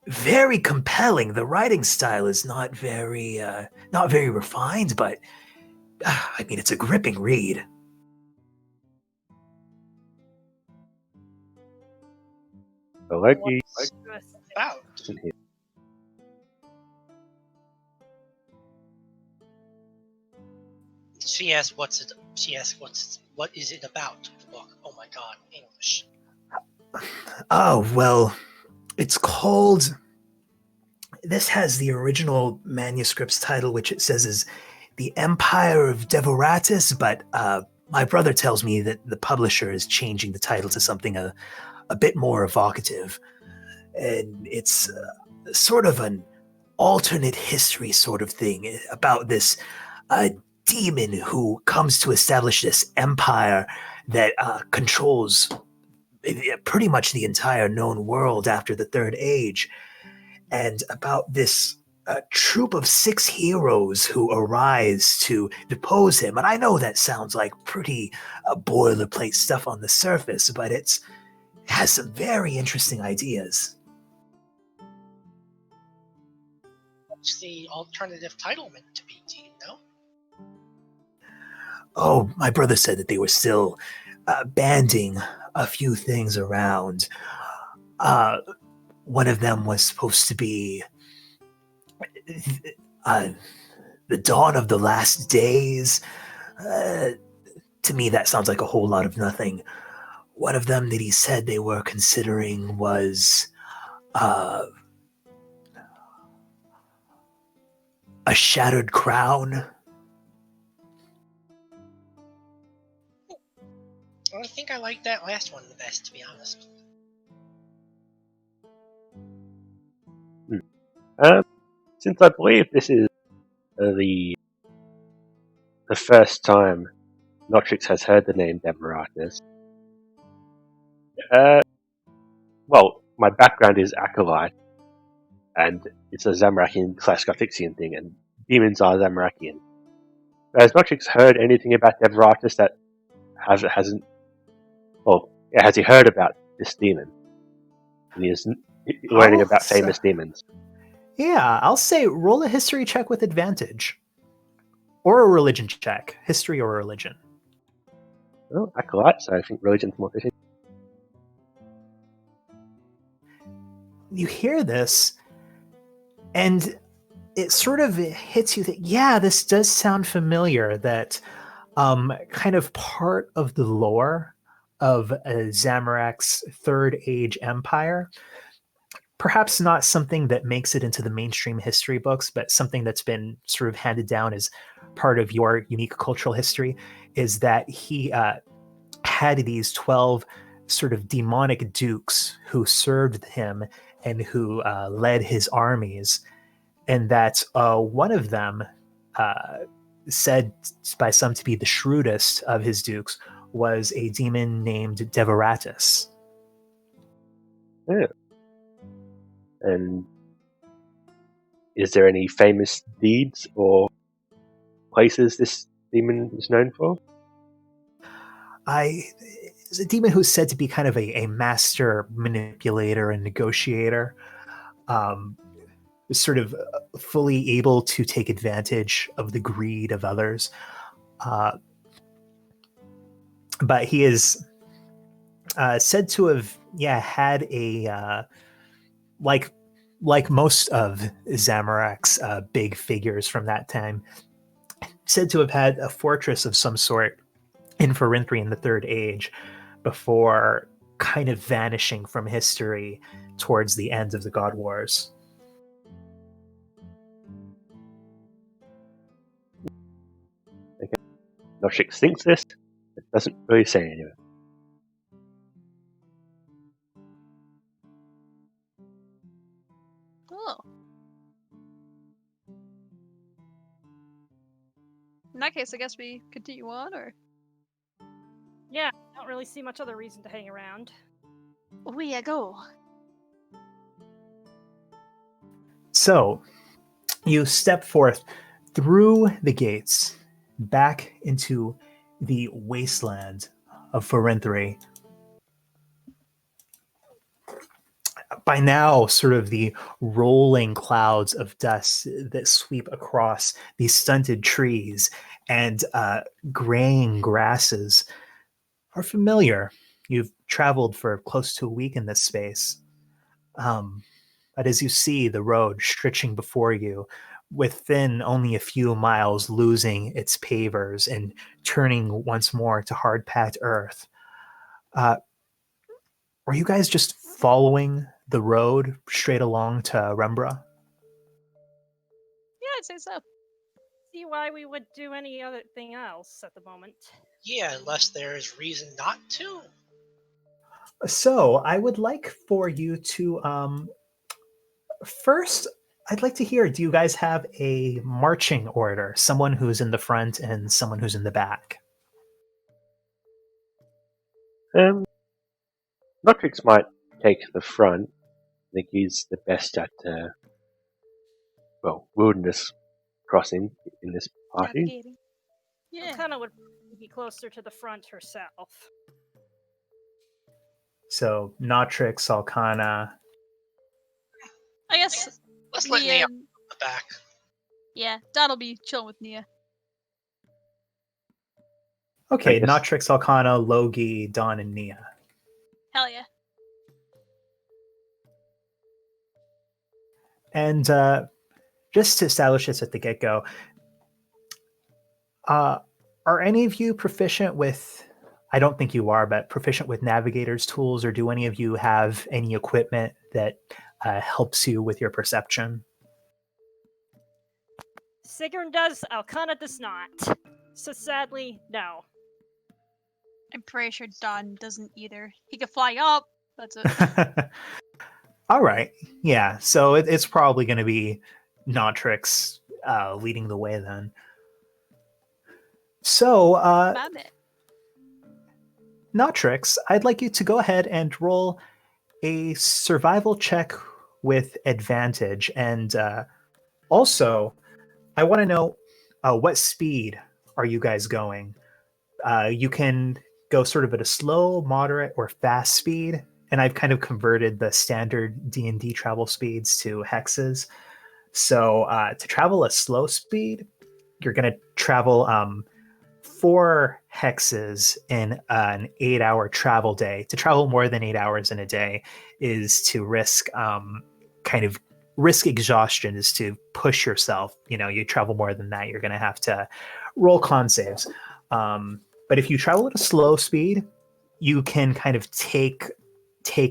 very compelling. The writing style is not very refined, but I mean, it's a gripping read. Allegedly, What's about? isn't he? She asks, "What is it about?" The book. Oh my God, English. Oh, well, it's called. This has the original manuscript's title, which it says is The Empire of Devoratus, but my brother tells me that the publisher is changing the title to something a bit more evocative. And it's sort of an alternate history sort of thing about this demon who comes to establish this empire that controls pretty much the entire known world after the Third Age, and about this troop of 6 heroes who arise to depose him. And I know that sounds like pretty boilerplate stuff on the surface, but it has some very interesting ideas. What's the alternative title meant to be? Do you know? Oh, my brother said that they were still banding a few things around. One of them was supposed to be the dawn of the last days. To me, that sounds like a whole lot of nothing. One of them that he said they were considering was a shattered crown. I think I like that last one the best, to be honest. Since I believe this is the first time Notrix has heard the name Demaratus, well, my background is Acolyte, and it's a Zamrakian / Gothixian thing, and demons are Zamrakian. Has Notrix heard anything about Demaratus that hasn't? Well, has he heard about this demon? And he is learning about famous demons. Yeah, I'll say roll a history check with advantage. Or a religion check. History or religion. Well, Acolyte, so I think religion's more fitting. You hear this, and it sort of hits you that, yeah, this does sound familiar, that kind of part of the lore of Zamorak's Third Age Empire. Perhaps not something that makes it into the mainstream history books, but something that's been sort of handed down as part of your unique cultural history, is that he had these 12 sort of demonic dukes who served him and who led his armies. And that one of them said by some to be the shrewdest of his dukes, was a demon named Devoratus. Yeah. And is there any famous deeds or places this demon is known for? Is a demon who's said to be kind of a master manipulator and negotiator, sort of fully able to take advantage of the greed of others. But he is said to have, had a like most of Zamorak's big figures from that time, said to have had a fortress of some sort in Pharynthri in the Third Age before kind of vanishing from history towards the end of the God Wars. Okay. Noshix thinks this, but doesn't really say anything. Oh. In that case, I guess we continue on, or? Yeah, I don't really see much other reason to hang around. We go. So, you step forth through the gates back into the wasteland of Pharynthri. By now, sort of the rolling clouds of dust that sweep across these stunted trees and graying grasses are familiar. You've traveled for close to a week in this space. But as you see the road stretching before you, within only a few miles losing its pavers and turning once more to hard-packed earth, were you guys just following the road straight along to Rembra? Yeah, I'd say so. See why we would do any other thing else at the moment. Yeah, unless there's reason not to. So I would like for you to first, I'd like to hear, do you guys have a marching order? Someone who's in the front and someone who's in the back? Notrix might take the front. I think he's the best at, wilderness crossing in this party. Navigating. Yeah. Alcana would be closer to the front herself. So Notrix, Alcana. I guess Let's let Nia. Nia on the back. Yeah, Don'll be chilling with Nia. Okay, I guess. Notrix, Alcana, Logi, Dawn, and Nia. Hell yeah. And just to establish this at the get-go, are any of you proficient with, I don't think you are, but proficient with navigator's tools, or do any of you have any equipment that helps you with your perception? Sigrun does, Alcana does not. So sadly, no. I'm pretty sure Don doesn't either. He can fly up. That's it. All right. Yeah. So it's probably going to be Notrix leading the way then. So, My bad. Notrix, I'd like you to go ahead and roll a survival check with advantage. And also, I want to know what speed are you guys going? You can go sort of at a slow, moderate, or fast speed. And I've kind of converted the standard D&D travel speeds to hexes. So to travel at slow speed, you're going to travel 4 hexes in an 8-hour travel day. To travel more than 8 hours in a day is to risk risk exhaustion, is to push yourself. You travel more than that, you're going to have to roll con saves. But if you travel at a slow speed, you can kind of take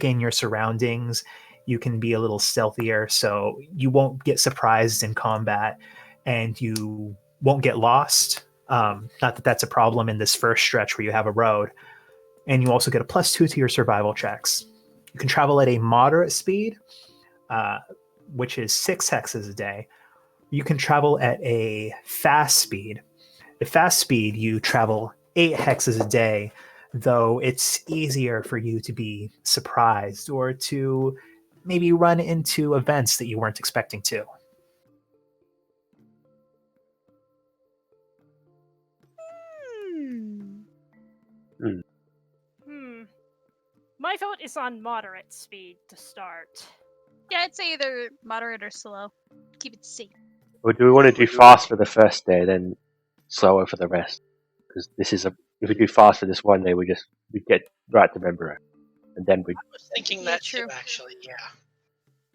in your surroundings. You can be a little stealthier, so you won't get surprised in combat, and you won't get lost. Not that that's a problem in this first stretch where you have a road. And you also get a +2 to your survival checks. You can travel at a moderate speed, which is 6 hexes a day, you can travel at a fast speed. At fast speed, you travel 8 hexes a day, though it's easier for you to be surprised or to maybe run into events that you weren't expecting to. Hmm. My vote is on moderate speed to start. Yeah, I'd say either moderate or slow. Keep it safe. Or do we want to do fast for the first day, then slower for the rest? Because if we do fast for this one day, we get right to Membro, and then we I was thinking Yeah, that true. too, actually. Yeah.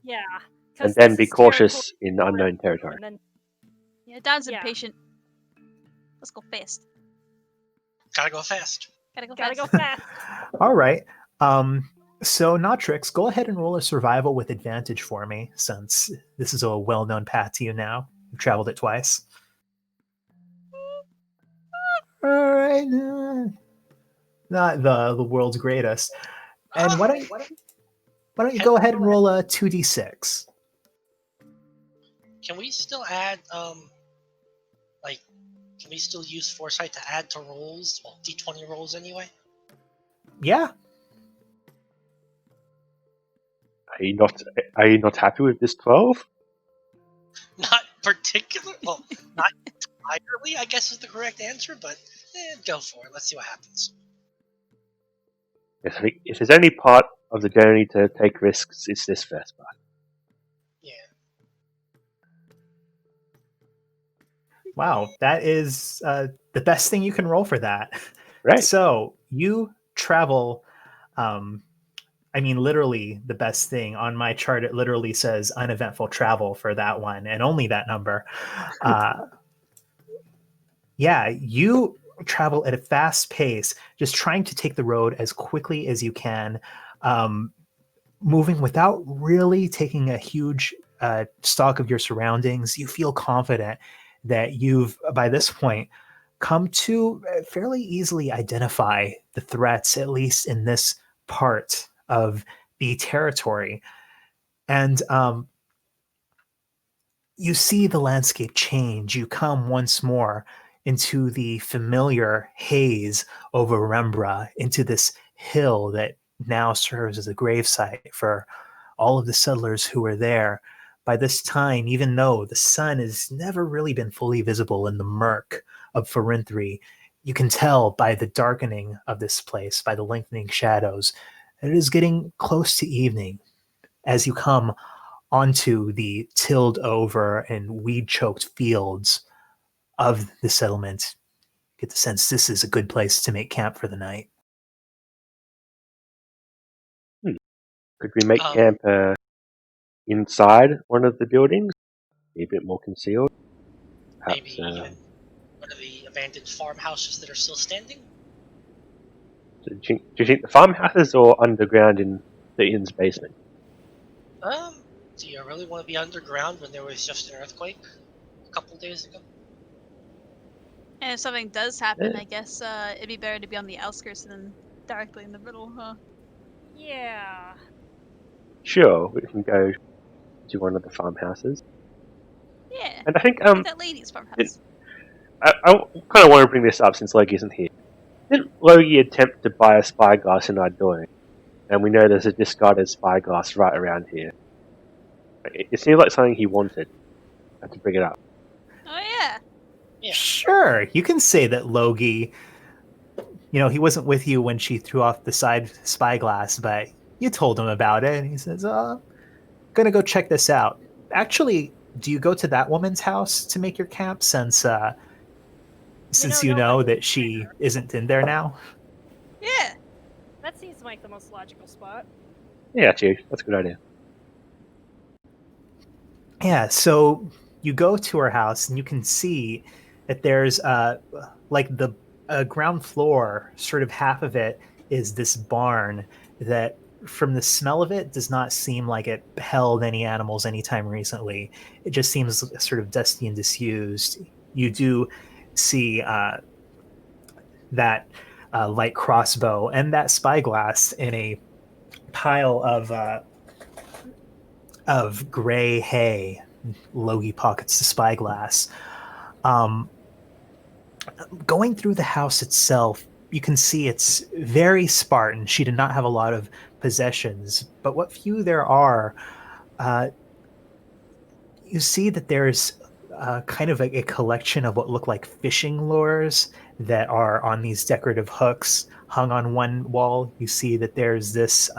Yeah. and then be cautious in unknown territory. And then, Yeah, Don's Yeah. impatient. Let's go fast. Gotta go fast. gotta go fast. All right. So Notrix, go ahead and roll a survival with advantage for me, since this is a well-known path to you now. You've traveled it twice. All right. Not the world's greatest. And why don't you go ahead and roll a 2d6? Can we still add can we still use foresight to add to rolls? Well, d20 rolls anyway. Yeah. Are you not happy with this 12? Not particular. Well, not entirely, I guess is the correct answer, but go for it. Let's see what happens. Yes, I think if there's any part of the journey to take risks, it's this first part. Yeah. Wow, that is the best thing you can roll for that. Right. So you travel. I mean, literally the best thing on my chart. It literally says uneventful travel for that one, and only that number. Yeah, you travel at a fast pace, just trying to take the road as quickly as you can, moving without really taking a huge stock of your surroundings. You feel confident that you've, by this point, come to fairly easily identify the threats, at least in this part of the territory. And you see the landscape change. You come once more into the familiar haze over Rembra, into this hill that now serves as a gravesite for all of the settlers who were there. By this time, even though the sun has never really been fully visible in the murk of Farinthri, you can tell by the darkening of this place, by the lengthening shadows, that it is getting close to evening as you come onto the tilled over and weed choked fields of the settlement. Get the sense this is a good place to make camp for the night. Could we make camp inside one of the buildings? Be a bit more concealed? Perhaps, Maybe even one of the abandoned farmhouses that are still standing? do you think the farmhouses or underground in the inn's basement? Do you really want to be underground when there was just an earthquake a couple days ago? And if something does happen, Yeah. I guess it'd be better to be on the outskirts than directly in the middle, huh? Yeah. Sure, we can go to one of the farmhouses. Yeah. And I think Like that lady's farmhouse. I kind of want to bring this up since Logie isn't here. Didn't Logie attempt to buy a spyglass in our doing? And we know there's a discarded spyglass right around here. It seemed like something he wanted. I had to bring it up. Oh yeah. Yeah. Sure, you can say that Logie, he wasn't with you when she threw off the side spyglass, but you told him about it, and he says, gonna go check this out. Actually, do you go to that woman's house to make your camp, since you know that she isn't in there now? Yeah. That seems like the most logical spot. Yeah, that's you. That's a good idea. Yeah, so you go to her house and you can see that there's like the ground floor, sort of half of it is this barn that, from the smell of it, does not seem like it held any animals anytime recently. It just seems sort of dusty and disused. You do see that light crossbow and that spyglass in a pile of gray hay Logie pockets the spyglass. Going through the house itself, you can see it's very Spartan. She did not have a lot of possessions, but what few there are, you see that there's kind of a collection of what look like fishing lures that are on these decorative hooks hung on one wall. You see that there's this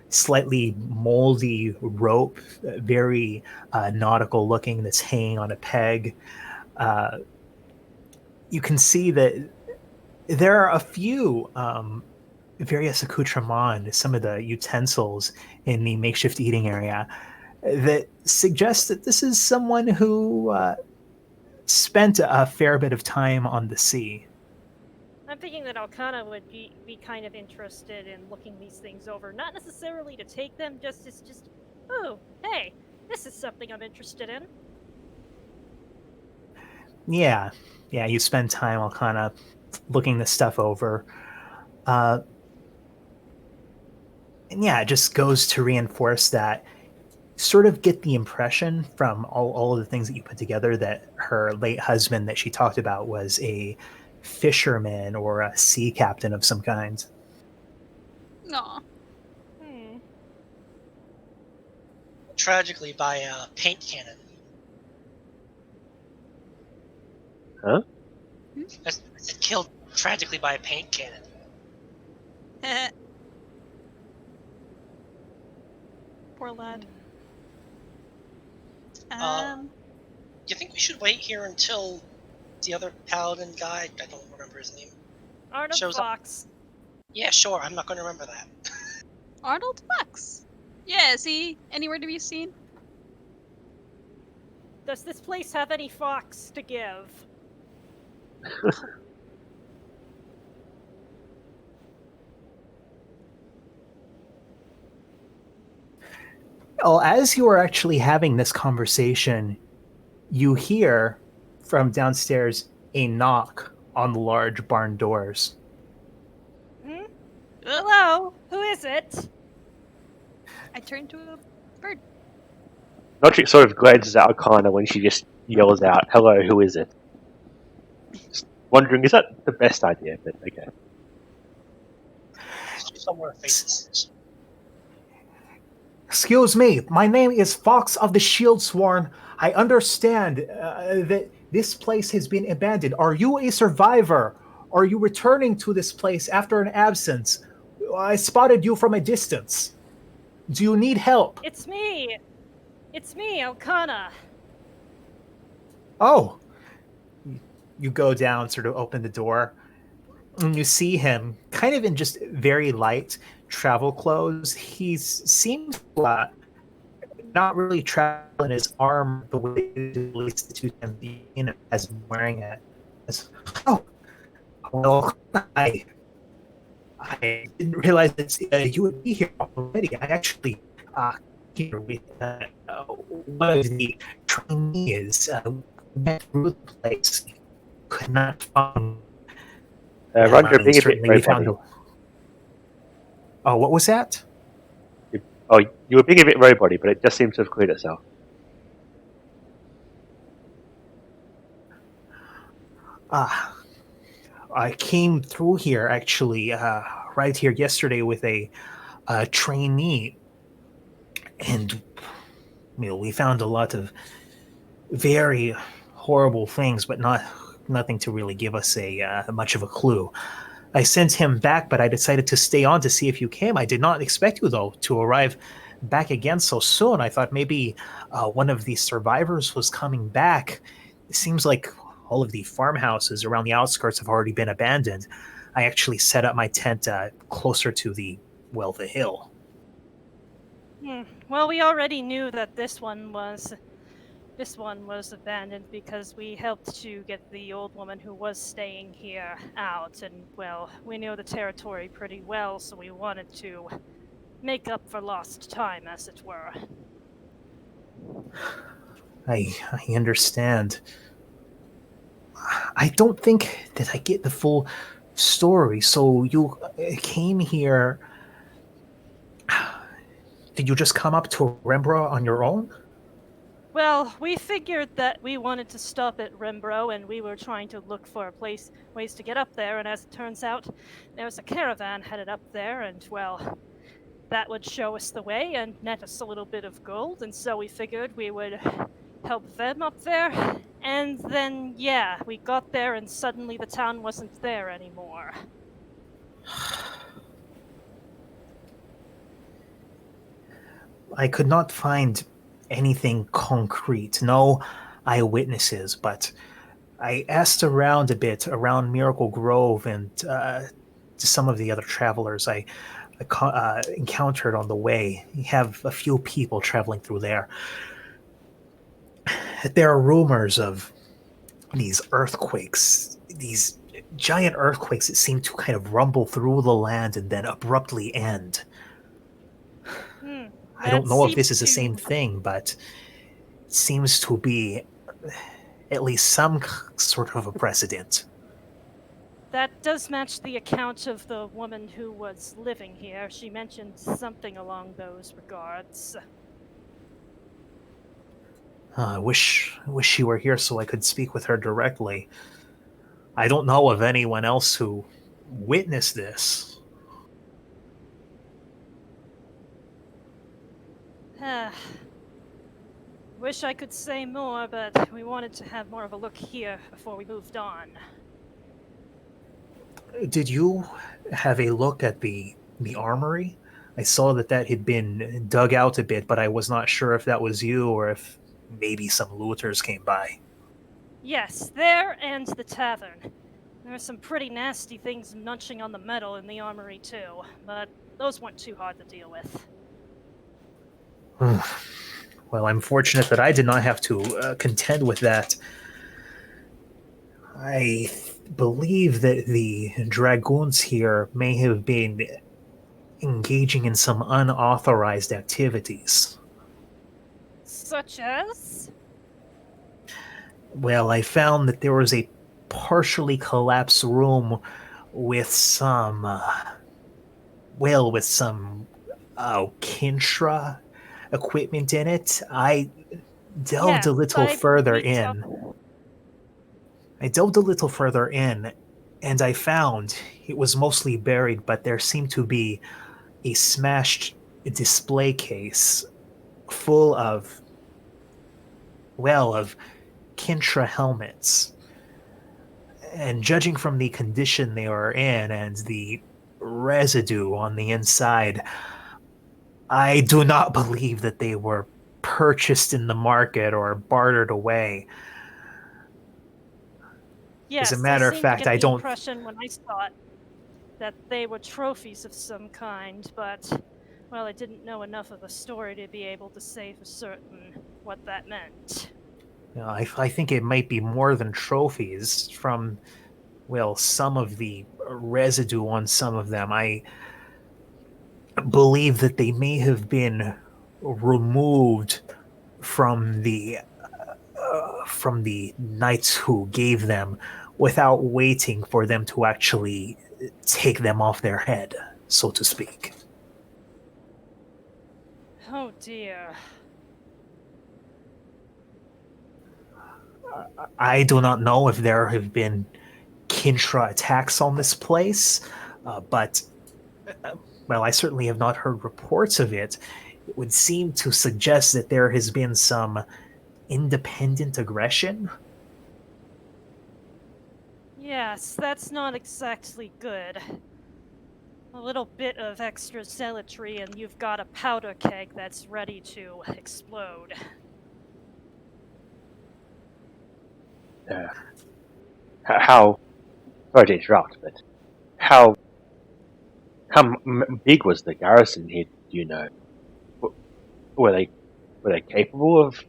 slightly moldy rope, very nautical looking, that's hanging on a peg. You can see that there are a few various accoutrements, some of the utensils in the makeshift eating area that suggest that this is someone who spent a fair bit of time on the sea. I'm thinking that Alcana would be kind of interested in looking these things over. Not necessarily to take them, just, oh, hey, this is something I'm interested in. Yeah, you spend time all kind of looking this stuff over. And yeah, it just goes to reinforce that. Sort of get the impression from all of the things that you put together that her late husband that she talked about was a fisherman or a sea captain of some kind. Aw. Tragically by a paint cannon. Huh? I said killed tragically by a paint cannon. Poor lad. Do you think we should wait here until the other paladin guy, I don't remember his name, Arnold shows up? Fox. Yeah, sure, I'm not going to remember that. Arnold Fox. Yeah, is he anywhere to be seen? Does this place have any fox to give? Well, as you are actually having this conversation, you hear from downstairs a knock on the large barn doors. Hello? Who is it? I turned to a bird. Notchik sort of glances at Arcana when she just yells out, "Hello, who is it?" Just wondering, is that the best idea? But okay. Somewhere faces. Excuse me, my name is Fox of the Shieldsworn. I understand that this place has been abandoned. Are you a survivor? Are you returning to this place after an absence? I spotted you from a distance. Do you need help? It's me, Alcana. Oh. You go down, sort of open the door, and you see him kind of in just very light travel clothes. He seems not really traveling his arm the way at least the two times as wearing it. Oh, well, I didn't realize that you would be here already. I actually here with one of the trainees went through the place. Could not find. Ron, you're being a bit Certainly, we found. robot-y. Oh, what was that? Oh, you were being a bit robot-y, but it just seems to have cleared itself. I came through here actually, right here yesterday with a trainee, and we found a lot of very horrible things, but nothing to really give us a much of a clue. I sent him back, but I decided to stay on to see if you came. I did not expect you, though, to arrive back again so soon. I thought maybe one of the survivors was coming back. It seems like all of the farmhouses around the outskirts have already been abandoned. I actually set up my tent closer to the hill. Well, we already knew that this one was abandoned because we helped to get the old woman who was staying here out, and well, we knew the territory pretty well, so we wanted to make up for lost time, as it were. I understand. I don't think that I get the full story. So you came here. Did you just come up to Rembra on your own? Well, we figured that we wanted to stop at Rimbro, and we were trying to look for ways to get up there. And as it turns out, there was a caravan headed up there, and well, that would show us the way and net us a little bit of gold. And so we figured we would help them up there. And then, yeah, we got there, and suddenly the town wasn't there anymore. I could not find anything concrete, no eyewitnesses, but I asked around a bit around Miracle Grove and to some of the other travelers I encountered on the way. You have a few people traveling through there. There are rumors of these earthquakes, these giant earthquakes that seem to kind of rumble through the land and then abruptly end. I don't know if this is the same thing, but it seems to be at least some sort of a precedent. That does match the account of the woman who was living here. She mentioned something along those regards. I wish she were here so I could speak with her directly. I don't know of anyone else who witnessed this. Wish I could say more, but we wanted to have more of a look here before we moved on. Did you have a look at the armory? I saw that had been dug out a bit, but I was not sure if that was you or if maybe some looters came by. Yes, there and the tavern. There are some pretty nasty things munching on the metal in the armory too, but those weren't too hard to deal with. Well, I'm fortunate that I did not have to contend with that. I believe that the dragoons here may have been engaging in some unauthorized activities. Such as? Well, I found that there was a partially collapsed room with some, Kintra equipment in it. I delved a little further in. I delved a little further in, and I found it was mostly buried, but there seemed to be a smashed display case full of Kintra helmets. And judging from the condition they were in and the residue on the inside, I do not believe that they were purchased in the market or bartered away. Yes, as a matter of fact, I don't. Impression when I saw it that they were trophies of some kind, but well, I didn't know enough of the story to be able to say for certain what that meant. I think it might be more than trophies from, some of the residue on some of them. I believe that they may have been removed from the knights who gave them without waiting for them to actually take them off their head, so to speak. Oh dear. I do not know if there have been Kintra attacks on this place, but I certainly have not heard reports of it. It would seem to suggest that there has been some independent aggression. Yes, that's not exactly good. A little bit of extra zealotry and you've got a powder keg that's ready to explode. How? Sorry to interrupt, but how big was the garrison here? Do you know? Were they capable of,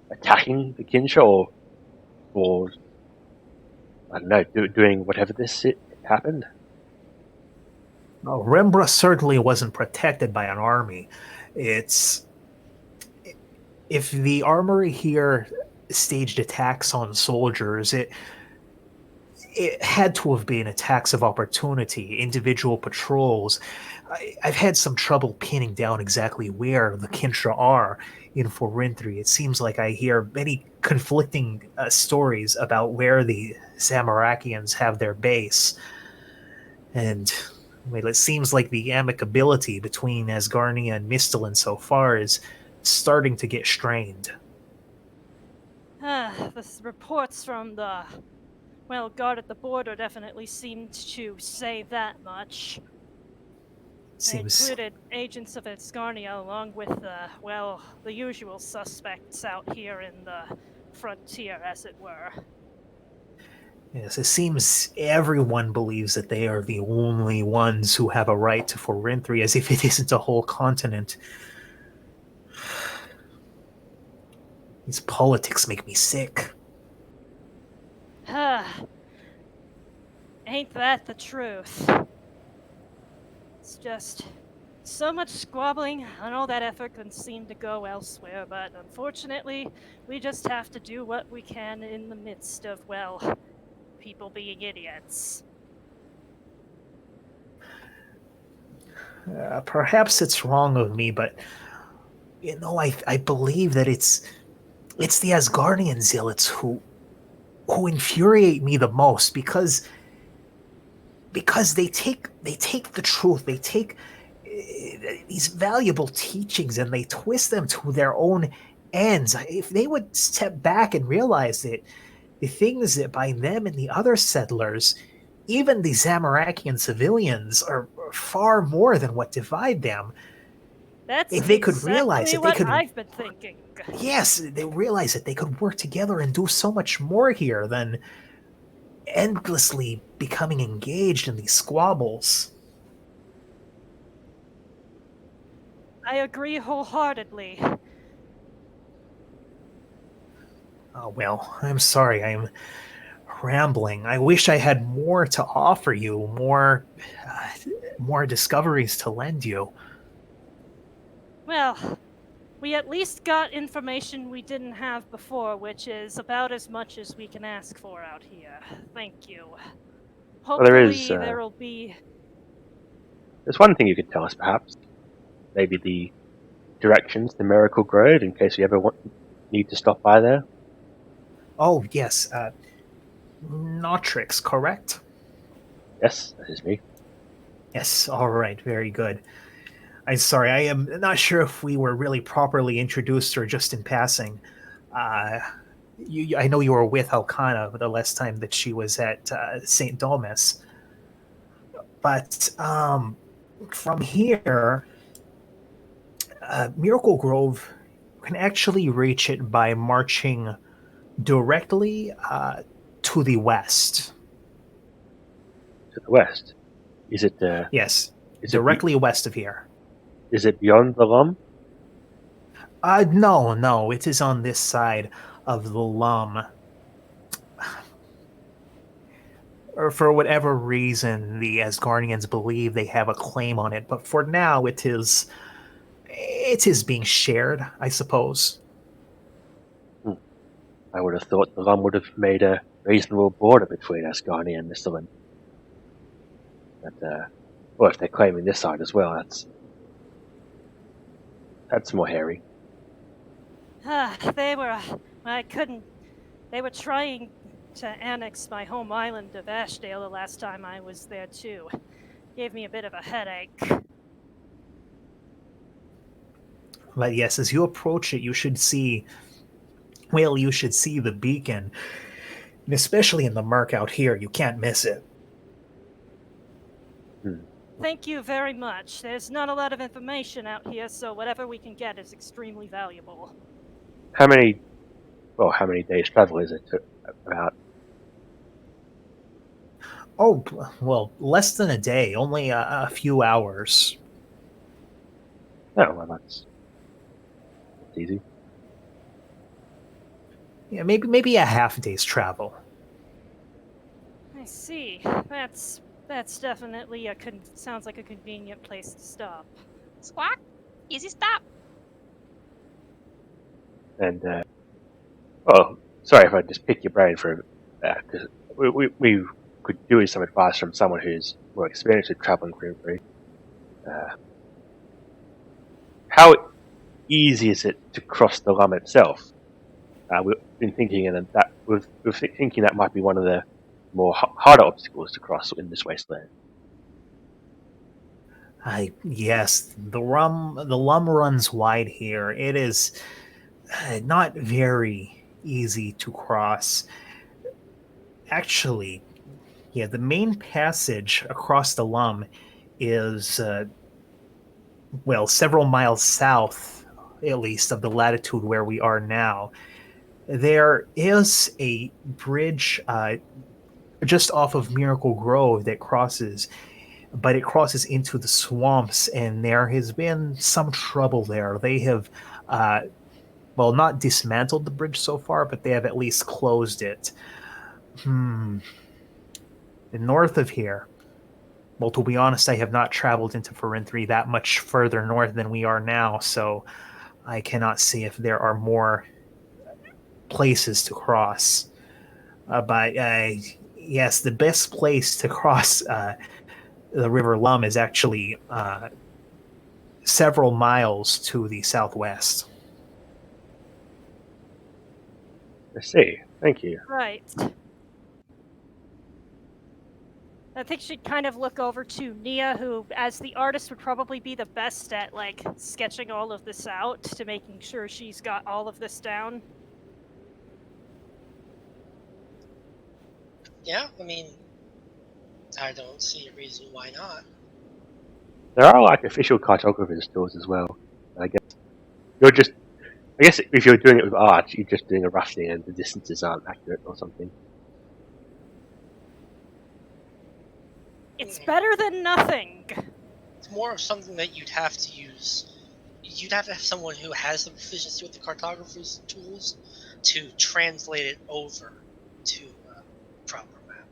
attacking the Kinsha or I don't know, doing whatever happened? Well, Rembra certainly wasn't protected by an army. If the armory here staged attacks on soldiers, it had to have been attacks of opportunity, individual patrols. I've had some trouble pinning down exactly where the Kintra are in Forinthry. It seems like I hear many conflicting stories about where the Zamarakians have their base. And well, it seems like the amicability between Asgarnia and Mistalin so far is starting to get strained. The reports from the, well, guard at the border definitely seemed to say that much. They Seems included agents of Asgarnia along with, the usual suspects out here in the frontier, as it were. Yes, it seems everyone believes that they are the only ones who have a right to Forinthry, as if it isn't a whole continent. These politics make me sick. Ain't that the truth? It's just so much squabbling and all that effort can seem to go elsewhere, but unfortunately, we just have to do what we can in the midst of, well, people being idiots. Perhaps it's wrong of me, but I believe that it's the Asgardian zealots who infuriate me the most because they take the truth, they take these valuable teachings and they twist them to their own ends. If they would step back and realize that the things that bind them and the other settlers, even the Zamarakian civilians, are far more than what divide them. That's If they could realize exactly that they what could, I've been thinking. yes, they realize that they could work together and do so much more here than endlessly becoming engaged in these squabbles. I agree wholeheartedly. Oh, well, I'm sorry, I'm rambling. I wish I had more to offer you, more discoveries to lend you. Well, we at least got information we didn't have before, which is about as much as we can ask for out here. Thank you. Well, there is. Hopefully there'll be... There's one thing you could tell us, perhaps. Maybe the directions to Miracle Grove, in case you ever need to stop by there. Oh, yes, Notrix, correct? Yes, that is me. Yes, all right, very good. I'm sorry, I am not sure if we were really properly introduced or just in passing. I know you were with Alcana the last time that she was at St. Domus. But from here, Miracle Grove can actually reach it by marching directly to the west. To the west. Is it? Yes, Is directly west of here. Is it beyond the Lum? No, it is on this side of the Lum. Or for whatever reason, the Asgardians believe they have a claim on it, but for now, it is being shared, I suppose. I would have thought the Lum would have made a reasonable border between Asgardia and Mistalin. But, well, if they're claiming this side as well, that's more hairy. They were... They were trying to annex my home island of Ashdale the last time I was there, too. Gave me a bit of a headache. But yes, as you approach it, you should see the beacon. And especially in the murk out here, you can't miss it. Thank you very much. There's not a lot of information out here, so whatever we can get is extremely valuable. How many days travel is it about? Oh, well, less than a day, only a few hours. Oh, well, that's easy. Yeah, maybe a half day's travel. I see. That's definitely sounds like a convenient place to stop. Squawk. Easy stop. And sorry if I just pick your brain for because we could do with some advice from someone who's more experienced with traveling Grimbury. How easy is it to cross the Lum itself? We've been thinking, thinking that might be one of the more harder obstacles to cross in this wasteland. Yes, the Lum runs wide here. It is not very easy to cross. Actually, yeah, the main passage across the Lum is several miles south, at least, of the latitude where we are now. There is a bridge just off of Miracle Grove that crosses, but it crosses into the swamps, and there has been some trouble there. They have, not dismantled the bridge so far, but they have at least closed it. The north of here, well, to be honest, I have not traveled into Ferentry that much further north than we are now, so I cannot see if there are more places to cross. But yes, the best place to cross the River Lum is actually several miles to the southwest. I see. Thank you. Right. I think she'd kind of look over to Nia, who, as the artist, would probably be the best at, like, sketching all of this out to making sure she's got all of this down. Yeah, I mean, I don't see a reason why not. There are like official cartographers stores as well. I guess if you're doing it with art, you're just doing a rough thing and the distances aren't accurate or something. It's better than nothing. It's more of something that you'd have to use. You'd have to have someone who has the proficiency with the cartographer's tools to translate it over to a proper map.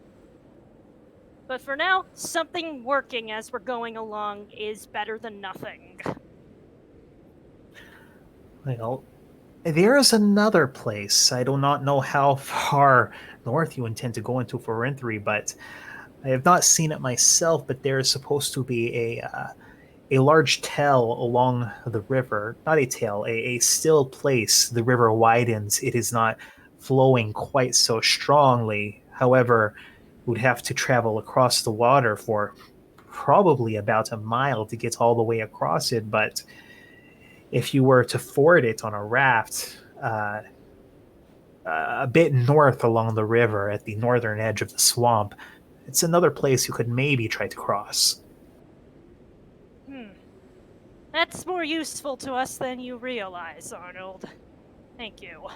But for now, something working as we're going along is better than nothing. Well, there is another place. I do not know how far north you intend to go into Ferentry, but I have not seen it myself. But there is supposed to be a large tell along the river. Not a tell, a still place. The river widens. It is not flowing quite so strongly. However, we'd have to travel across the water for probably about a mile to get all the way across it. But if you were to ford it on a raft a bit north along the river at the northern edge of the swamp, it's another place you could maybe try to cross. That's more useful to us than you realize, Arnold. Thank you.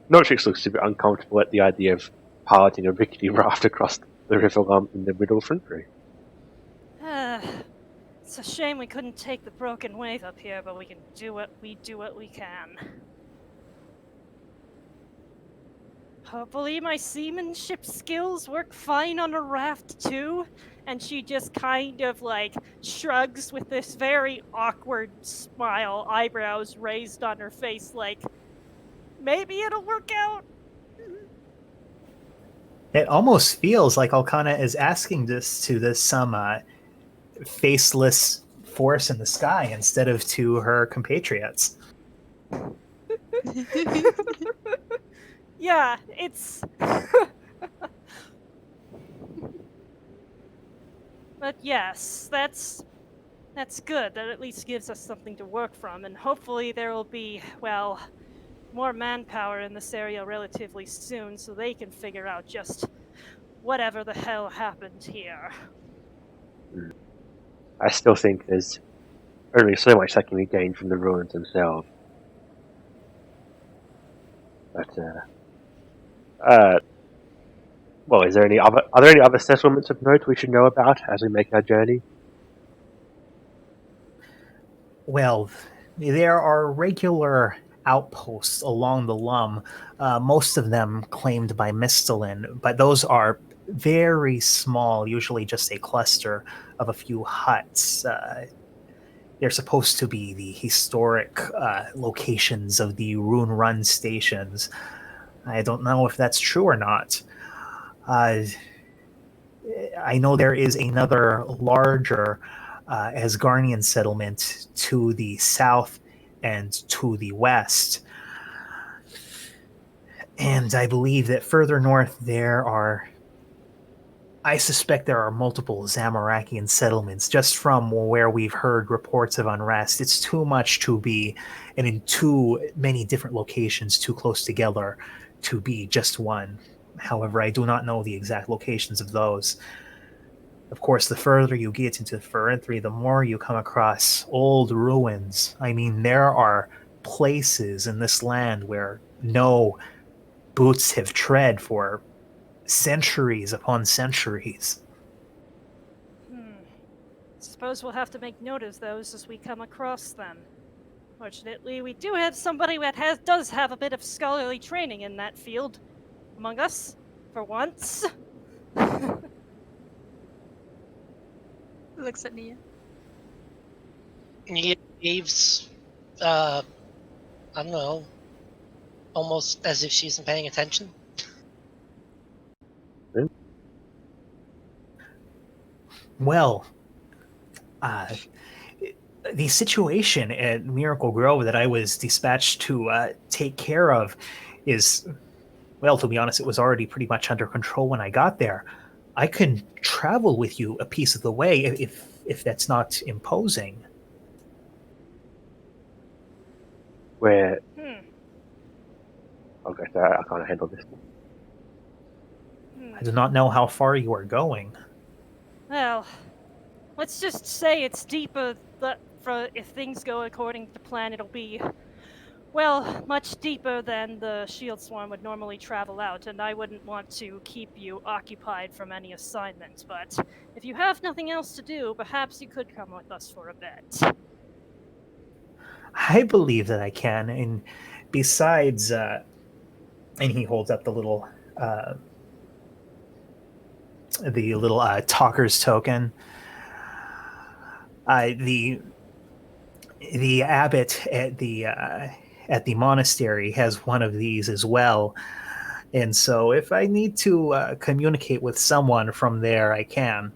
Notrix looks a bit uncomfortable at the idea of piloting a rickety raft across the River Lum in the middle of Ferentry. It's a shame we couldn't take the broken wave up here, but we can do what we can. Hopefully my seamanship skills work fine on a raft too. And she just kind of like shrugs with this very awkward smile, eyebrows raised on her face like, maybe it'll work out. It almost feels like Alcana is asking this to some faceless force in the sky instead of to her compatriots. Yeah, it's... But yes, that's good. That at least gives us something to work from, and hopefully there will be, well, more manpower in this area relatively soon so they can figure out just whatever the hell happened here. I still think there's only so much that can be gained from the ruins themselves. But, well, are there any other settlements of note we should know about as we make our journey? Well, there are regular outposts along the Lum, most of them claimed by Mistalin, but those are very small, usually just a cluster of a few huts. They're supposed to be the historic locations of the Rune Run stations. I don't know if that's true or not. I know there is another larger Asgardian settlement to the south and to the west. And I believe that further north I suspect there are multiple Zamorakian settlements just from where we've heard reports of unrest. It's too much to be, and in too many different locations too close together to be just one. However, I do not know the exact locations of those. Of course, the further you get into Ferentry, the more you come across old ruins. I mean, there are places in this land where no boots have tread for centuries upon centuries. Suppose we'll have to make note of those as we come across them. Fortunately, we do have somebody that does have a bit of scholarly training in that field among us, for once. Looks at Nia. Nia waves, I don't know, almost as if she isn't paying attention. Well, the situation at Miracle Grove that I was dispatched to take care of is, well, to be honest, it was already pretty much under control when I got there. I can travel with you a piece of the way if that's not imposing. Where... Okay, so I can't handle this. I do not know how far you are going. Well, let's just say it's deeper. If things go according to plan, it'll be, well, much deeper than the Shield Swarm would normally travel out, and I wouldn't want to keep you occupied from any assignment. But if you have nothing else to do, perhaps you could come with us for a bit. I believe that I can, and besides, and he holds up the little talker's token. The abbot at the monastery has one of these as well, and so if I need to communicate with someone from there, I can.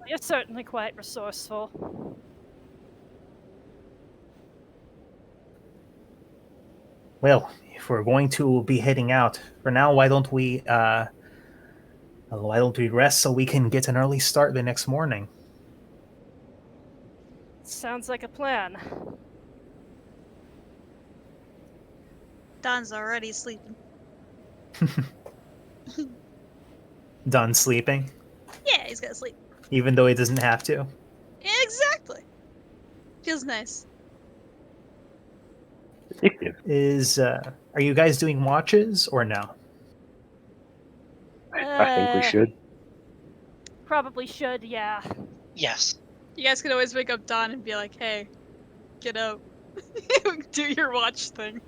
You're certainly quite resourceful. Well, if we're going to be heading out for now, why don't we rest so we can get an early start the next morning? Sounds like a plan. Don's already sleeping. Done sleeping? Yeah, he's gotta sleep. Even though he doesn't have to? Exactly. Feels nice. Are you guys doing watches or no? I think we should. Probably should, yeah. Yes. You guys could always wake up Don and be like, hey, get up. Do your watch thing.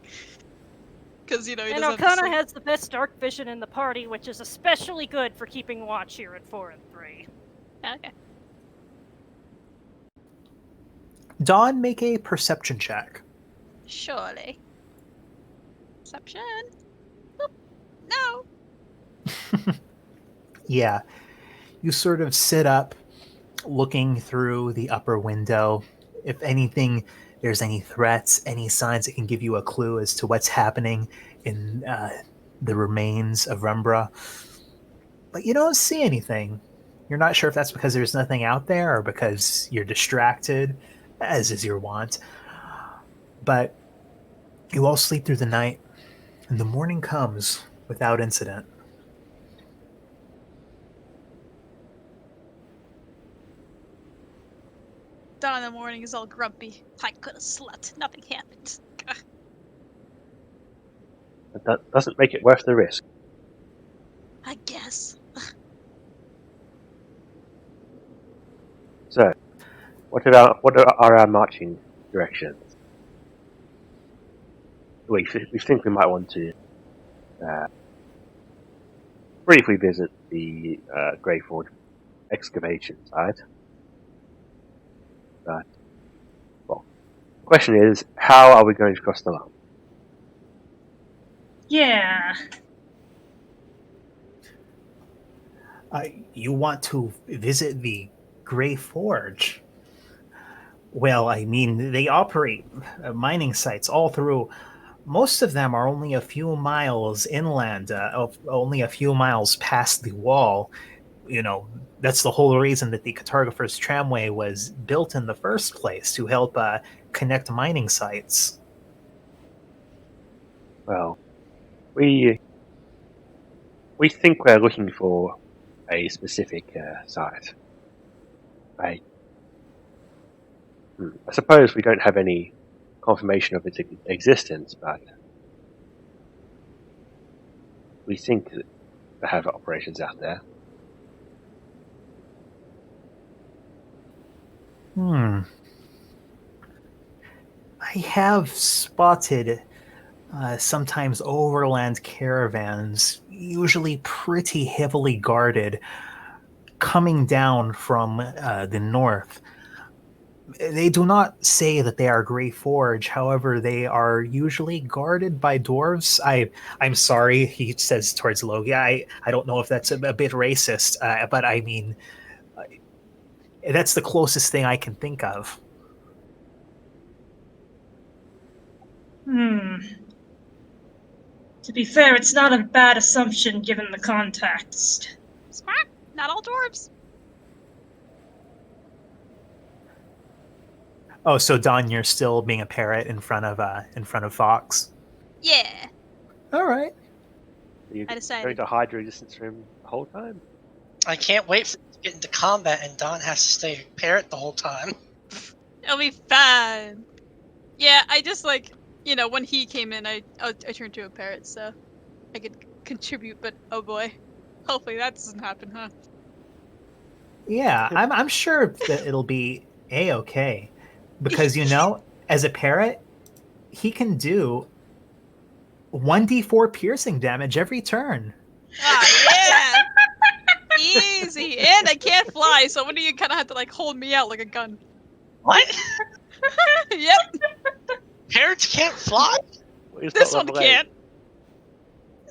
Because, he and doesn't have to Arcana sleep. has the best dark vision in the party, which is especially good for keeping watch here at 4 and 3. Okay. Dawn, make a perception check. Surely. Perception. Boop. No. Yeah. You sort of sit up, looking through the upper window. If anything, there's any threats, any signs that can give you a clue as to what's happening in the remains of Rumbra. But you don't see anything. You're not sure if that's because there's nothing out there or because you're distracted, as is your wont. But you all sleep through the night, and the morning comes without incident. Don in the morning is all grumpy. I could have slept. Nothing happened. That doesn't make it worth the risk. I guess. So, what are our marching directions? We think we might want to briefly visit the Greyford excavation site. But, well, Question is, how are we going to cross the line? Yeah. You want to visit the Grey Forge? Well, I mean, they operate mining sites all through. Most of them are only a few miles inland, only a few miles past the wall. You know, that's the whole reason that the Cartographer's Tramway was built in the first place, to help connect mining sites. Well, we think we're looking for a specific site. I suppose we don't have any confirmation of its existence, but we think that they have operations out there. I have spotted sometimes overland caravans, usually pretty heavily guarded, coming down from the north. They do not say that they are Grey Forge, however, they are usually guarded by dwarves. I'm sorry, he says towards Logia. I don't know if that's a bit racist, but I mean, that's the closest thing I can think of. To be fair, it's not a bad assumption given the context. Smart. Not all dwarves. Oh, so Don, you're still being a parrot in front of Fox. Yeah. All right. Are you I decided. going to hide your existence from him the whole time? I can't wait for it to get into combat and Don has to stay a parrot the whole time. It'll be fine. Yeah, I just when he came in, I turned to a parrot, so I could contribute. But oh boy, hopefully that doesn't happen, huh? Yeah, I'm sure that it'll be a-okay, because as a parrot, he can do 1d4 piercing damage every turn. Ah, yeah. Easy. And I can't fly, so one of you kind of have to hold me out like a gun. What? Yep. Parrots can't fly? This one can't.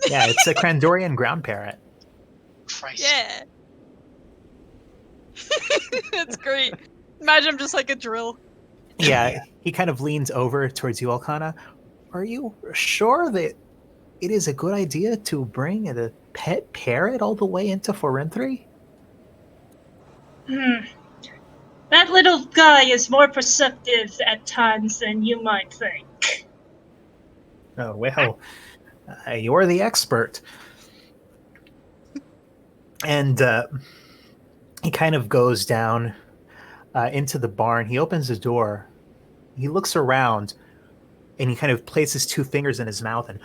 Yeah, it's a Crandorian ground parrot. Christ. Yeah. That's great. Imagine I'm just like a drill. Yeah, he kind of leans over towards you, Alcana. Are you sure that it is a good idea to bring the pet parrot all the way into Forenthry? That little guy is more perceptive at times than you might think. Oh, well, you're the expert. And he kind of goes down into the barn. He opens the door. He looks around, and he kind of places two fingers in his mouth and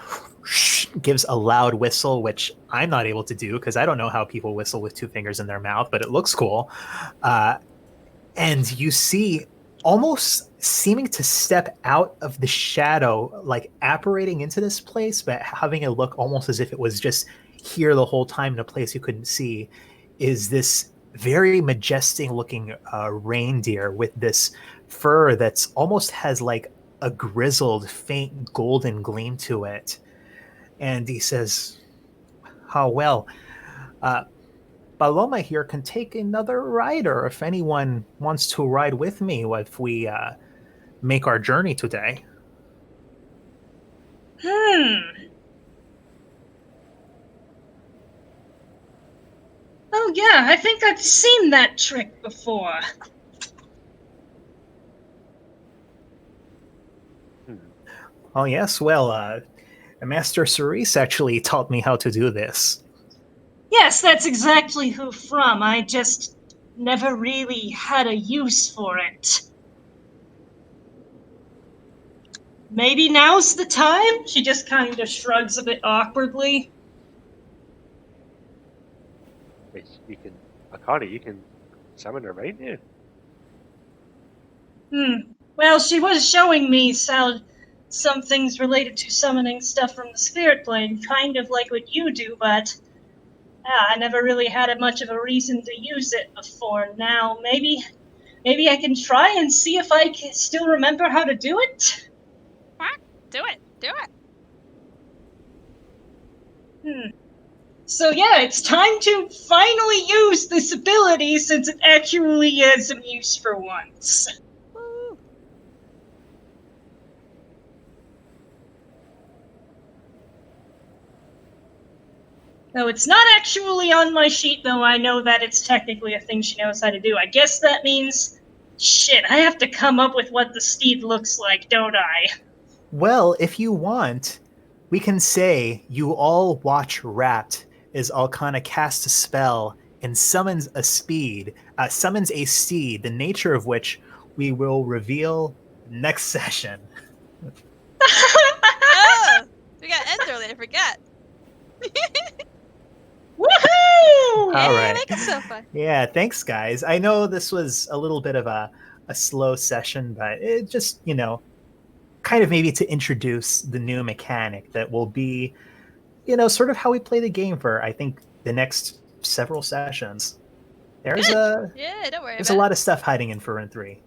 gives a loud whistle, which I'm not able to do because I don't know how people whistle with two fingers in their mouth, but it looks cool. And you see, almost seeming to step out of the shadow, like apparating into this place, but having a look almost as if it was just here the whole time in a place you couldn't see, is this very majestic looking reindeer with this fur that's almost has like a grizzled, faint golden gleam to it. And he says, "How well. Paloma here can take another rider if anyone wants to ride with me if we make our journey today." Oh yeah, I think I've seen that trick before. Oh yes, well, Master Cerise actually taught me how to do this. Yes, that's exactly who from. I just never really had a use for it. Maybe now's the time? She just kind of shrugs a bit awkwardly. You can, Akani, you can summon a reindeer. Well, she was showing me some things related to summoning stuff from the spirit plane, kind of like what you do, but I never really had much of a reason to use it before. Now, maybe Maybe I can try and see if I can still remember how to do it? Do it. Do it. So yeah, it's time to finally use this ability since it actually has some use for once. Woo. No, it's not actually on my sheet, though I know that it's technically a thing she knows how to do. I guess that means... Shit, I have to come up with what the steed looks like, don't I? Well, if you want, we can say you all watch Wrapped as Alcana casts a spell and summons a steed, the nature of which we will reveal next session. Oh, we got ends early. I forgot. Woohoo! All Yay, right. make it so fun. Yeah, thanks, guys. I know this was a little bit of a slow session, but it just, kind of maybe to introduce the new mechanic that will be, sort of how we play the game for, I think, the next several sessions. There's Yeah, don't worry there's about a it. lot of stuff hiding in Furrin 3.